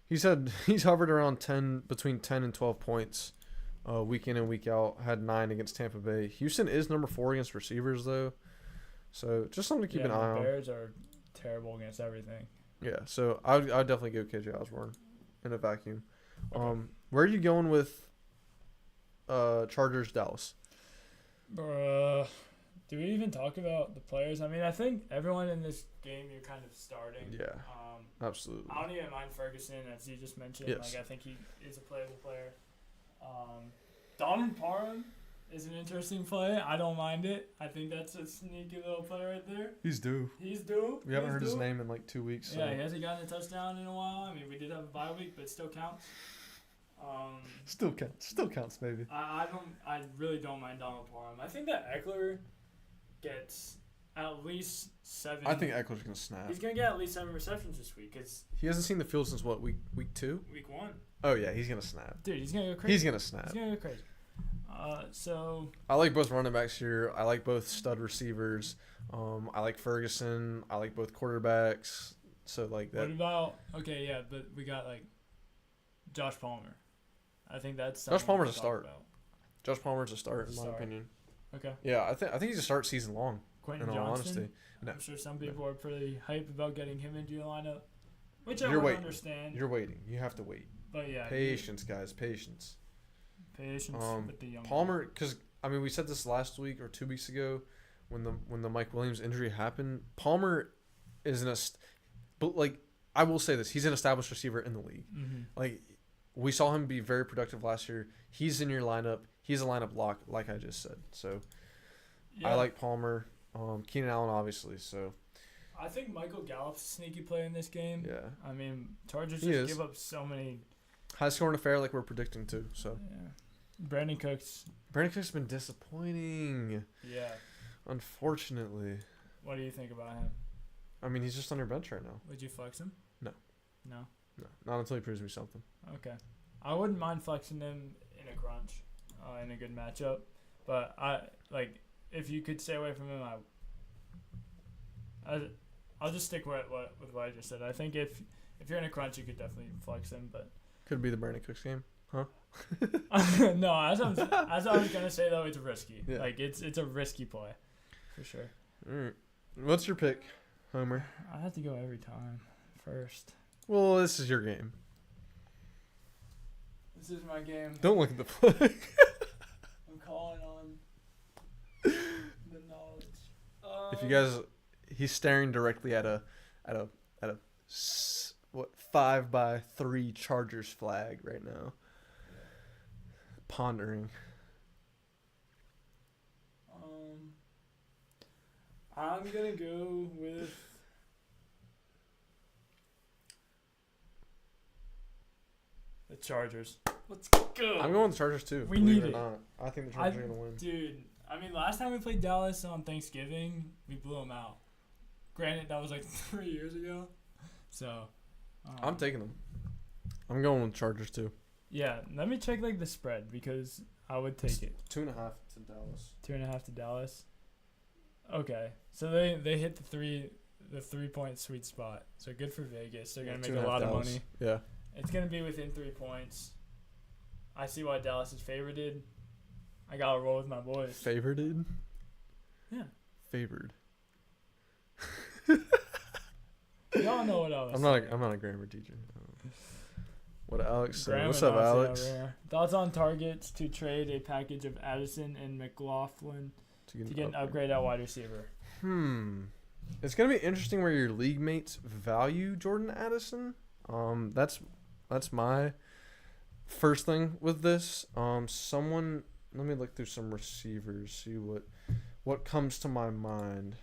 he's hovered around between 10 and 12 points week in and week out. Had 9 against Tampa Bay. Houston is number 4 against receivers though. So just something to keep an eye on. The Bears are terrible against everything. Yeah, so I would definitely go KJ Osborne in a vacuum. Okay. Where are you going with Chargers Dallas? Do we even talk about the players? I mean, I think everyone in this game you're kind of starting. Yeah, absolutely. I don't even mind Ferguson, as you just mentioned. Yes. Like, I think he is a playable player. Donald Parham is an interesting play. I don't mind it. I think that's a sneaky little play right there. He's due. We haven't heard his name in like 2 weeks. So. Yeah, he hasn't gotten a touchdown in a while. I mean, we did have a bye week, but it still counts. Still counts, baby. I really don't mind Donald Parham. I think that Eckler gets at least 7. I think Eckler's gonna snap. He's gonna get at least 7 receptions this week because he hasn't seen the field since what, week 2? Week 1. Oh yeah, he's gonna snap. Dude, he's gonna go crazy. He's gonna snap. He's gonna go crazy. So I like both running backs here. I like both stud receivers. I like Ferguson. I like both quarterbacks. So like that. What about but we got like Josh Palmer. I think that's Josh Palmer's a start. Josh Palmer's a start in my opinion. Okay. Yeah, I think he's a start season long. Quentin in all Johnston. honesty. No. I'm sure some people are pretty hyped about getting him into your lineup, which I would understand. You're waiting. You have to wait. But yeah, patience, guys, patience. Patience with the young Palmer, because I mean, we said this last week or 2 weeks ago when the Mike Williams injury happened. Palmer is but like I will say this, he's an established receiver in the league. Mm-hmm. Like we saw him be very productive last year. He's in your lineup. He's a lineup lock, like I just said. So I like Palmer. Keenan Allen, obviously. So I think Michael Gallup's a sneaky play in this game. Yeah. I mean, Chargers just give up so many. High scoring affair like we're predicting too. So yeah. Brandon Cooks has been disappointing. Yeah. Unfortunately. What do you think about him? I mean, he's just on your bench right now. Would you flex him? No. No. No, not until he proves me something. Okay. I wouldn't mind flexing him in a crunch, in a good matchup, but if you could stay away from him, I'll just stick with what I just said. I think if you're in a crunch, you could definitely flex him, but could be the Brandon Cooks game, huh? No, as I was gonna say though, it's risky. Yeah. Like it's a risky play, for sure. All right. What's your pick, Homer? I have to go every time first. Well, this is your game. This is my game. Don't look at the play. I'm calling on the knowledge. If you guys, he's staring directly at a 5x3 Chargers flag right now. Pondering. I'm gonna go with the Chargers. Let's go. I'm going with the Chargers too. We need it. Not. I think the Chargers are gonna win. Dude, I mean, last time we played Dallas on Thanksgiving, we blew them out. Granted, that was like 3 years ago. So. I'm taking them. I'm going with Chargers too. Yeah, let me check like the spread because I would take it. 2.5 to Dallas. 2.5 to Dallas. Okay, so they hit the 3-point sweet spot. So good for Vegas. They're gonna make a lot of money. Yeah. It's gonna be within 3 points. I see why Dallas is favorited. I gotta roll with my boys. Favorited? Yeah. Favored. Y'all know what I was. I'm not a grammar teacher. What Alex said. What's up, Alex? Thoughts on targets to trade a package of Addison and McLaughlin to get an upgrade at wide receiver? It's gonna be interesting where your league mates value Jordan Addison. That's my first thing with this. Let me look through some receivers, see what comes to my mind.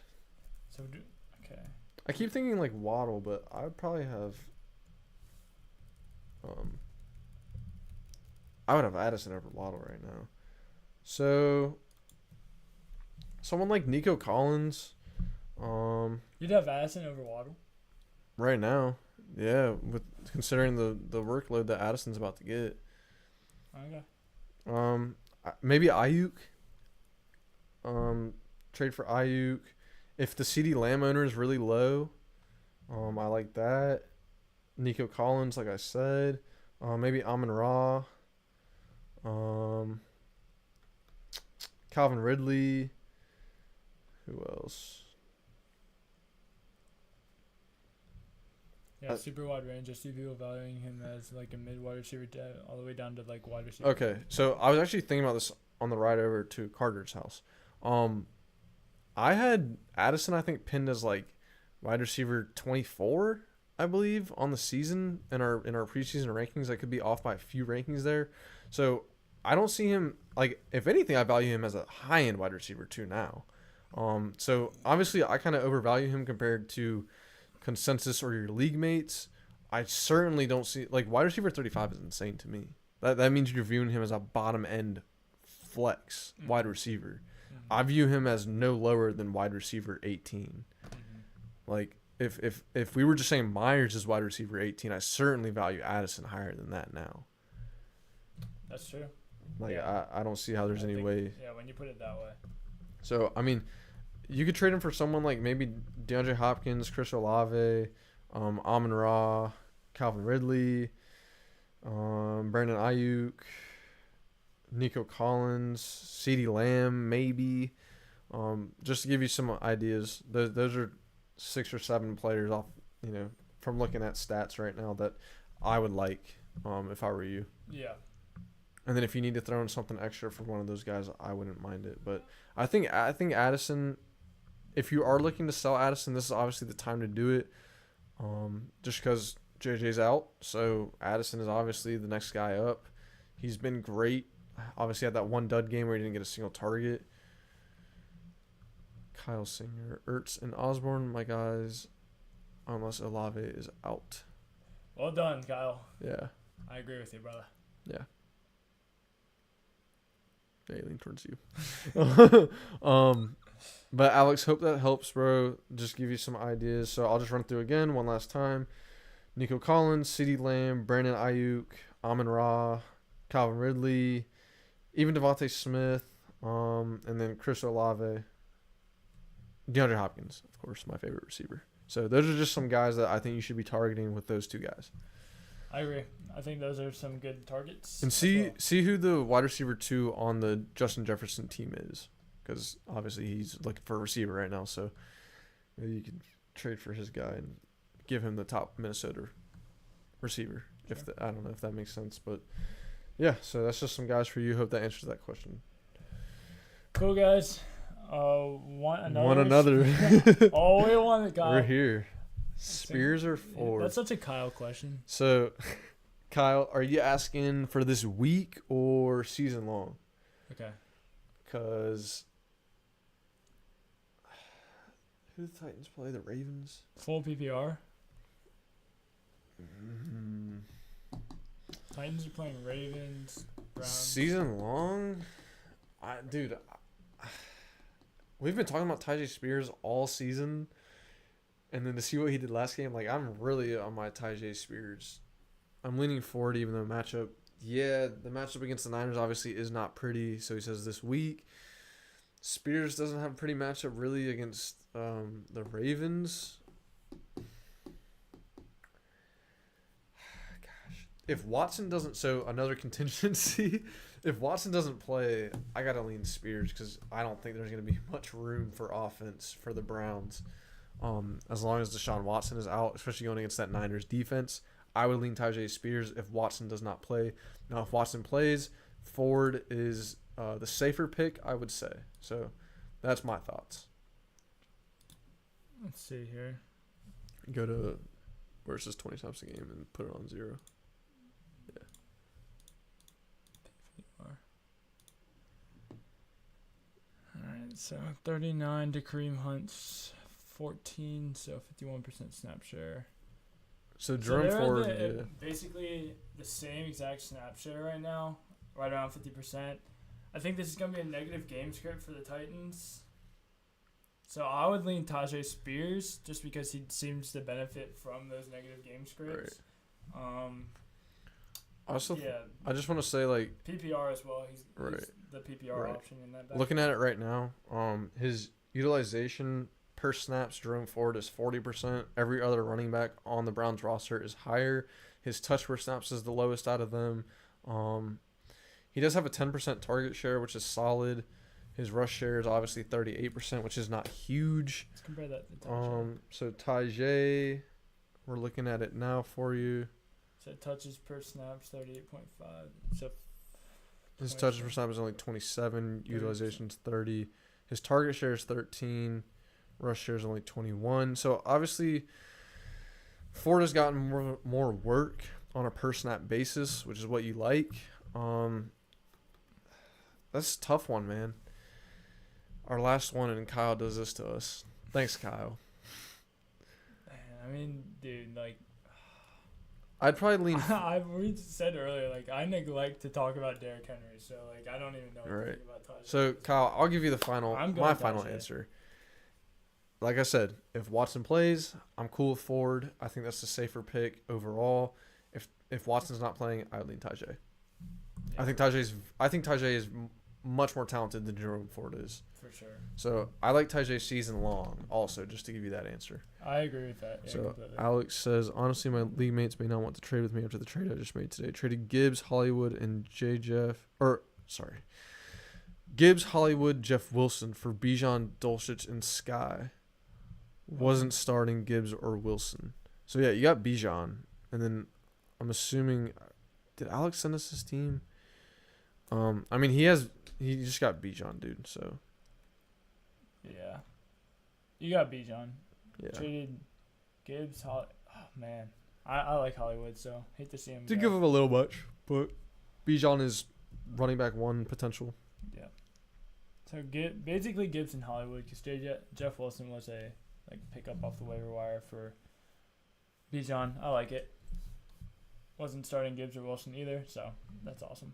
Okay. I keep thinking like Waddle, but I would probably have I would have Addison over Waddle right now. So someone like Nico Collins. You'd have Addison over Waddle? Right now. Yeah, with considering the workload that Addison's about to get. Okay. Maybe Ayuk. Trade for Ayuk. If the CeeDee Lamb owner is really low, I like that. Nico Collins, like I said. Maybe Amon-Ra. Calvin Ridley. Who else? Yeah, super wide range. I see people valuing him as like a mid wide receiver all the way down to like wide receiver. Okay, so I was actually thinking about this on the ride over to Carter's house. I had Addison, I think, pinned as like wide receiver 24, I believe, on the season in our preseason rankings. I could be off by a few rankings there. So I don't see him, like, if anything, I value him as a high-end wide receiver too now. So obviously I kind of overvalue him compared to consensus or your league mates. I certainly don't see, like, wide receiver 35 is insane to me. That means you're viewing him as a bottom-end flex wide receiver. I view him as no lower than wide receiver 18. Like, if we were just saying Myers is wide receiver 18, I certainly value Addison higher than that now. That's true. Like, yeah. I don't see how there's any way. Yeah, when you put it that way. So, I mean, you could trade him for someone like maybe DeAndre Hopkins, Chris Olave, Amon-Ra, Calvin Ridley, Brandon Ayuk, Nico Collins, CeeDee Lamb, maybe. Just to give you some ideas, those are 6 or 7 players off, from looking at stats right now that I would like if I were you. Yeah. And then if you need to throw in something extra for one of those guys, I wouldn't mind it. But I think Addison, if you are looking to sell Addison, this is obviously the time to do it. Just because JJ's out, so Addison is obviously the next guy up. He's been great. Obviously had that one dud game where he didn't get a single target. Kyle Singer, Ertz, and Osborne, my guys, unless Olave is out. Well done, Kyle. Yeah. I agree with you, brother. Yeah. I lean towards you. But Alex, hope that helps, bro. Just give you some ideas. So I'll just run through again one last time. Nico Collins, CeeDee Lamb, Brandon Ayuk, Amon-Ra, Calvin Ridley, even Devontae Smith, and then Chris Olave, DeAndre Hopkins, of course, my favorite receiver. So those are just some guys that I think you should be targeting with those two guys. I agree. I think those are some good targets. And see who the wide receiver 2 on the Justin Jefferson team is, because obviously he's looking for a receiver right now. So maybe you can trade for his guy and give him the top Minnesota receiver. Sure. I don't know if that makes sense, but yeah. So that's just some guys for you. Hope that answers that question. Cool, guys. One another. Oh, we won it, Kyle. We're here. Spears or Ford? That's such a Kyle question. So, Kyle, are you asking for this week or season long? Okay. Because who do the Titans play? The Ravens? Full PPR? Mm-hmm. Titans are playing Ravens, Browns. Season long? We've been talking about Tyjae Spears all season, and then to see what he did last game, like, I'm really on my Tyjae Spears. I'm leaning forward, even though the matchup against the Niners obviously is not pretty, so he says this week. Spears doesn't have a pretty matchup really against the Ravens. Gosh. If Watson doesn't, so another contingency, if Watson doesn't play, I got to lean Spears because I don't think there's going to be much room for offense for the Browns. As long as Deshaun Watson is out, especially going against that Niners defense, I would lean Tyjae Spears if Watson does not play. Now, if Watson plays, Ford is the safer pick, I would say. So that's my thoughts. Let's see here. Go to where it says 20 times a game and put it on 0. Yeah. All right, so 39 to Kareem Hunt's 14, so 51% snap share. So Jerome Ford, basically the same exact snap share right now, right around 50%. I think this is going to be a negative game script for the Titans. So I would lean Tyjae Spears just because he seems to benefit from those negative game scripts. Right. I just want to say, like, PPR as well. He's the PPR option in that back. Looking at it right now, his utilization per snaps, Jerome Ford is 40%. Every other running back on the Browns roster is higher. His touch per snaps is the lowest out of them. He does have a 10% target share, which is solid. His rush share is obviously 38%, which is not huge. Let's compare that to Tyjae. So Tyjae, we're looking at it now for you. So touches per snaps 38.5. So his touches per snap is only 27. Utilization's 30. His target share is 13. Rush share is only 21. So obviously, Ford has gotten more work on a per snap basis, which is what you like. That's a tough one, man. Our last one, and Kyle does this to us. Thanks, Kyle. I mean, dude, like, I'd probably lean. We said earlier, like, I neglect to talk about Derrick Henry, so, like, I don't even know anything about Tyjae. So, Kyle, I'll give you my final answer. Like I said, if Watson plays, I'm cool with Ford. I think that's the safer pick overall. If Watson's not playing, I would lean Tyjae. Yeah. I think Tyjae is much more talented than Jerome Ford is. For sure. So I like Tyjae season long also, just to give you that answer. I agree with that. Yeah, so completely. Alex says, honestly, my league mates may not want to trade with me after the trade I just made today. Traded Gibbs, Hollywood, and Gibbs, Hollywood, Jeff Wilson for Bijan, Dulcich, and Sky. Wasn't starting Gibbs or Wilson. So yeah, you got Bijan, and then I'm assuming, did Alex send us his team? I mean, he just got Bijan, dude. So yeah, you got Bijan. Yeah. Traded Gibbs. Oh man, I like Hollywood, so hate to see him. Did give him a little much, but Bijan is running back 1 potential. Yeah. So basically Gibbs and Hollywood, because Jeff Wilson was a pickup off the waiver wire for Bijan. I like it. Wasn't starting Gibbs or Wilson either, so that's awesome.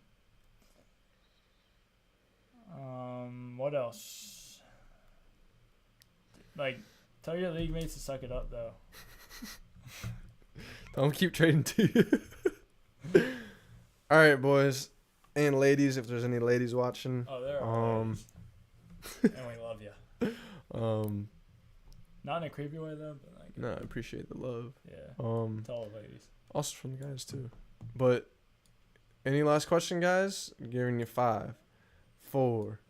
What else? Like, tell your league mates to suck it up, though. Don't keep trading to you. All right, boys and ladies, if there's any ladies watching. Oh, there are ladies. And we love you. Not in a creepy way though, but like. No, I appreciate the love. Yeah. To all the ladies. Also from the guys too. But any last question, guys? I'm giving you 5, 4,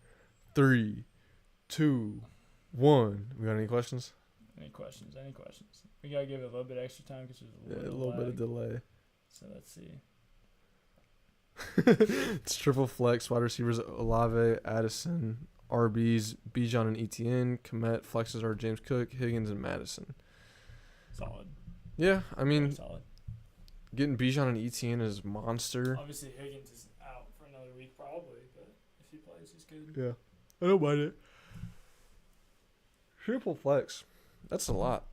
3, 2, 1. We got any questions? Any questions? We gotta give it a little bit extra time because there's A little bit of delay. So let's see. It's triple flex. Wide receivers: Olave, Addison, RBs, Bijan and ETN. Komet flexes are James Cook, Higgins, and Madison. Solid. Yeah, I mean, solid. Getting Bijan and ETN is monster. Obviously, Higgins is out for another week probably, but if he plays, he's good. Yeah, I don't mind it. Triple flex. That's a lot.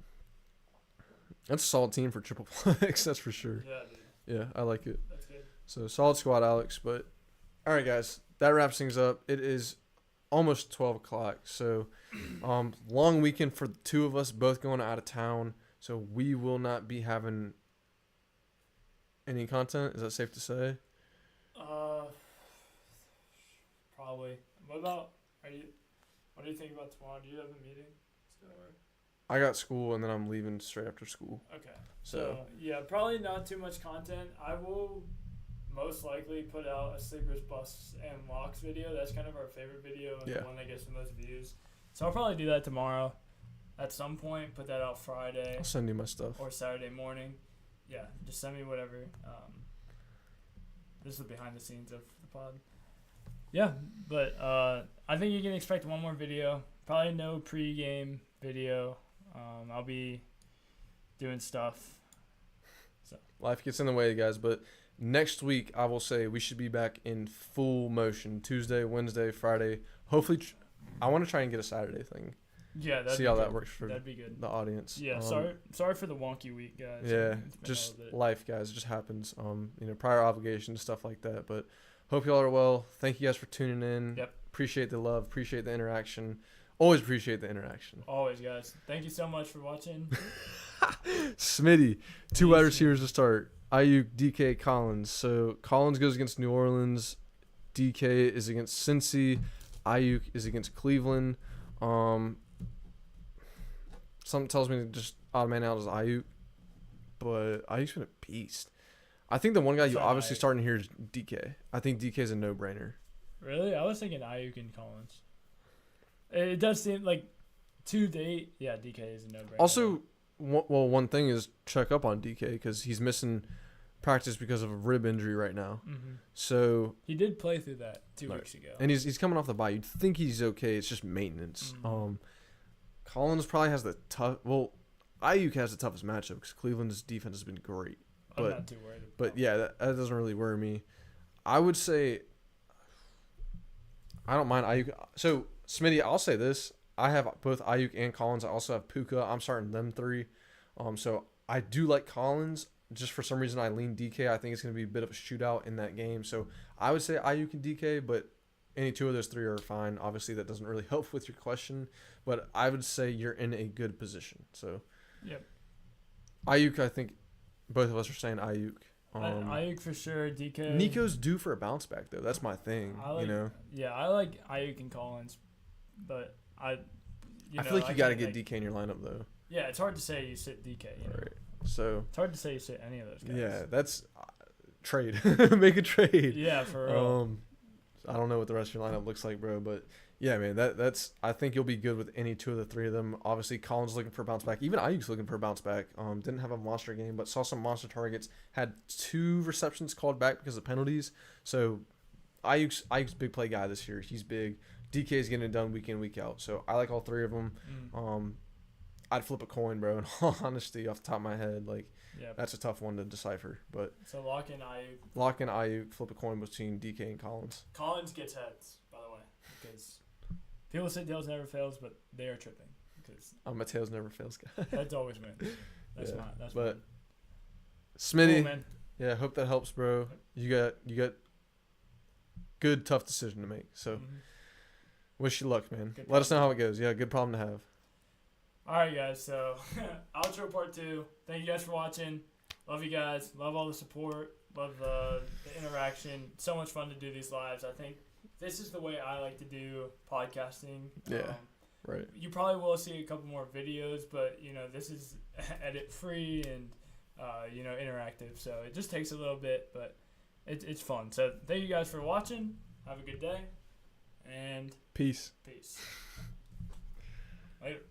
That's a solid team for triple flex, that's for sure. Yeah, dude. Yeah, I like it. That's good. So, solid squad, Alex. But, all right, guys. That wraps things up. It is almost 12 o'clock. So, long weekend for the two of us, both going out of town. So, we will not be having any content. Is that safe to say? Probably. What do you think about tomorrow? Do you have a meeting still? Or? I got school, and then I'm leaving straight after school. Okay. So, yeah, probably not too much content. I will most likely put out a sleepers, busts, and locks video. That's kind of our favorite video and the one that gets the most views. So I'll probably do that tomorrow at some point. Put that out Friday. I'll send you my stuff. Or Saturday morning. Yeah, just send me whatever. This is the behind the scenes of the pod. Yeah, but I think you can expect one more video. Probably no pre-game video. I'll be doing stuff. So life gets in the way, guys, but next week I will say we should be back in full motion. Tuesday, Wednesday, Friday. Hopefully, I want to try and get a Saturday thing. Yeah, see how that works for that'd be good. The audience. Yeah, sorry for the wonky week, guys. Yeah, just life, guys. It just happens. Prior obligations, stuff like that. But hope y'all are well. Thank you guys for tuning in. Yep. Appreciate the love. Appreciate the interaction. Always appreciate the interaction. Always, guys. Thank you so much for watching. Smitty, 2 wide receivers to start. Ayuk, DK, Collins. So Collins goes against New Orleans. DK is against Cincy. Ayuk is against Cleveland. Something tells me to just odd man out as Ayuk, but Ayuk's been a beast. I think the one guy you obviously starting here is DK. I think DK is a no-brainer. Really? I was thinking Ayuk and Collins. It does seem like to date, yeah, DK is a no-brainer. Also, one thing is check up on DK because he's missing practice because of a rib injury right now. Mm-hmm. So he did play through that 2 weeks ago, and he's coming off the bye. You'd think he's okay. It's just maintenance. Mm-hmm. Collins probably has the tough. Well, Ayuk has the toughest matchup because Cleveland's defense has been great. I'm not too worried. But yeah, that doesn't really worry me. I would say I don't mind Ayuk. So Smitty, I'll say this: I have both Ayuk and Collins. I also have Puka. I'm starting them 3. So I do like Collins. Just for some reason, I lean DK. I think it's going to be a bit of a shootout in that game. So I would say Ayuk and DK, but any 2 of those 3 are fine. Obviously, that doesn't really help with your question, but I would say you're in a good position. So, yep. Ayuk, I think both of us are saying Ayuk. Ayuk for sure. DK. Nico's due for a bounce back though. That's my thing. Yeah, I like Ayuk and Collins, but I feel like you got to get DK in your lineup though. Yeah, it's hard to say you sit DK. Right. So it's hard to say you sit any of those guys. Yeah, that's trade. Make a trade. Yeah, for real. I don't know what the rest of your lineup looks like, bro, but yeah, man, that's. I think you'll be good with any 2 of the 3 of them. Obviously, Collins looking for a bounce back. Even Ayuk's looking for a bounce back. Didn't have a monster game, but saw some monster targets. Had 2 receptions called back because of penalties. So, Ayuk's big play guy this year. He's big. DK's getting it done week in, week out. So I like all 3 of them. I'd flip a coin, bro. In all honesty, off the top of my head, that's a tough one to decipher. But so lock in Ayuk. Lock in Ayuk. Flip a coin between DK and Collins. Collins gets heads, by the way, because people say tails never fails, but they are tripping. Because I'm a tails never fails guy. That's always wins. That's not. That's but Smitty, cool, man. Yeah, hope that helps, bro. You got good tough decision to make. So wish you luck, man. Let us know how it goes. Yeah, good problem to have. All right, guys. So outro part 2. Thank you guys for watching. Love you guys. Love all the support. Love the interaction. So much fun to do these lives. I think this is the way I like to do podcasting. Yeah. Right. You probably will see a couple more videos, but this is edit free and interactive. So it just takes a little bit, but it's fun. So thank you guys for watching. Have a good day, and peace. Later.